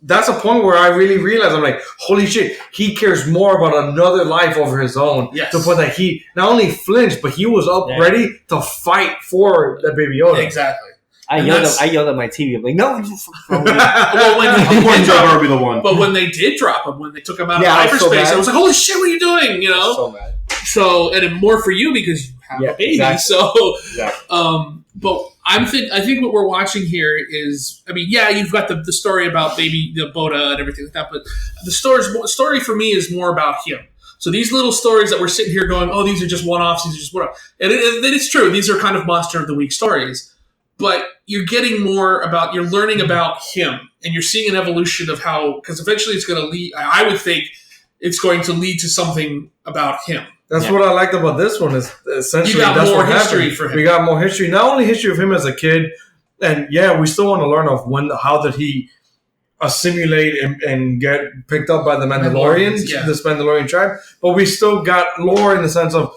[SPEAKER 2] that's a point where I really realized I'm like, holy shit, he cares more about another life over his own.
[SPEAKER 4] Yes.
[SPEAKER 2] To the point that he not only flinched, but he was up ready to fight for that baby Yoda.
[SPEAKER 4] Exactly.
[SPEAKER 3] I yelled at my TV. I'm like, no.
[SPEAKER 5] Well, be the one.
[SPEAKER 4] But when they did drop him, when they took him out of hyperspace, I was like, holy shit, what are you doing?
[SPEAKER 3] So mad.
[SPEAKER 4] So, and more for you because you have a baby.
[SPEAKER 3] Exactly.
[SPEAKER 4] So, but I think what we're watching here is, you've got the story about baby Boda and everything like that, but the story for me is more about him. So these little stories that we're sitting here going, oh, these are just one-offs, these are just one-offs. And it's true. These are kind of Monster of the Week stories. But you're getting more about, you're learning about him, and you're seeing an evolution of how, because eventually it's going to lead, I would think it's going to lead to something about him.
[SPEAKER 2] That's what I liked about this one is essentially
[SPEAKER 4] you got
[SPEAKER 2] that's
[SPEAKER 4] more
[SPEAKER 2] what
[SPEAKER 4] history
[SPEAKER 2] happened.
[SPEAKER 4] for him.
[SPEAKER 2] We got more history, not only history of him as a kid, and we still want to learn of how did he assimilate and get picked up by the Mandalorians, this Mandalorian tribe, but we still got lore in the sense of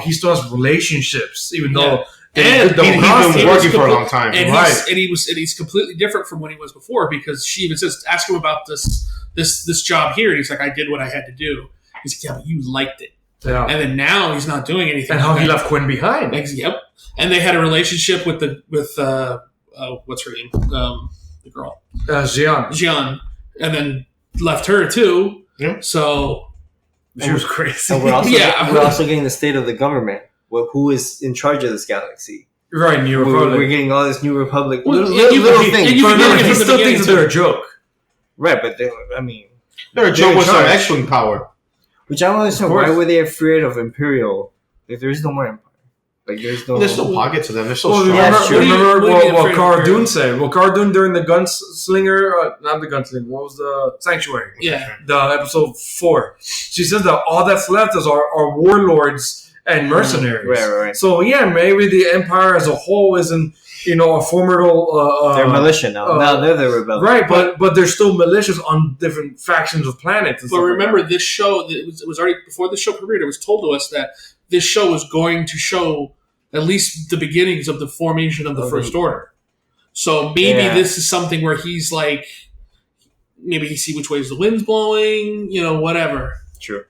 [SPEAKER 2] he still has relationships, even though.
[SPEAKER 5] And he's been working for a long time,
[SPEAKER 4] and he's completely different from when he was before because she even says, "Ask him about this job here." And he's like, "I did what I had to do." He's like, "Yeah, but you liked it." Yeah. And then now he's not doing anything.
[SPEAKER 2] And how he left Quinn behind.
[SPEAKER 4] Yep. And they had a relationship with what's her name, the girl, Xian, and then left her too.
[SPEAKER 2] Yeah.
[SPEAKER 4] So
[SPEAKER 2] she was crazy.
[SPEAKER 3] And we're also getting the state of the government. Who is in charge of this galaxy?
[SPEAKER 2] Right, New Republic.
[SPEAKER 3] We're getting all this New Republic little things.
[SPEAKER 2] He still thinks they're a joke.
[SPEAKER 3] Right, but
[SPEAKER 5] they're a joke with some X-Wing power.
[SPEAKER 3] Which I don't understand. Why were they afraid of Imperial if there is no more Empire? There's
[SPEAKER 5] still pockets of them. They're so strong.
[SPEAKER 2] Remember what Cara Dune said? Well, Cara Dune during the Gunslinger, not the Gunslinger, what was the Sanctuary?
[SPEAKER 4] Yeah.
[SPEAKER 2] The episode 4. She says that all that's left is our warlords and mercenaries.
[SPEAKER 3] Right.
[SPEAKER 2] So maybe the Empire as a whole isn't, a formidable.
[SPEAKER 3] They're militia now. Now they're the rebellion.
[SPEAKER 2] Right, but they're still militias on different factions of planets.
[SPEAKER 4] But remember, this show it was already before the show premiered. It was told to us that this show was going to show at least the beginnings of the formation of the First Order. So maybe this is something where he's like, maybe he see which way the wind's blowing. Whatever.
[SPEAKER 3] Sure.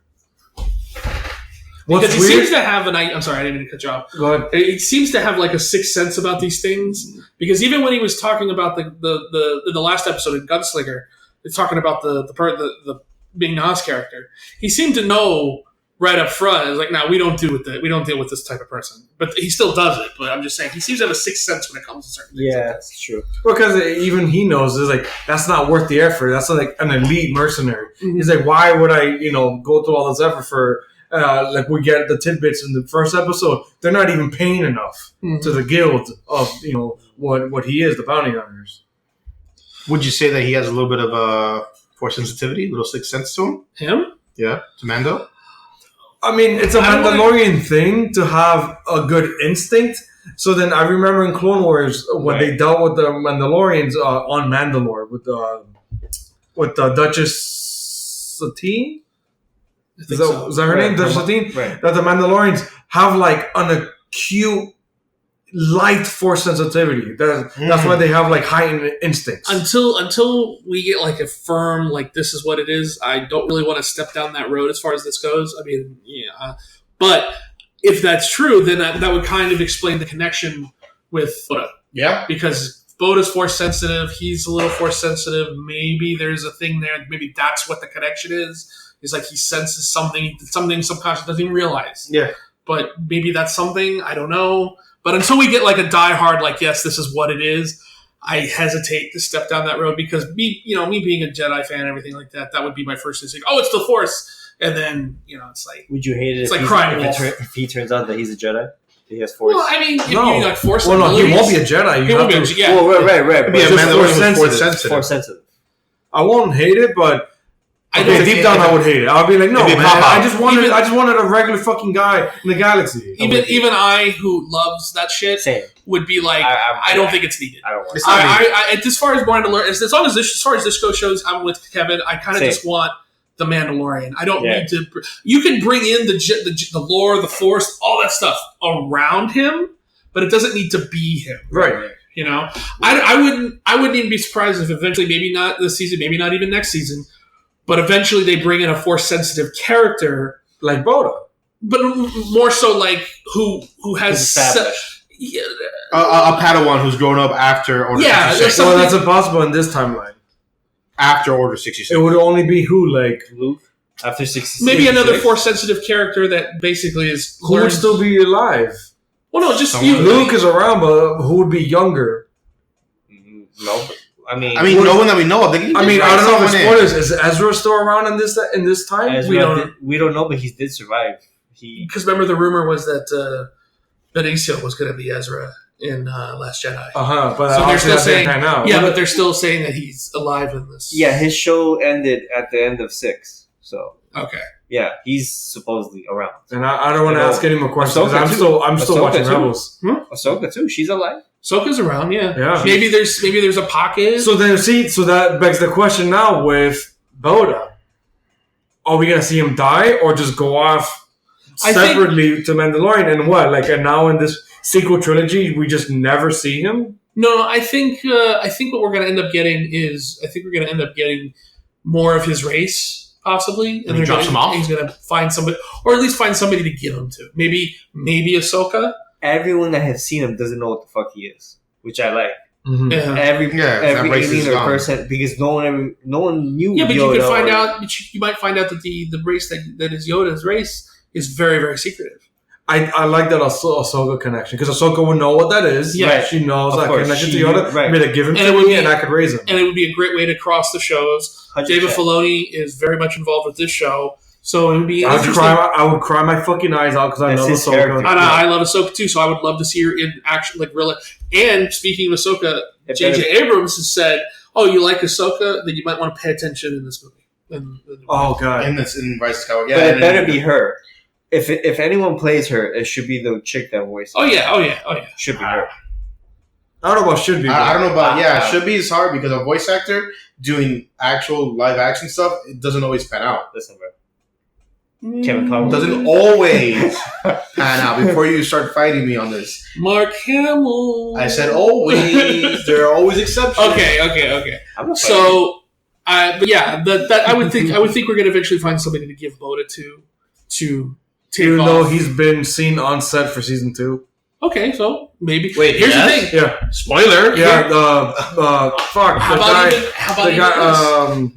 [SPEAKER 4] Because he seems to have I'm sorry, I didn't mean to cut you off.
[SPEAKER 2] Go ahead.
[SPEAKER 4] He seems to have like a sixth sense about these things. Because even when he was talking about the last episode in Gunslinger, he's talking about the Bing Nas character. He seemed to know right up front. It's like, no, we don't deal with this type of person. But he still does it. But I'm just saying, he seems to have a sixth sense when it comes to certain things.
[SPEAKER 3] Yeah, that's true.
[SPEAKER 2] Because even he knows it's like that's not worth the effort. That's like an elite mercenary. Mm-hmm. He's like, why would I, go through all this effort for? Like we get the tidbits in the first episode, they're not even paying enough to the guild of what he is, the bounty hunters.
[SPEAKER 5] Would you say that he has a little bit of a force sensitivity, a little sixth sense to him?
[SPEAKER 4] Him?
[SPEAKER 5] Yeah, to Mando.
[SPEAKER 2] I mean, it's a Mandalorian thing to have a good instinct. So then I remember in Clone Wars when they dealt with the Mandalorians on Mandalore with the Duchess Satine. Is that her name? Duchess Satine? Right. That the Mandalorians have like an acute light force sensitivity. That's why they have like heightened instincts.
[SPEAKER 4] Until we get like a firm like this is what it is. I don't really want to step down that road as far as this goes. I mean, but if that's true, then that would kind of explain the connection with Boda.
[SPEAKER 5] Yeah.
[SPEAKER 4] Because Boda's force sensitive. He's a little force sensitive. Maybe there's a thing there. Maybe that's what the connection is. It's like he senses something subconscious doesn't even realize.
[SPEAKER 5] Yeah.
[SPEAKER 4] But maybe that's something. I don't know. But until we get like a diehard, like, yes, this is what it is, I hesitate to step down that road because me being a Jedi fan and everything like that, that would be my first instinct. Oh, it's the Force. And then, it's like...
[SPEAKER 3] Would you hate it
[SPEAKER 4] if
[SPEAKER 3] he turns out that he's a Jedi? He has Force?
[SPEAKER 4] Well, I mean, if you like Force
[SPEAKER 2] he won't be a Jedi.
[SPEAKER 4] He won't be a Jedi. Yeah.
[SPEAKER 3] Well, right.
[SPEAKER 5] Be a Mandalorian who's
[SPEAKER 3] Force sensitive.
[SPEAKER 2] I won't hate it, but... deep down, I would hate it. I'll be like, no, man, I just wanted a regular fucking guy in the galaxy.
[SPEAKER 4] Even I, who loves that shit,
[SPEAKER 3] Same.
[SPEAKER 4] would be like, I don't think it's needed.
[SPEAKER 3] I don't want
[SPEAKER 4] it. I as far as wanting to learn, as far as this shows, I'm with Kevin. I kind of just want the Mandalorian. I don't need to. You can bring in the lore, the Force, all that stuff around him, but it doesn't need to be him.
[SPEAKER 2] Right.
[SPEAKER 4] I wouldn't even be surprised if eventually, maybe not this season, maybe not even next season. But eventually they bring in a force-sensitive character.
[SPEAKER 2] Like Boda.
[SPEAKER 4] But more so like who has...
[SPEAKER 5] a Padawan who's grown up after Order 66.
[SPEAKER 2] Well, that's impossible in this timeline.
[SPEAKER 5] After Order 66.
[SPEAKER 2] It would only be who, like...
[SPEAKER 3] Luke? After 66?
[SPEAKER 4] Maybe another force-sensitive character that basically is...
[SPEAKER 2] Who would still be alive?
[SPEAKER 4] Well, no, just...
[SPEAKER 2] Luke is around, but who would be younger?
[SPEAKER 3] No, I mean,
[SPEAKER 5] no one that we know of.
[SPEAKER 2] I don't know if it's spoilers. Is Ezra still around in this time?
[SPEAKER 3] Ezra we don't know, but he did survive.
[SPEAKER 4] Because remember, the rumor was that Benicio was going to be Ezra in Last Jedi.
[SPEAKER 2] But
[SPEAKER 4] so they're still saying, but they're still saying that he's alive in this.
[SPEAKER 3] Yeah, his show ended at the end of 6. So
[SPEAKER 4] okay.
[SPEAKER 3] Yeah, he's supposedly around.
[SPEAKER 2] And I don't want to ask any more questions. I'm still watching Rebels.
[SPEAKER 3] Ahsoka too. She's alive.
[SPEAKER 4] Ahsoka's around, yeah. Maybe there's a pocket.
[SPEAKER 2] So that begs the question now with Boda. Are we gonna see him die or just go off separately to Mandalorian and what? And now in this sequel trilogy, we just never see him?
[SPEAKER 4] No, I think what we're gonna end up getting is more of his race, possibly.
[SPEAKER 5] And he drops him off.
[SPEAKER 4] He's gonna find somebody, or at least find somebody to give him to. Maybe Ahsoka.
[SPEAKER 3] Everyone that has seen him doesn't know what the fuck he is, which I like.
[SPEAKER 2] Mm-hmm.
[SPEAKER 3] Every alien or person, because no one knew.
[SPEAKER 4] Yeah, but Yoda, you could find out. You might find out that the race that is Yoda's race is very, very secretive.
[SPEAKER 2] I like that Ahsoka connection because Ahsoka would know what that is.
[SPEAKER 4] Yeah,
[SPEAKER 2] right. She knows that connection to Yoda.
[SPEAKER 3] Right.
[SPEAKER 2] Maybe give him to me, and I could raise him.
[SPEAKER 4] And it would be a great way to cross the shows. 100%. David Filoni is very much involved with this show. So it would be interesting.
[SPEAKER 2] I would cry my fucking eyes out because I love Ahsoka.
[SPEAKER 4] I love Ahsoka too, so I would love to see her in action, like real. And speaking of Ahsoka, J.J. Abrams has said, "Oh, you like Ahsoka? Then you might want to pay attention in this movie."
[SPEAKER 2] Oh god,
[SPEAKER 5] in Rise of Skywalker,
[SPEAKER 3] but it better be her. If anyone plays her, it should be the chick that voices.
[SPEAKER 4] Oh yeah.
[SPEAKER 3] Should be her.
[SPEAKER 2] I don't know about should be.
[SPEAKER 5] I don't know about should be is hard because a voice actor doing actual live action stuff, it doesn't always pan out.
[SPEAKER 3] Listen, bro. Kevin Conroy
[SPEAKER 5] doesn't always pan out. Before you start fighting me on this,
[SPEAKER 4] Mark Hamill.
[SPEAKER 5] I said always. There are always exceptions.
[SPEAKER 4] Okay. So, but yeah, that I would think we're going to eventually find somebody to give Boda to take
[SPEAKER 2] even
[SPEAKER 4] off.
[SPEAKER 2] though he's been seen on set for season 2.
[SPEAKER 4] Okay, so maybe.
[SPEAKER 5] Wait,
[SPEAKER 4] here's the thing.
[SPEAKER 2] Yeah,
[SPEAKER 5] spoiler.
[SPEAKER 2] Yeah, fuck.
[SPEAKER 4] How about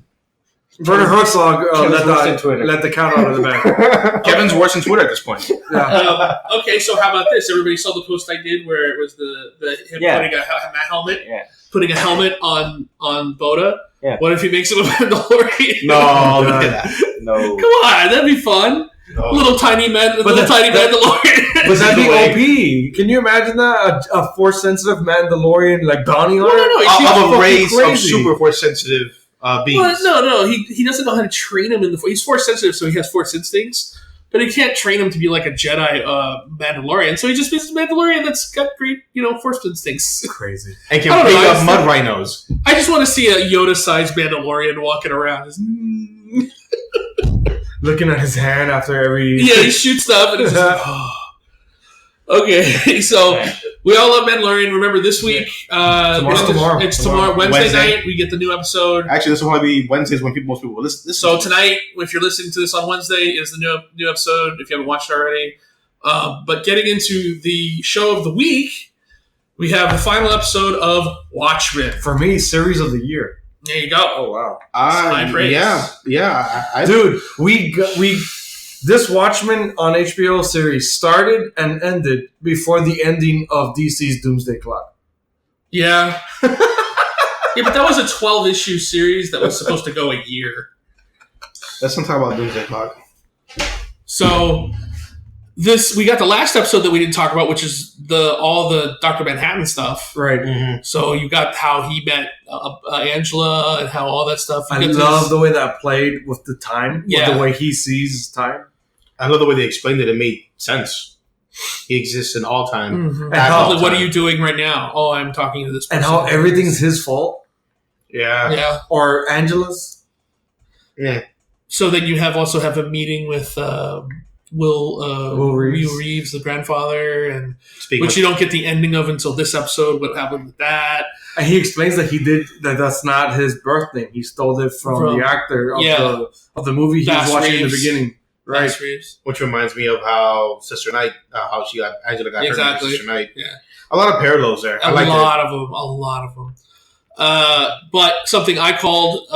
[SPEAKER 2] Werner Herzog let the cat out of the bag.
[SPEAKER 5] Kevin's worse than Twitter at this point.
[SPEAKER 2] Yeah.
[SPEAKER 4] Okay, so how about this? Everybody saw the post I did where it was him putting a helmet on Boda. Yeah. What if he makes him a Mandalorian?
[SPEAKER 5] No, look at that.
[SPEAKER 3] No.
[SPEAKER 4] Come on, that'd be fun. No. Little tiny Mandalorian.
[SPEAKER 2] But that'd be OP. Can you imagine that? A force sensitive Mandalorian like bounty hunter?
[SPEAKER 5] No. Of a race of super force sensitive beings.
[SPEAKER 4] Well, no. He doesn't know how to train him in the. He's force sensitive, so he has force instincts. But he can't train him to be like a Jedi Mandalorian. So he just becomes a Mandalorian that's got great, force instincts.
[SPEAKER 2] Crazy.
[SPEAKER 5] And can pick up mud rhinos.
[SPEAKER 4] I just want to see a Yoda-sized Mandalorian walking around.
[SPEAKER 2] Looking at his hand after every...
[SPEAKER 4] Yeah, he shoots stuff and it's just like, oh. Okay, so we all love Mandalorian. Remember, this week...
[SPEAKER 2] Tomorrow.
[SPEAKER 4] It's tomorrow. Wednesday night, we get the new episode.
[SPEAKER 5] Actually, this will probably be Wednesdays when most people will listen.
[SPEAKER 4] So tonight, if you're listening to this on Wednesday, is the new episode, if you haven't watched it already. But getting into the show of the week, we have the final episode of Watchmen.
[SPEAKER 2] For me, series of the year.
[SPEAKER 4] There you go.
[SPEAKER 2] Oh wow!
[SPEAKER 5] Dude,
[SPEAKER 2] this Watchmen on HBO series started and ended before the ending of DC's Doomsday Clock.
[SPEAKER 4] Yeah. Yeah, but that was a 12-issue series that was supposed to go a year.
[SPEAKER 5] Let's not talk about Doomsday Clock.
[SPEAKER 4] So we got the last episode that we didn't talk about, which is all the Dr. Manhattan stuff.
[SPEAKER 2] Right.
[SPEAKER 5] Mm-hmm.
[SPEAKER 4] So you got how he met Angela and how all that stuff.
[SPEAKER 2] I love the way that played with the time. Yeah. With the way he sees time.
[SPEAKER 5] I love the way they explained it. It made sense. He exists in all time.
[SPEAKER 4] Mm-hmm. And what are you doing right now? Oh, I'm talking to this person.
[SPEAKER 2] And how everything's his fault.
[SPEAKER 5] Yeah.
[SPEAKER 2] Or Angela's.
[SPEAKER 5] Yeah.
[SPEAKER 4] So then you also have a meeting with Will Reeves, the grandfather, and which you don't get the ending of until this episode. What happened with that?
[SPEAKER 2] And he explains that that's not his birth name. He stole it from the actor of the movie he was watching in the beginning. Right.
[SPEAKER 5] Which reminds me of how Sister Night, how Angela got her Sister Night.
[SPEAKER 4] Yeah.
[SPEAKER 5] A lot of parallels there.
[SPEAKER 4] A lot of them. But something I called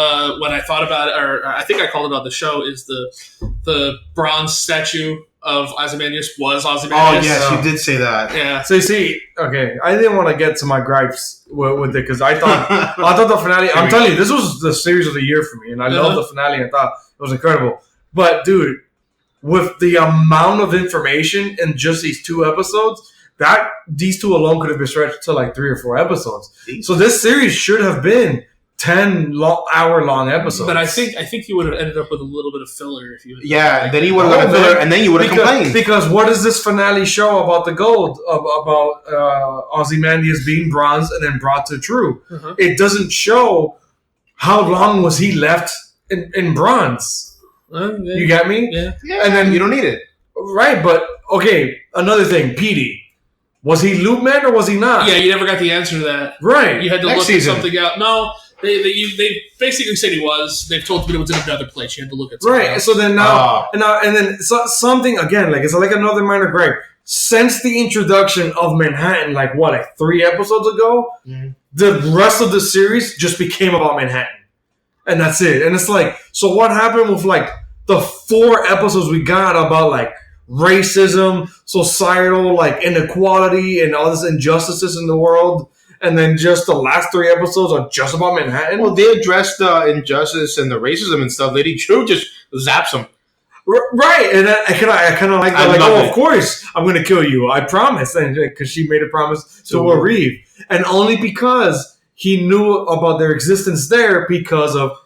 [SPEAKER 4] when I thought about it, or I think I called it on the show, is the bronze statue of Ozymandias was Ozymandias.
[SPEAKER 5] Oh yes, you did say that.
[SPEAKER 4] Yeah.
[SPEAKER 2] So you see, okay, I didn't want to get to my gripes with it because I thought the finale. I'm telling you, this was the series of the year for me, and I love the finale. I thought it was incredible. But dude, with the amount of information in just these 2 episodes, these 2 alone could have been stretched to like 3 or 4 episodes. So this series should have been 10-hour-long episodes.
[SPEAKER 4] But I think you would have ended up with a little bit of filler if you.
[SPEAKER 5] Then you would have got filler, and then you would have complained.
[SPEAKER 2] Because what does this finale show about the gold? About Ozymandias being bronze and then brought to true? Mm-hmm. It doesn't show how long was he left in bronze. You get me?
[SPEAKER 5] Yeah. And then you don't need it.
[SPEAKER 2] Right, but okay, another thing, Petey. Was he Loop Man or was he not?
[SPEAKER 4] Yeah, you never got the answer to that.
[SPEAKER 2] Right.
[SPEAKER 4] You had to look at something out. No, they basically said he was. They've told me it was in another place. You had to look at something else.
[SPEAKER 2] So then something again, like it's like another minor gripe. Since the introduction of Manhattan, like 3 episodes ago, the rest of the series just became about Manhattan. And that's it. And it's like, so what happened with like the 4 episodes we got about like racism, societal like inequality, and all this injustices in the world, and then just the last 3 episodes are just about Manhattan?
[SPEAKER 5] Well, they addressed the injustice and the racism and stuff. Lady True just zaps them.
[SPEAKER 2] Right, and I kind of like that. Like, of course, I'm going to kill you. I promise. And because she made a promise to Reeve. And only because he knew about their existence there because of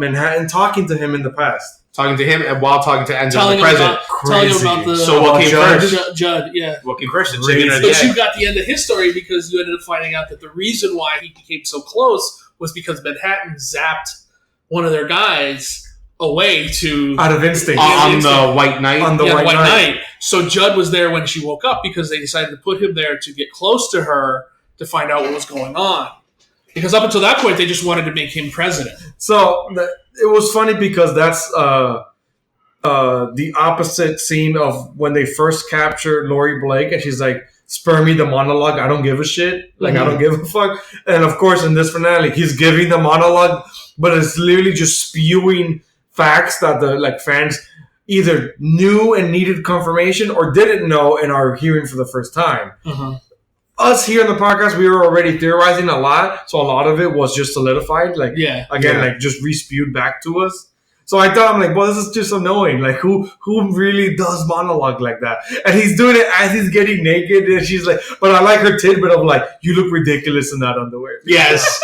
[SPEAKER 2] Manhattan talking to him in the past.
[SPEAKER 5] Talking to him and while talking to Angela in the present.
[SPEAKER 4] Telling him about the...
[SPEAKER 5] So what came first?
[SPEAKER 4] Judd, yeah.
[SPEAKER 5] What came first?
[SPEAKER 4] But you got the end of his story because you ended up finding out that the reason why he became so close was because Manhattan zapped one of their guys away to...
[SPEAKER 2] Out of instinct.
[SPEAKER 5] On the White Knight.
[SPEAKER 2] On the White Knight.
[SPEAKER 4] So Judd was there when she woke up because they decided to put him there to get close to her to find out what was going on. Because up until that point, they just wanted to make him president.
[SPEAKER 2] So it was funny because that's the opposite scene of when they first captured Laurie Blake, and she's like, "Spare me the monologue. I don't give a shit. Like I don't give a fuck." And of course, in this finale, he's giving the monologue, but it's literally just spewing facts that the fans either knew and needed confirmation or didn't know and are hearing for the first time. Mm-hmm. Us here in the podcast, we were already theorizing a lot, so a lot of it was just solidified. Just re-spewed back to us. So I thought, I'm like, well, this is just annoying. Like, who really does monologue like that? And he's doing it as he's getting naked, and she's like, but I like her tidbit of like, you look ridiculous in that underwear.
[SPEAKER 5] Yes.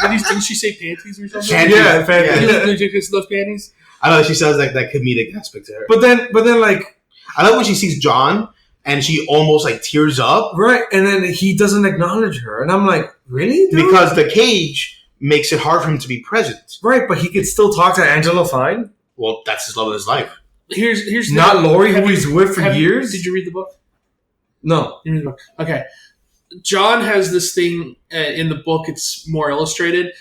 [SPEAKER 4] Didn't she say panties or something?
[SPEAKER 5] Panties.
[SPEAKER 2] Yeah, panties.
[SPEAKER 4] You look ridiculous in those panties?
[SPEAKER 5] I know she says like that comedic aspect to her.
[SPEAKER 2] But then like,
[SPEAKER 5] I love when she sees John. And she almost like tears up.
[SPEAKER 2] Right. And then he doesn't acknowledge her. And I'm like, really? Dude?
[SPEAKER 5] Because the cage makes it hard for him to be present.
[SPEAKER 2] Right. But he could still talk to Angela fine.
[SPEAKER 5] Well, that's his love of his life.
[SPEAKER 4] Here's
[SPEAKER 2] not Laurie, who he's with for years.
[SPEAKER 4] Did you read the book?
[SPEAKER 2] No.
[SPEAKER 4] You read the book. Okay. John has this thing in the book. It's more illustrated.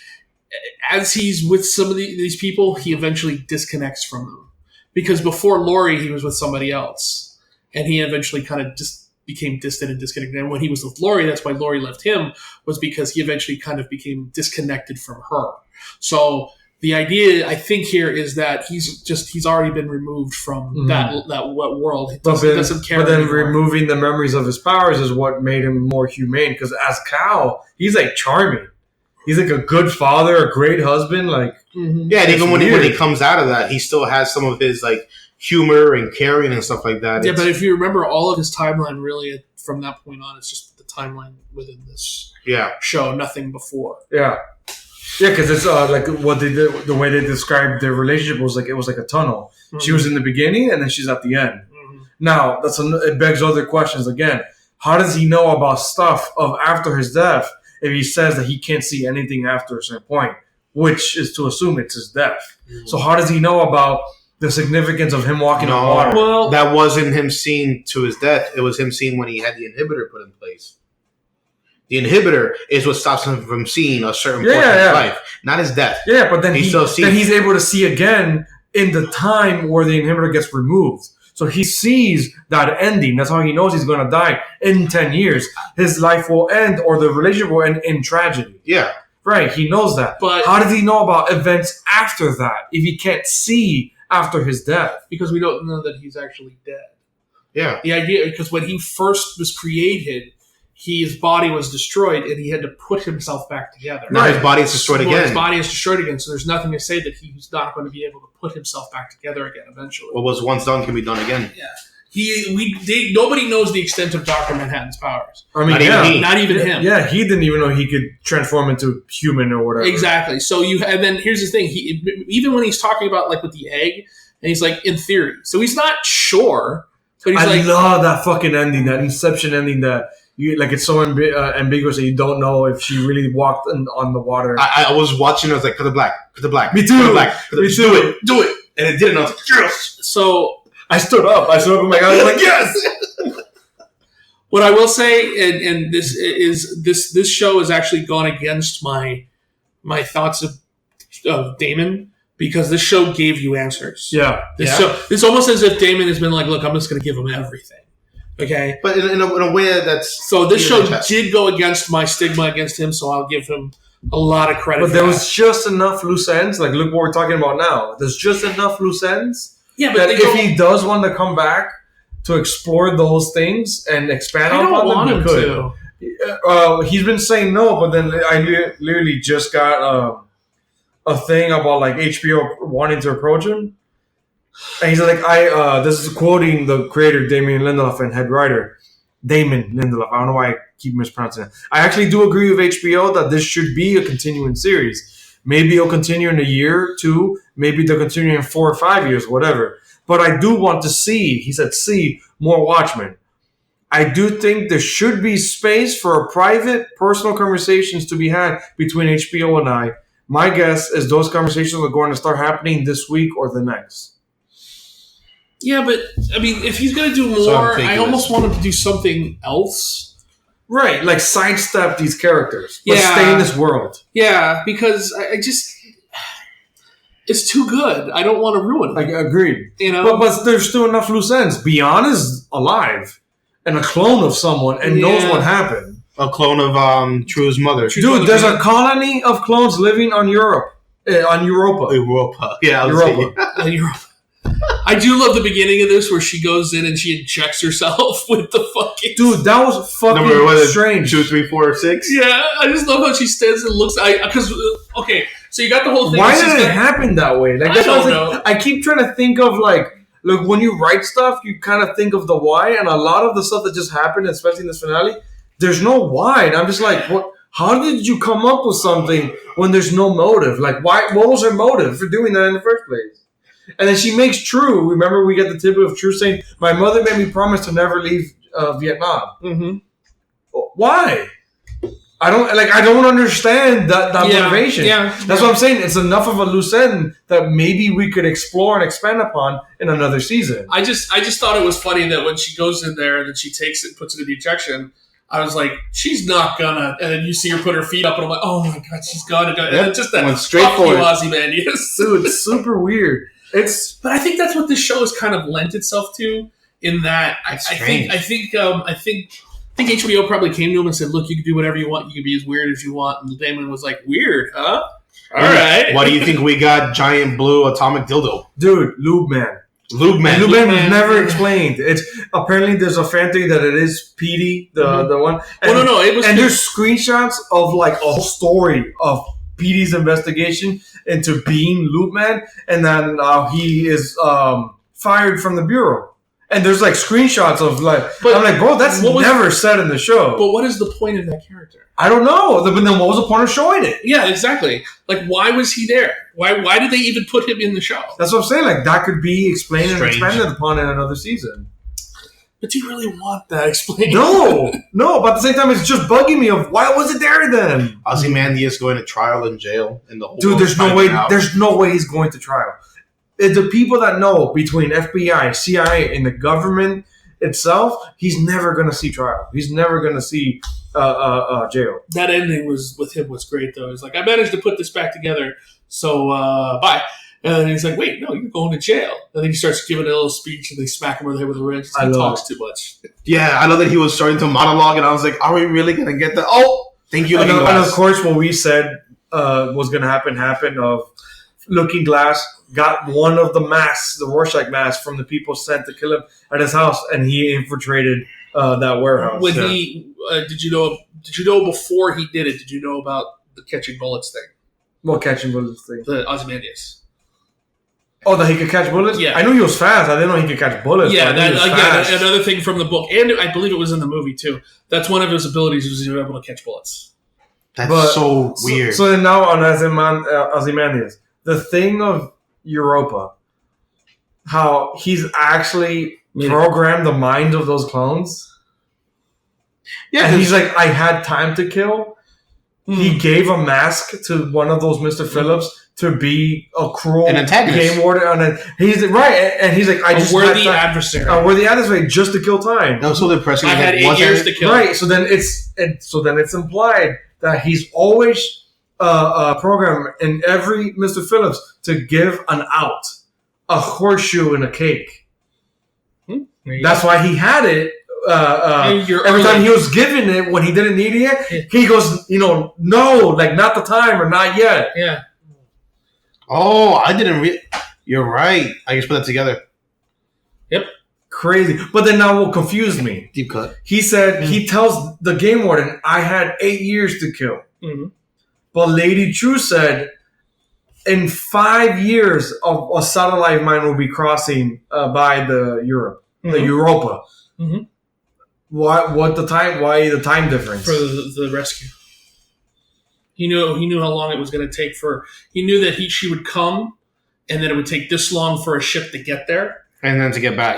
[SPEAKER 4] As he's with some of these people, he eventually disconnects from them. Because before Laurie, he was with somebody else. and he eventually kind of just became distant and disconnected. And when he was with Lori, that's why Lori left him, was because he eventually kind of became disconnected from her. So the idea, I think, here is that he's already been removed from that world. He doesn't care. But then anymore.
[SPEAKER 2] Removing the memories of his powers is what made him more humane. Because as Cal, he's like charming. He's like a good father, a great husband. Like
[SPEAKER 5] yeah, and even when he comes out of that, he still has some of his like humor and caring and stuff like that.
[SPEAKER 4] Yeah, but if you remember all of his timeline, really from that point on, it's just the timeline within this show, nothing before.
[SPEAKER 2] Yeah. Yeah, because it's like what they did, the way they described their relationship was like it was like a tunnel. Mm-hmm. She was in the beginning and then she's at the end. Mm-hmm. Now it begs other questions again. How does he know about stuff of after his death if he says that he can't see anything after a certain point, which is to assume it's his death? Mm-hmm. So how does he know about the significance of him walking on water?
[SPEAKER 5] Well, that wasn't him seeing to his death. It was him seeing when he had the inhibitor put in place. The inhibitor is what stops him from seeing a certain point in his life, not his death.
[SPEAKER 2] Yeah, but then he's able to see again in the time where the inhibitor gets removed. So he sees that ending. That's how he knows he's going to die in 10 years. His life will end, or the relationship will end in tragedy.
[SPEAKER 5] Yeah.
[SPEAKER 2] Right, he knows that. But how does he know about events after that if he can't see after his death?
[SPEAKER 4] Because we don't know that he's actually dead.
[SPEAKER 5] Yeah.
[SPEAKER 4] The idea, because when he first was created, his body was destroyed, and he had to put himself back together.
[SPEAKER 5] Now his body is destroyed again.
[SPEAKER 4] His body is destroyed again, so there's nothing to say that he's not going to be able to put himself back together again eventually.
[SPEAKER 5] What was once done can be done again.
[SPEAKER 4] Yeah. Nobody knows the extent of Dr. Manhattan's powers.
[SPEAKER 2] I mean,
[SPEAKER 4] not even him.
[SPEAKER 2] Yeah, he didn't even know he could transform into human or whatever.
[SPEAKER 4] Exactly. So and then here's the thing. Even when he's talking about like with the egg, and he's like, in theory. So he's not sure, but he's
[SPEAKER 2] I love that fucking ending, that Inception ending that... it's so ambiguous that you don't know if she really walked on the water.
[SPEAKER 5] I was watching. I was like, "Cut the black.
[SPEAKER 2] Me too.
[SPEAKER 5] Cut the black.
[SPEAKER 2] Me too.
[SPEAKER 5] Do it." And it didn't. I was like, "Yes."
[SPEAKER 4] So
[SPEAKER 2] I stood up. Oh my god! I was like, "Yes."
[SPEAKER 4] What I will say, and this show has actually gone against my thoughts of Damon, because this show gave you answers.
[SPEAKER 2] Yeah.
[SPEAKER 4] It's almost as if Damon has been like, "Look, I'm just going to give him everything." Okay,
[SPEAKER 5] but in a way that's
[SPEAKER 4] so. This show did go against my stigma against him, so I'll give him a lot of credit.
[SPEAKER 2] But there was just enough loose ends. Like, look what we're talking about now. There's just enough loose ends.
[SPEAKER 4] Yeah, but
[SPEAKER 2] that if he does want to come back to explore those things and expand on them, he could. He's been saying no, but then I literally just got a thing about like HBO wanting to approach him. And he's like, this is quoting the creator, Damon Lindelof, and head writer, Damon Lindelof. I don't know why I keep mispronouncing it. I actually do agree with HBO that this should be a continuing series. Maybe it'll continue in a year, 2. Maybe they'll continue in 4 or 5 years, whatever. But I do want to see more Watchmen. I do think there should be space for private, personal conversations to be had between HBO and I. My guess is those conversations are going to start happening this week or the next.
[SPEAKER 4] Yeah, but, I mean, if he's going to do more, I almost want him to do something else.
[SPEAKER 2] Right, like sidestep these characters, but stay in this world.
[SPEAKER 4] Yeah, because I just... It's too good. I don't want to ruin it.
[SPEAKER 2] I agreed.
[SPEAKER 4] You know?
[SPEAKER 2] But there's still enough loose ends. Beyond is alive and a clone of someone and knows what happened.
[SPEAKER 5] A clone of True's mother.
[SPEAKER 2] Dude, there's a colony of clones living on Europa.
[SPEAKER 5] Europa. Yeah,
[SPEAKER 4] Europa. I do love the beginning of this where she goes in and she injects herself with the fucking...
[SPEAKER 2] Dude, that was fucking strange.
[SPEAKER 5] 2, 3, 4, 6?
[SPEAKER 4] Yeah, I just love how she stands and looks... Okay, so you got the whole thing...
[SPEAKER 2] Why did it happen that way? Like,
[SPEAKER 4] I don't know.
[SPEAKER 2] I keep trying to think of, like... Look, when you write stuff, you kind of think of the why, and a lot of the stuff that just happened, especially in this finale, there's no why. And I'm just like, what? How did you come up with something when there's no motive? Like, why? What was her motive for doing that in the first place? And then she makes True. Remember, we get the tip of True saying, "My mother made me promise to never leave Vietnam."
[SPEAKER 4] Mm-hmm.
[SPEAKER 2] Why? I don't understand that motivation.
[SPEAKER 4] Yeah,
[SPEAKER 2] that's what I'm saying. It's enough of a loose end that maybe we could explore and expand upon in another season.
[SPEAKER 4] I just thought it was funny that when she goes in there and then she takes it and puts it in the injection, I was like, she's not gonna. And then you see her put her feet up, and I'm like, oh my god, she's gonna go. And just that
[SPEAKER 5] straightforward
[SPEAKER 4] Ozymandias.
[SPEAKER 2] Dude, it's super weird.
[SPEAKER 4] But I think that's what this show has kind of lent itself to,
[SPEAKER 1] In that, I think HBO probably came to him and said, "Look, you can do whatever you want. You can be as weird as you want." And Damon was like, "Weird, huh? All right."
[SPEAKER 5] Why do you think we got giant blue atomic dildo?
[SPEAKER 2] Dude, Lube Man. Lube Man was never explained. It's apparently there's a fan theory that it is Petey, the one. And,
[SPEAKER 1] no, it was.
[SPEAKER 2] And there's screenshots of like a whole story of Petey's investigation into being Lube Man, and then he is fired from the bureau. And there's like screenshots of like, but I'm like, bro, that's never said in the show.
[SPEAKER 1] But what is the point of that character?
[SPEAKER 2] I don't know. But then what was the point of showing it?
[SPEAKER 1] Yeah, exactly. Like, why was he there? Why did they even put him in the show?
[SPEAKER 2] That's what I'm saying. Like, that could be explained and expanded upon in another season.
[SPEAKER 1] But do you really want that explained?
[SPEAKER 2] No. But at the same time, it's just bugging me of why was it there then?
[SPEAKER 5] Ozymandias going to trial in jail in the whole.
[SPEAKER 2] Dude, there's no way. There's no way he's going to trial. It's the people that know between FBI, CIA, and the government itself, he's never going to see trial. He's never going to see jail.
[SPEAKER 1] That ending with him was great, though. He's like, I managed to put this back together, so bye. And then he's like, wait, no, you're going to jail. And then he starts giving a little speech, and they smack him over the head with a wrench. He talks too much.
[SPEAKER 5] Yeah, I know that he was starting to monologue, and I was like, are we really going to get that? Oh, thank you, Looking Glass.
[SPEAKER 2] And of course, what we said was going to happened of Looking Glass got one of the masks, the Rorschach mask, from the people sent to kill him at his house, and he infiltrated that warehouse.
[SPEAKER 1] When he did you know before he did it? Did you know about the catching bullets thing?
[SPEAKER 2] What catching bullets thing?
[SPEAKER 1] The Ozymandias.
[SPEAKER 2] Oh, that he could catch bullets?
[SPEAKER 1] Yeah,
[SPEAKER 2] I knew he was fast. I didn't know he could catch bullets.
[SPEAKER 1] Yeah, another thing from the book, and I believe it was in the movie too. That's one of his abilities, was he was able to catch bullets.
[SPEAKER 5] That's so weird.
[SPEAKER 2] So then now on Ozymandias, the thing of Europa, how he's actually programmed the mind of those clones. Yeah, and he's like, I had time to kill. He gave a mask to one of those Mr. Phillips to be a cruel game warden. And he's right, and he's like, I just
[SPEAKER 1] we're the adversary.
[SPEAKER 2] We're the adversary just to kill time.
[SPEAKER 5] That was so depressing.
[SPEAKER 1] I had 8 years to kill.
[SPEAKER 2] Right, so then it's implied that he's always programmed in every Mr. Phillips to give an out, a horseshoe and a cake. That's why he had it. Every time he was given it, when he didn't need it, he goes, no, like not the time or not yet.
[SPEAKER 1] Yeah.
[SPEAKER 5] Oh, I didn't You're right. I just put that together.
[SPEAKER 1] Yep.
[SPEAKER 2] Crazy. But then now what confused me?
[SPEAKER 5] Deep cut.
[SPEAKER 2] He said, he tells the game warden, I had 8 years to kill. Mm-hmm. But Lady True said, in 5 years, a satellite mine will be crossing by the Europa. Mm-hmm. Why the time difference?
[SPEAKER 1] For the rescue. He knew how long it was going to take he knew that she would come, and then it would take this long for a ship to get there.
[SPEAKER 5] And then to get back.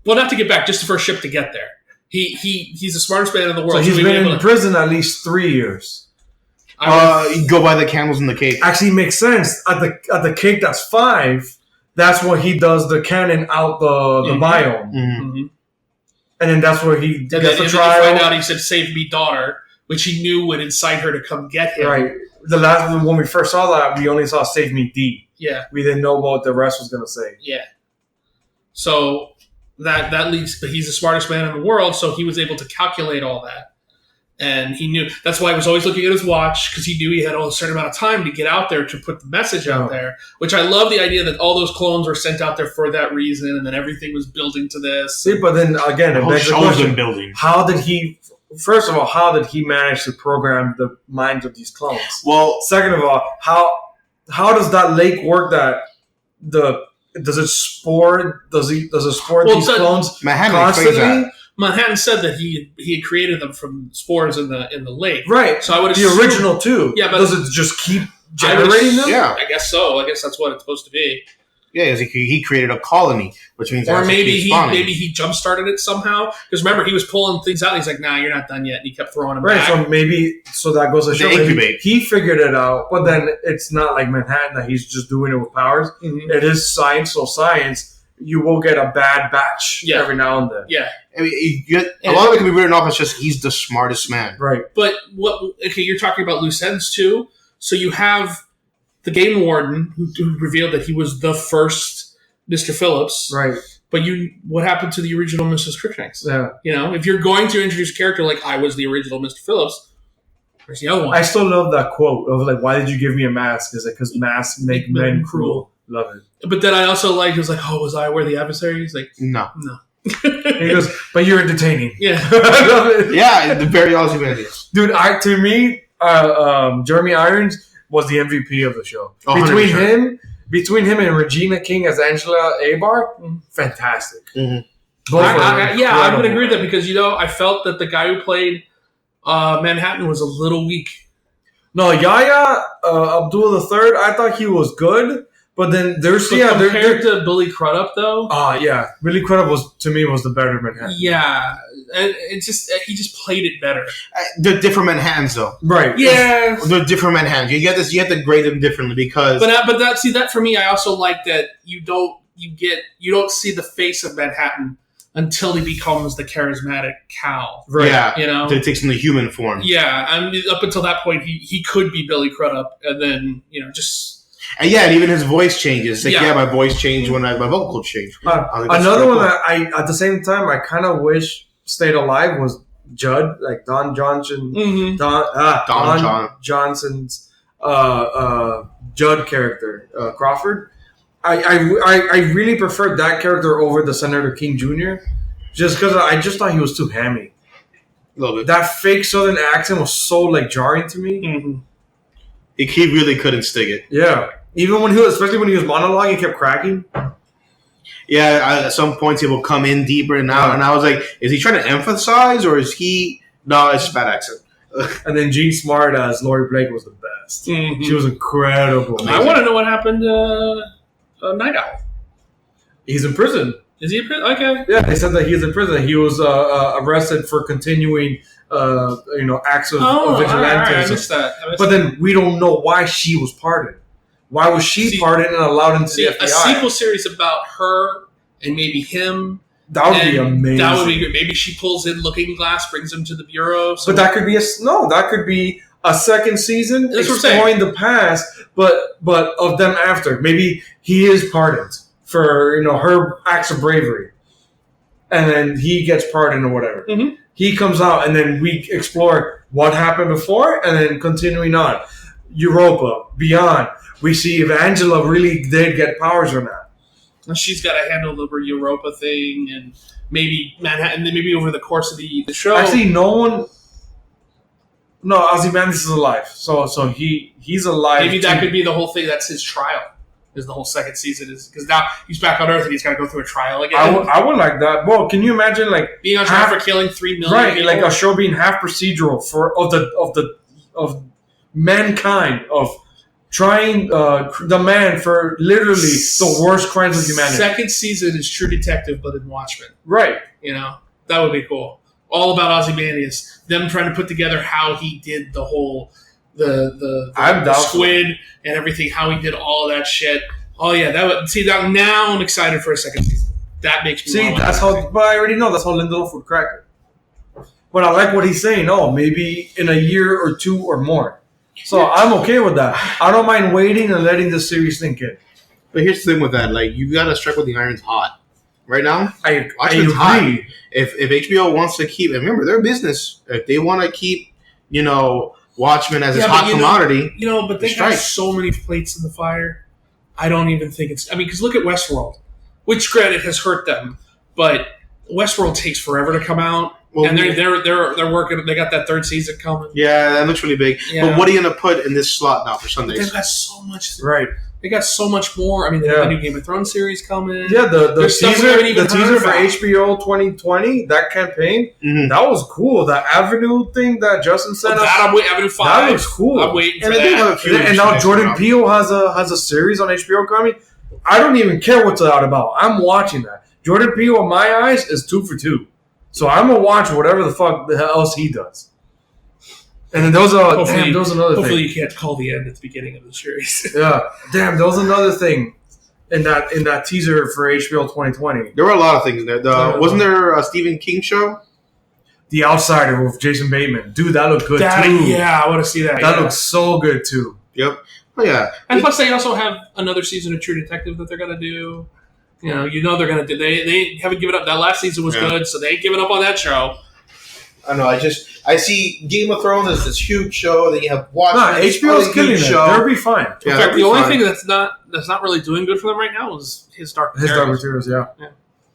[SPEAKER 1] Well, not to get back, just for a ship to get there. He's the smartest man in the world.
[SPEAKER 2] So he's been in prison at least 3 years.
[SPEAKER 5] You go by the candles in the cake.
[SPEAKER 2] Actually, makes sense. At the cake, that's 5. That's where he does the cannon out the biome. Mm-hmm. And then that's where he gets the trial.
[SPEAKER 1] Find out he said, "Save me, daughter," which he knew would incite her to come get him.
[SPEAKER 2] Right. The last one, when we first saw that, we only saw "Save me, D."
[SPEAKER 1] Yeah.
[SPEAKER 2] We didn't know what the rest was going to say.
[SPEAKER 1] Yeah. So that leads, but he's the smartest man in the world, so he was able to calculate all that. And he knew, that's why he was always looking at his watch, because he knew he had a certain amount of time to get out there to put the message out there, which I love the idea that all those clones were sent out there for that reason, and then everything was building to this.
[SPEAKER 2] See, but then again, it begs the question, building. How did he manage to program the minds of these clones? Well, second of all, how does that lake work that does it spore these clones constantly?
[SPEAKER 1] Manhattan said that he had created them from spores in the lake.
[SPEAKER 2] Right.
[SPEAKER 1] So I would
[SPEAKER 2] assume the original too. Yeah, but does it just keep generating them?
[SPEAKER 1] Yeah, I guess so. I guess that's what it's supposed to be.
[SPEAKER 5] Yeah, he created a colony, which means
[SPEAKER 1] or maybe he jump started it somehow. Because remember, he was pulling things out. And he's like, "Nah, you're not done yet." And he kept throwing them back.
[SPEAKER 2] So that goes to show he figured it out. But then it's not like Manhattan that he's just doing it with powers. Mm-hmm. It is science. So science. You will get a bad batch every now and then.
[SPEAKER 1] Yeah.
[SPEAKER 5] I mean, a lot of it can be written off as just he's the smartest man.
[SPEAKER 2] Right.
[SPEAKER 1] But you're talking about loose ends too. So you have the game warden who revealed that he was the first Mr. Phillips.
[SPEAKER 2] Right.
[SPEAKER 4] But what happened to the original Mrs. Crookshanks?
[SPEAKER 2] Yeah.
[SPEAKER 4] You know, if you're going to introduce a character like I was the original Mr. Phillips, where's the other one?
[SPEAKER 2] I still love that quote of like, why did you give me a mask? Is it because masks make men cruel? Love it.
[SPEAKER 4] But then I also like, it was like, oh, was I where the adversary? He's like,
[SPEAKER 5] no.
[SPEAKER 2] He goes, but you're entertaining.
[SPEAKER 4] Yeah.
[SPEAKER 2] I love it.
[SPEAKER 5] Yeah, the very Ozymandias.
[SPEAKER 2] Dude, to me, Jeremy Irons was the MVP of the show.
[SPEAKER 5] 100%.
[SPEAKER 2] Between him and Regina King as Angela Abar, fantastic.
[SPEAKER 5] Mm-hmm.
[SPEAKER 4] I'm going to agree with that because, I felt that the guy who played Manhattan was a little weak.
[SPEAKER 2] No, Yahya Abdul III, I thought he was good, but then
[SPEAKER 4] compared to Billy Crudup, though.
[SPEAKER 2] Billy Crudup was the better Manhattan.
[SPEAKER 4] Yeah, and he just played it better.
[SPEAKER 5] They're different Manhattans, though.
[SPEAKER 2] Right?
[SPEAKER 4] Yeah,
[SPEAKER 5] they're different Manhattans. You have to grade them differently because.
[SPEAKER 4] But that for me, I also like that you don't see the face of Manhattan until he becomes the charismatic Cal.
[SPEAKER 5] Right. Yeah.
[SPEAKER 4] Until
[SPEAKER 5] he takes in the human form.
[SPEAKER 4] Yeah. I mean, up until that point, he could be Billy Crudup, and then, just...
[SPEAKER 5] And even his voice changes. Like, my voice changed when my vocal changed.
[SPEAKER 2] Another one that at the same time, I kind of wish stayed alive was Judd, like Don Johnson.
[SPEAKER 4] Mm-hmm.
[SPEAKER 2] Don Johnson's Judd character, Crawford. I really preferred that character over the Senator King Jr. just because I just thought he was too hammy.
[SPEAKER 5] A little bit.
[SPEAKER 2] That fake Southern accent was so jarring to me.
[SPEAKER 4] Mm-hmm.
[SPEAKER 5] He really couldn't stick it.
[SPEAKER 2] Yeah, even especially when he was monologuing, he kept cracking.
[SPEAKER 5] Yeah, at some points he will come in deeper and out, and I was like, is he trying to emphasize or is he? No, it's just bad accent.
[SPEAKER 2] And then Jean Smart as Laurie Blake was the best.
[SPEAKER 4] Mm-hmm.
[SPEAKER 2] She was incredible.
[SPEAKER 4] I want to know what happened to Night Owl.
[SPEAKER 2] He's in prison.
[SPEAKER 4] Is he in prison? Okay.
[SPEAKER 2] Yeah, they said that he's in prison. He was arrested for continuing, acts of vigilantism.
[SPEAKER 4] I missed that.
[SPEAKER 2] But then we don't know why she was pardoned. Why was she pardoned and allowed into the FBI?
[SPEAKER 4] A sequel series about her and maybe him.
[SPEAKER 2] That would be amazing.
[SPEAKER 4] That would be good. Maybe she pulls in Looking Glass, brings him to the bureau.
[SPEAKER 2] But that could be a second season exploring the past, but of them after. Maybe he is pardoned for her acts of bravery, and then he gets pardoned or whatever.
[SPEAKER 4] Mm-hmm.
[SPEAKER 2] He comes out, and then we explore what happened before, and then continuing on. Europa, beyond, we see if Angela really did get powers or not.
[SPEAKER 4] She's got to handle the Europa thing, and maybe Manhattan. Maybe over the course of the show.
[SPEAKER 2] Actually, no, Ozymandias is alive, so he's alive.
[SPEAKER 4] Maybe that could be the whole thing. That's his trial. Is the whole second season because now he's back on Earth and he's got to go through a trial again.
[SPEAKER 2] I would like that. Well, can you imagine
[SPEAKER 4] being on trial for killing 3 million?
[SPEAKER 2] Right,
[SPEAKER 4] people?
[SPEAKER 2] like a show being half procedural of mankind of trying the man for literally the worst crimes of humanity.
[SPEAKER 4] Second season is True Detective, but in Watchmen.
[SPEAKER 2] Right.
[SPEAKER 4] That would be cool. All about Ozymandias. Them trying to put together how he did the whole the squid and everything. How he did all of that shit. Oh yeah, now I'm excited for a second season. That makes me
[SPEAKER 2] that's how. But I already know that's how Lindelof would crack it. But I like what he's saying. Oh, maybe in a year or two or more. So I'm okay with that. I don't mind waiting and letting the series sink in.
[SPEAKER 5] But here's the thing with that: you gotta strike when the iron's hot. Right now,
[SPEAKER 2] I agree. Hot.
[SPEAKER 5] If HBO wants to keep, and remember, they're a business. If they want to keep, Watchmen as a hot commodity,
[SPEAKER 4] but they got so many plates in the fire. I don't even think it's. I mean, because look at Westworld, which granted has hurt them, but Westworld takes forever to come out. Well, and they're working. They got that third season coming.
[SPEAKER 5] Yeah, that looks really big. Yeah. But what are you gonna put in this slot now for Sundays?
[SPEAKER 4] They've got so much.
[SPEAKER 2] Right.
[SPEAKER 4] They got so much more. I mean, they got the new Game of Thrones series coming.
[SPEAKER 2] Yeah, the teaser for HBO 2020, that campaign, that was cool. That Avenue thing that Justin sent us.
[SPEAKER 4] Avenue 5.
[SPEAKER 2] That looks cool.
[SPEAKER 4] I'm waiting for that.
[SPEAKER 2] And now Jordan Peele has a series on HBO coming. I don't even care what's that about. I'm watching that. Jordan Peele, in my eyes, is 2 for 2. So I'm going to watch whatever the fuck else he does. And then there was another thing.
[SPEAKER 4] Hopefully you can't call the end at the beginning of the series.
[SPEAKER 2] Yeah. Damn, there was another thing in that teaser for HBO 2020.
[SPEAKER 5] There were a lot of things there. Wasn't there a Stephen King show?
[SPEAKER 2] The Outsider with Jason Bateman. Dude, that looked good too.
[SPEAKER 4] Yeah, I want to see that.
[SPEAKER 2] That looks so good too.
[SPEAKER 5] Yep. Oh, yeah.
[SPEAKER 4] And plus they also have another season of True Detective that they're going to do. You know they're gonna do. They haven't given up. That last season was good, so they ain't giving up on that show.
[SPEAKER 5] I don't know. I see Game of Thrones as this huge show. Then you have Watchmen.
[SPEAKER 2] HBO's killing it. They'll be fine.
[SPEAKER 4] In fact, the only thing that's not really doing good for them right now is his Dark
[SPEAKER 2] Materials. Yeah.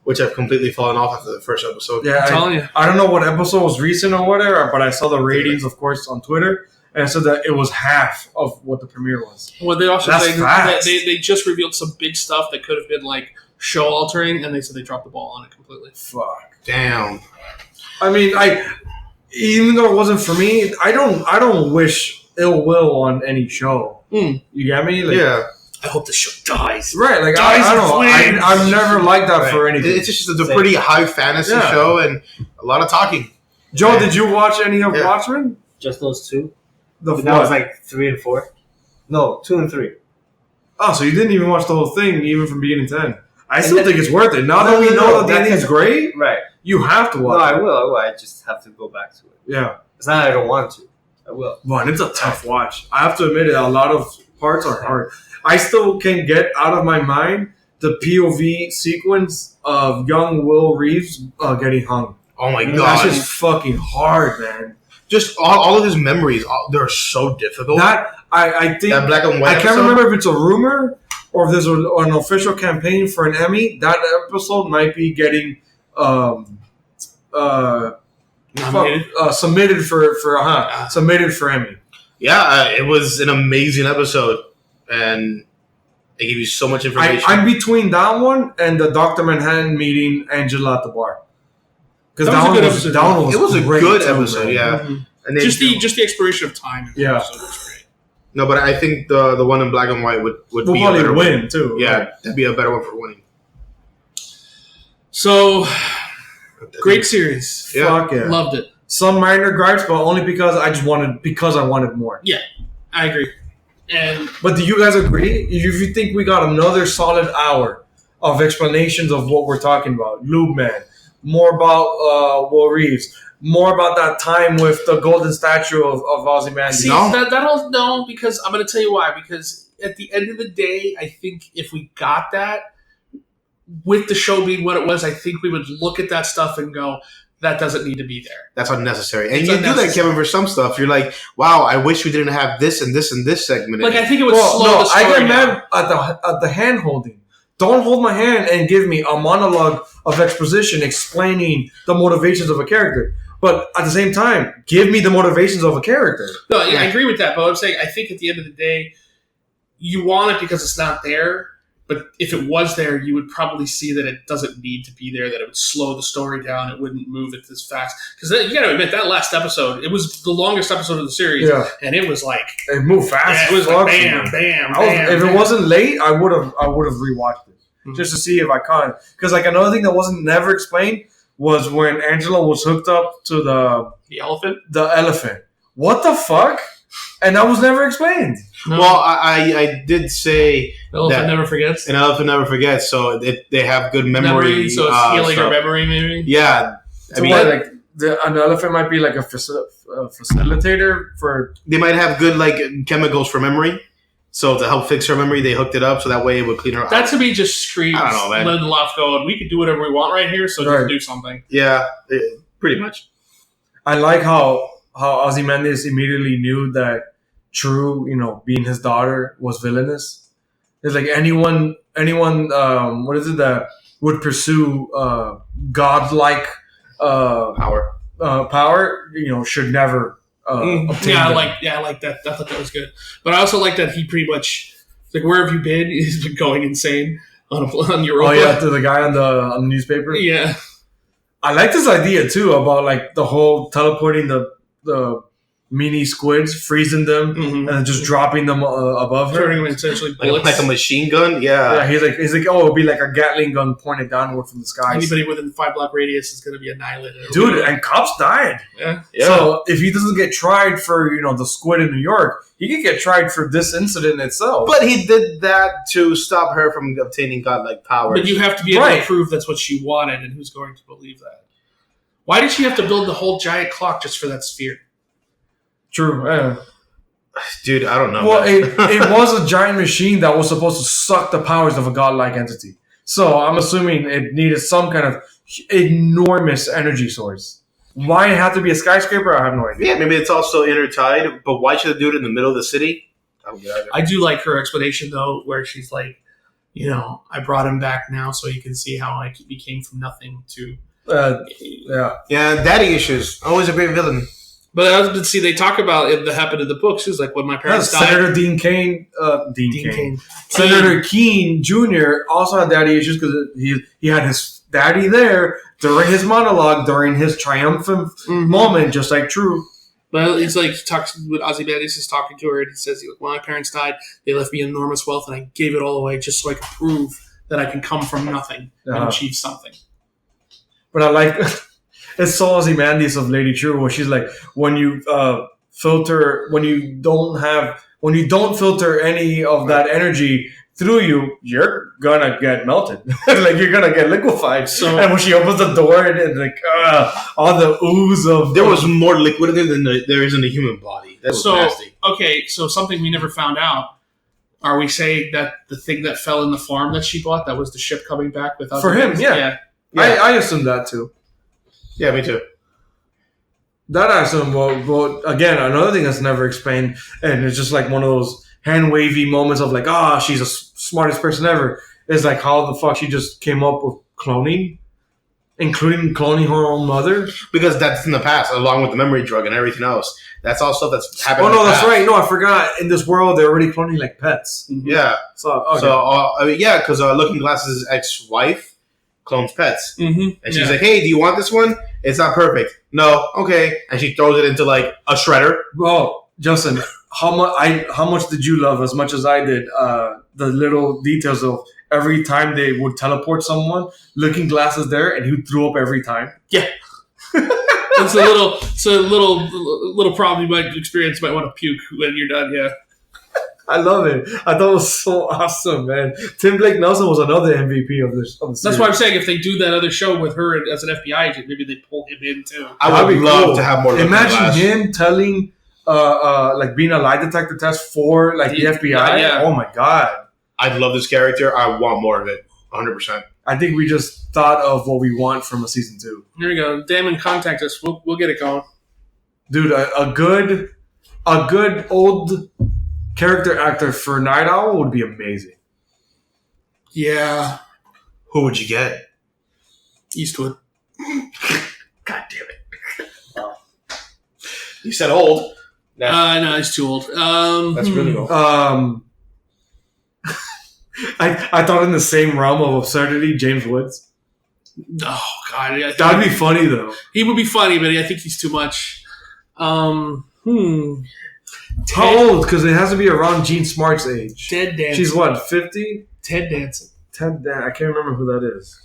[SPEAKER 5] Which have completely fallen off after the first episode.
[SPEAKER 2] Yeah, I'm telling you. I don't know what episode was recent or whatever, but I saw the ratings, of course, on Twitter, and it said that it was half of what the premiere was.
[SPEAKER 4] Well, they also say that they just revealed some big stuff that could have been like show altering, and they said they dropped the ball on it completely.
[SPEAKER 2] Fuck.
[SPEAKER 5] Damn.
[SPEAKER 2] I mean, even though it wasn't for me, I don't wish ill will on any show. You get me? Like,
[SPEAKER 5] yeah.
[SPEAKER 4] I hope the show dies.
[SPEAKER 2] Right, like I don't know. I've never liked that for anything.
[SPEAKER 5] It's just a pretty high fantasy show and a lot of talking.
[SPEAKER 2] Joe, did you watch any of Watchmen?
[SPEAKER 3] Just those two.
[SPEAKER 2] That
[SPEAKER 3] was like 3 and 4. No, 2 and 3.
[SPEAKER 2] Oh, so you didn't even watch the whole thing, even from beginning to end. I still think it's worth it. Now that we know that the ending is great,
[SPEAKER 3] right?
[SPEAKER 2] You have to watch.
[SPEAKER 3] No, I will. I just have to go back to it.
[SPEAKER 2] Yeah,
[SPEAKER 3] it's not that I don't want to. I will.
[SPEAKER 2] But it's a tough watch. I have to admit it. A lot of parts are hard. I still can get out of my mind the POV sequence of young Will Reeves getting hung.
[SPEAKER 5] Oh my god,
[SPEAKER 2] that's just fucking hard, man.
[SPEAKER 5] Just all of his memories, they're so difficult.
[SPEAKER 2] I think
[SPEAKER 5] that black and white.
[SPEAKER 2] I can't remember if it's a rumor or if there's an official campaign for an Emmy. That episode might be getting submitted for Emmy.
[SPEAKER 5] Yeah, it was an amazing episode, and they gave you so much information.
[SPEAKER 2] I'm between that one and the Dr. Manhattan meeting Angela at the bar.
[SPEAKER 5] Because that was a good episode. It was a good episode, yeah.
[SPEAKER 4] Mm-hmm. And then, just the exploration of time.
[SPEAKER 2] Yeah.
[SPEAKER 4] Was great.
[SPEAKER 5] No, but I think the one in black and white would be a better
[SPEAKER 2] win too.
[SPEAKER 5] Yeah,
[SPEAKER 2] right?
[SPEAKER 5] That'd be a better one for winning.
[SPEAKER 4] So, great series.
[SPEAKER 2] Yeah. Fuck yeah.
[SPEAKER 4] Loved it.
[SPEAKER 2] Some minor gripes, but only because I wanted more.
[SPEAKER 4] Yeah, I agree.
[SPEAKER 2] But do you guys agree? If you think we got another solid hour of explanations of what we're talking about, Lube Man, more about Will Reeves, more about that time with the golden statue of Ozymandias.
[SPEAKER 4] See, no, because I'm going to tell you why. Because at the end of the day, I think if we got that, with the show being what it was, I think we would look at that stuff and go, that doesn't need to be there.
[SPEAKER 5] That's unnecessary. And you do that, Kevin, for some stuff. You're like, wow, I wish we didn't have this and this and this segment.
[SPEAKER 4] Like, I think it would slow the story
[SPEAKER 2] I get
[SPEAKER 4] down.
[SPEAKER 2] mad at the hand holding. Don't hold my hand and give me a monologue of exposition explaining the motivations of a character. But at the same time, give me the motivations of a character.
[SPEAKER 4] No, I agree with that. But I'm saying, I think at the end of the day, you want it because it's not there. But if it was there, you would probably see that it doesn't need to be there, that it would slow the story down. It wouldn't move it this fast. Because you got to admit, that last episode, it was the longest episode of the series. Yeah. And it was like...
[SPEAKER 2] It moved fast.
[SPEAKER 4] Yeah, it was like bam, bam.
[SPEAKER 2] If it wasn't late, I would have rewatched it. Mm-hmm. Just to see if I caught it. Because like another thing that wasn't never explained was when Angela was hooked up to
[SPEAKER 4] the elephant.
[SPEAKER 2] The elephant. What the fuck? And that was never explained.
[SPEAKER 5] No. Well, I did say
[SPEAKER 4] the elephant never forgets.
[SPEAKER 5] An elephant never forgets, so they have good memory.
[SPEAKER 4] So it's healing her memory, maybe.
[SPEAKER 5] Yeah,
[SPEAKER 2] an elephant might be like a facilitator for.
[SPEAKER 5] They might have good chemicals for memory. So to help fix her memory, they hooked it up so that way it would clean her.
[SPEAKER 4] That to me just screams Lindelof going, we could do whatever we want right here, so just do something.
[SPEAKER 5] Yeah, pretty much.
[SPEAKER 2] I like how Ozymandias immediately knew that True, being his daughter, was villainous. It's like anyone, what is it, that would pursue godlike power, should never obtain.
[SPEAKER 4] I like that. I thought that was good. But I also like that he pretty much, like, where have you been? He's been going insane on Europa.
[SPEAKER 2] Oh yeah, to the guy on the newspaper.
[SPEAKER 4] Yeah,
[SPEAKER 2] I like this idea too about like the whole teleporting the mini squids, freezing them, and then just dropping them above her.
[SPEAKER 4] Turning them essentially bullets.
[SPEAKER 5] Like a machine gun? Yeah.
[SPEAKER 2] Yeah, he's like, oh, it'll be like a Gatling gun pointed downward from the sky.
[SPEAKER 4] Anybody within the 5-block radius is going to be annihilated.
[SPEAKER 2] Dude, and cops died.
[SPEAKER 4] Yeah.
[SPEAKER 2] So if he doesn't get tried for, the squid in New York, he could get tried for this incident itself.
[SPEAKER 5] But he did that to stop her from obtaining godlike powers.
[SPEAKER 4] But you have to be able to prove that's what she wanted, and who's going to believe that? Why did she have to build the whole giant clock just for that sphere?
[SPEAKER 2] True.
[SPEAKER 5] Dude, I don't know.
[SPEAKER 2] Well, it was a giant machine that was supposed to suck the powers of a godlike entity. So I'm assuming it needed some kind of enormous energy source. Why it had to be a skyscraper? I have no idea.
[SPEAKER 5] Yeah, maybe it's also intertied, but why should they do it in the middle of the city?
[SPEAKER 4] I do like her explanation, though, where she's like, I brought him back now so you can see how I became from nothing to...
[SPEAKER 5] Yeah, daddy issues. Always a great villain.
[SPEAKER 4] But they talk about it that happened in the books. It's like when my parents died.
[SPEAKER 2] Senator Dean Cain. Senator Keene Jr. also had daddy issues because he had his daddy there during his monologue, during his triumphant moment, just like True.
[SPEAKER 4] But it's like he talks with Ozymandias is talking to her, and he says, "When my parents died, they left me enormous wealth, and I gave it all away just so I could prove that I can come from nothing and achieve something."
[SPEAKER 2] But I like it's so Ozymandias of Lady True, where she's like, when you don't filter any of that energy through you, you're gonna get melted. Like you're gonna get liquefied. So, and when she opens the door and like all the ooze of
[SPEAKER 5] there was more liquid in there than there is in the human body. That was nasty.
[SPEAKER 4] Okay, so something we never found out. Are we saying that the thing that fell in the farm that she bought, that was the ship coming back with us?
[SPEAKER 2] For him, yeah. I assumed that too.
[SPEAKER 5] Yeah, me too.
[SPEAKER 2] That I assume. But again, another thing that's never explained, and it's just like one of those hand wavy moments of like, she's the smartest person ever. Is like how the fuck she just came up with cloning, including cloning her own mother.
[SPEAKER 5] Because that's in the past, along with the memory drug and everything else. That's all stuff that's happened.
[SPEAKER 2] Oh no, that's right. No, I forgot. In this world, they're already cloning like pets.
[SPEAKER 5] Mm-hmm. Yeah. Because Looking Glass's ex-wife clones pets, and she's like, "Hey, do you want this one? It's not perfect. No, okay." And she throws it into like a shredder.
[SPEAKER 2] Well, Justin, how much did you love as much as I did the little details of every time they would teleport someone, Looking Glass is there, and he threw up every time.
[SPEAKER 4] Yeah. It's a little problem you might experience. You might want to puke when you're done. Yeah.
[SPEAKER 2] I love it. I thought it was so awesome, man. Tim Blake Nelson was another MVP of the series.
[SPEAKER 4] That's why I'm saying if they do that other show with her as an FBI agent, maybe they pull him in too.
[SPEAKER 5] I would love to have more.
[SPEAKER 2] Imagine him telling, like being a lie detector test for like the FBI.
[SPEAKER 5] Yeah.
[SPEAKER 2] Oh my god,
[SPEAKER 5] I love this character. I want more of it. 100%.
[SPEAKER 2] I think we just thought of what we want from a season 2.
[SPEAKER 4] Here we go. Damon, contact us. We'll get it going,
[SPEAKER 2] dude. A good old character actor for Night Owl would be amazing.
[SPEAKER 4] Yeah.
[SPEAKER 5] Who would you get?
[SPEAKER 4] Eastwood.
[SPEAKER 5] God damn it. You said old.
[SPEAKER 4] No, he's too old.
[SPEAKER 5] That's really old.
[SPEAKER 2] I thought in the same realm of absurdity, James Woods.
[SPEAKER 4] Oh, God.
[SPEAKER 2] That'd be funny, though.
[SPEAKER 4] He would be funny, but I think he's too much.
[SPEAKER 2] How old? Because it has to be around Jean Smart's age.
[SPEAKER 4] Ted Danson.
[SPEAKER 2] She's what, 50?
[SPEAKER 4] Ted Danson.
[SPEAKER 2] I can't remember who that is.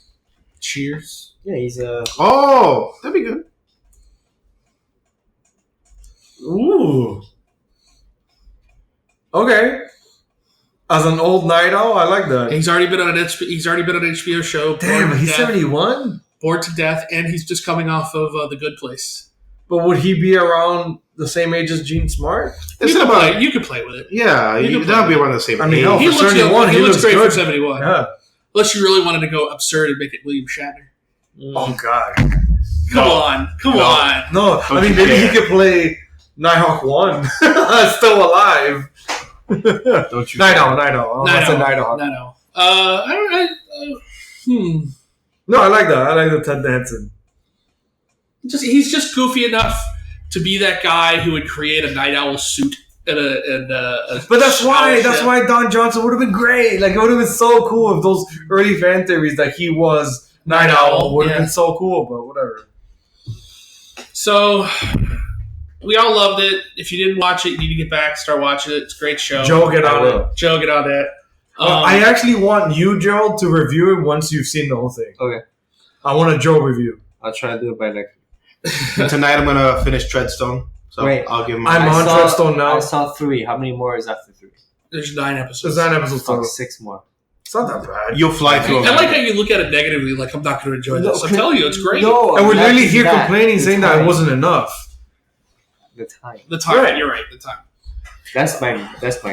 [SPEAKER 4] Cheers.
[SPEAKER 3] Yeah, he's a...
[SPEAKER 5] Oh, that'd be good.
[SPEAKER 2] Ooh. Okay. As an old Night Owl, I like that.
[SPEAKER 4] He's already been on an HBO show.
[SPEAKER 2] Damn, he's 71?
[SPEAKER 4] Bored to death, and he's just coming off of The Good Place.
[SPEAKER 2] But would he be around the same age as Jean Smart?
[SPEAKER 4] You could play with it.
[SPEAKER 5] Yeah, that would be around the same age.
[SPEAKER 2] I mean, hell, for 71,
[SPEAKER 4] he looks great
[SPEAKER 2] good.
[SPEAKER 4] for 71.
[SPEAKER 2] Yeah.
[SPEAKER 4] Unless you really wanted to go absurd and make it William Shatner.
[SPEAKER 2] Oh, God.
[SPEAKER 4] Come on.
[SPEAKER 2] No, I mean, maybe he could play Nighthawk 1. Still alive.
[SPEAKER 5] Don't you?
[SPEAKER 2] Night Owl.
[SPEAKER 4] Nighthawk.
[SPEAKER 2] No, I like that. I like the Ted Danson.
[SPEAKER 4] He's just goofy enough to be that guy who would create a Night Owl suit
[SPEAKER 2] but that's why Don Johnson would have been great. Like it would have been so cool if those early fan theories that he was Night Owl would have been so cool. But whatever.
[SPEAKER 4] So we all loved it. If you didn't watch it, you need to get back, start watching it. It's a great show.
[SPEAKER 2] Joe, get on it. I actually want you, Joe, to review it once you've seen the whole thing.
[SPEAKER 3] Okay.
[SPEAKER 2] I want a Joe review.
[SPEAKER 3] I'll try to do it by next
[SPEAKER 5] week. Tonight I'm gonna finish Treadstone. So
[SPEAKER 3] wait,
[SPEAKER 5] I'll give him.
[SPEAKER 2] I'm on Treadstone now.
[SPEAKER 3] I saw 3. How many more is after 3?
[SPEAKER 4] There's 9 episodes.
[SPEAKER 2] There's 9 episodes total.
[SPEAKER 3] 6 more.
[SPEAKER 2] It's not that bad.
[SPEAKER 5] You'll fly through them.
[SPEAKER 4] I like how you look at it negatively, like I'm not going to enjoy this. I'm telling you, it's great.
[SPEAKER 2] No, and we're literally here complaining, saying that it wasn't enough.
[SPEAKER 3] The time.
[SPEAKER 4] You're right. The time.
[SPEAKER 3] That's my.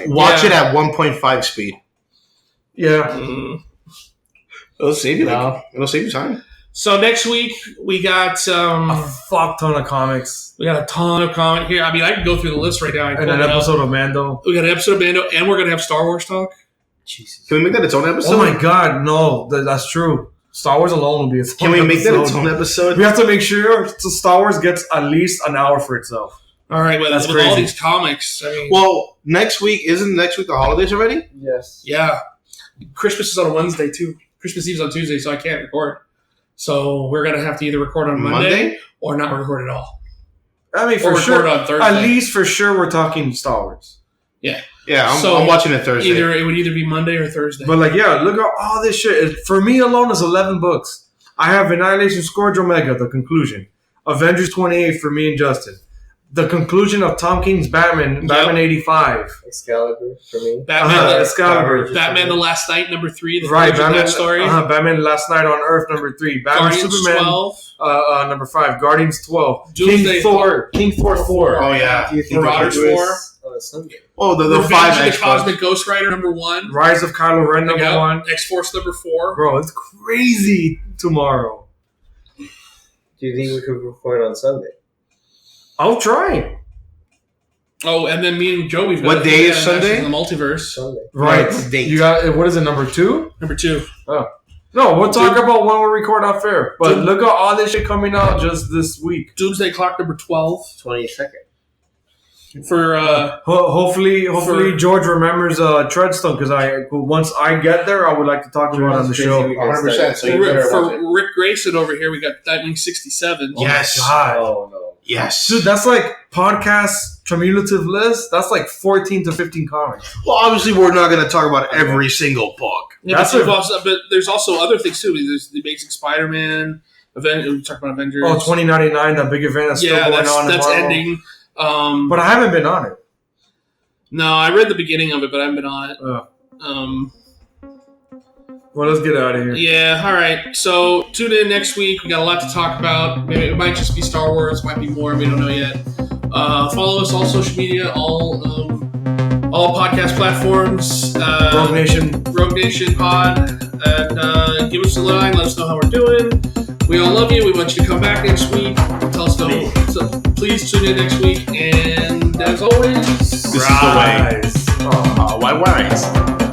[SPEAKER 5] Watch it at 1.5 speed.
[SPEAKER 2] Yeah.
[SPEAKER 5] It'll save you time.
[SPEAKER 1] So next week we got
[SPEAKER 2] a fuck ton of comics.
[SPEAKER 1] We got a ton of comics here. I mean, I can go through the list right now.
[SPEAKER 2] And an episode of Mando.
[SPEAKER 1] We got an episode of Mando, and we're gonna have Star Wars talk.
[SPEAKER 5] Jesus. Can we make that its own episode?
[SPEAKER 2] Oh my god, no, that's true. Star Wars alone will be its own episode.
[SPEAKER 5] Can we make that its own episode?
[SPEAKER 2] We have to make sure Star Wars gets at least an hour for itself.
[SPEAKER 1] All right, well, that's with all these comics. I mean,
[SPEAKER 5] well, isn't next week the holidays already?
[SPEAKER 3] Yes.
[SPEAKER 1] Yeah. Christmas is on a Wednesday too. Christmas Eve's on Tuesday, so I can't record. So we're gonna have to either record on Monday or not record at all.
[SPEAKER 2] I mean, for sure, on Thursday. At least for sure, we're talking Star Wars.
[SPEAKER 1] Yeah.
[SPEAKER 5] Yeah, I'm watching it Thursday.
[SPEAKER 1] It would either be Monday or Thursday.
[SPEAKER 2] But look at all this shit. For me alone, is 11 books. I have Annihilation Scourge Omega, the conclusion. Avengers 28 for me and Justin. The conclusion of Tom King's Batman, Batman 85.
[SPEAKER 3] Excalibur for me.
[SPEAKER 2] Excalibur.
[SPEAKER 1] Batman the Last Night, number 3. The
[SPEAKER 2] Batman
[SPEAKER 1] story.
[SPEAKER 2] Batman Last Night on Earth, number 3. Batman
[SPEAKER 1] Guardians
[SPEAKER 2] Superman,
[SPEAKER 1] 12.
[SPEAKER 2] Number 5. Guardians 12.
[SPEAKER 1] Doomsday
[SPEAKER 2] King Thor 4.
[SPEAKER 5] Oh, yeah.
[SPEAKER 1] Marauders 4.
[SPEAKER 3] Sunday.
[SPEAKER 5] Oh, the
[SPEAKER 1] Revenge
[SPEAKER 5] 5
[SPEAKER 1] of the Cosmic Ghost Rider, number 1.
[SPEAKER 2] Rise of Kylo Ren, number 1.
[SPEAKER 1] X-Force, number 4.
[SPEAKER 2] Bro, it's crazy tomorrow.
[SPEAKER 3] Do you think we could record on Sunday?
[SPEAKER 2] I'll try.
[SPEAKER 1] Oh, and then me and Joey.
[SPEAKER 5] What day is Sunday?
[SPEAKER 1] The multiverse.
[SPEAKER 3] Sunday.
[SPEAKER 2] Right.
[SPEAKER 5] Date.
[SPEAKER 2] You got, what is it, number 2?
[SPEAKER 1] Number 2.
[SPEAKER 2] Oh. No, we'll talk about when we record off air. But look at all this shit coming out just this week.
[SPEAKER 1] Doomsday Clock, number 12.
[SPEAKER 3] 22nd.
[SPEAKER 1] For
[SPEAKER 2] hopefully George remembers Treadstone, because once I get there, I would like to talk about it on the show.
[SPEAKER 5] 100%. So
[SPEAKER 1] for Rick Grayson over here, we got Nightwing 67.
[SPEAKER 5] Yes.
[SPEAKER 2] Oh,
[SPEAKER 3] no.
[SPEAKER 5] Yes.
[SPEAKER 2] Dude, that's like podcast cumulative list. That's like 14 to 15 comics.
[SPEAKER 5] Well, obviously, we're not going to talk about every single book.
[SPEAKER 1] Yeah, but there's also other things too. There's the Amazing Spider-Man event. We talked about Avengers.
[SPEAKER 2] Oh, 2099, that big event that's still going on.
[SPEAKER 1] That's ending.
[SPEAKER 2] But I haven't been on it.
[SPEAKER 1] No, I read the beginning of it, but I haven't been on it.
[SPEAKER 2] Well, let's get out of here.
[SPEAKER 1] Yeah, all right. So tune in next week. We got a lot to talk about. Maybe it might just be Star Wars. Might be more. We don't know yet. Follow us all social media, all podcast platforms. Rogue Nation Pod, and give us a line. Let us know how we're doing. We all love you. We want you to come back next week. Tell us so please tune in next week. And as always,
[SPEAKER 5] this is the way.
[SPEAKER 2] Why rise?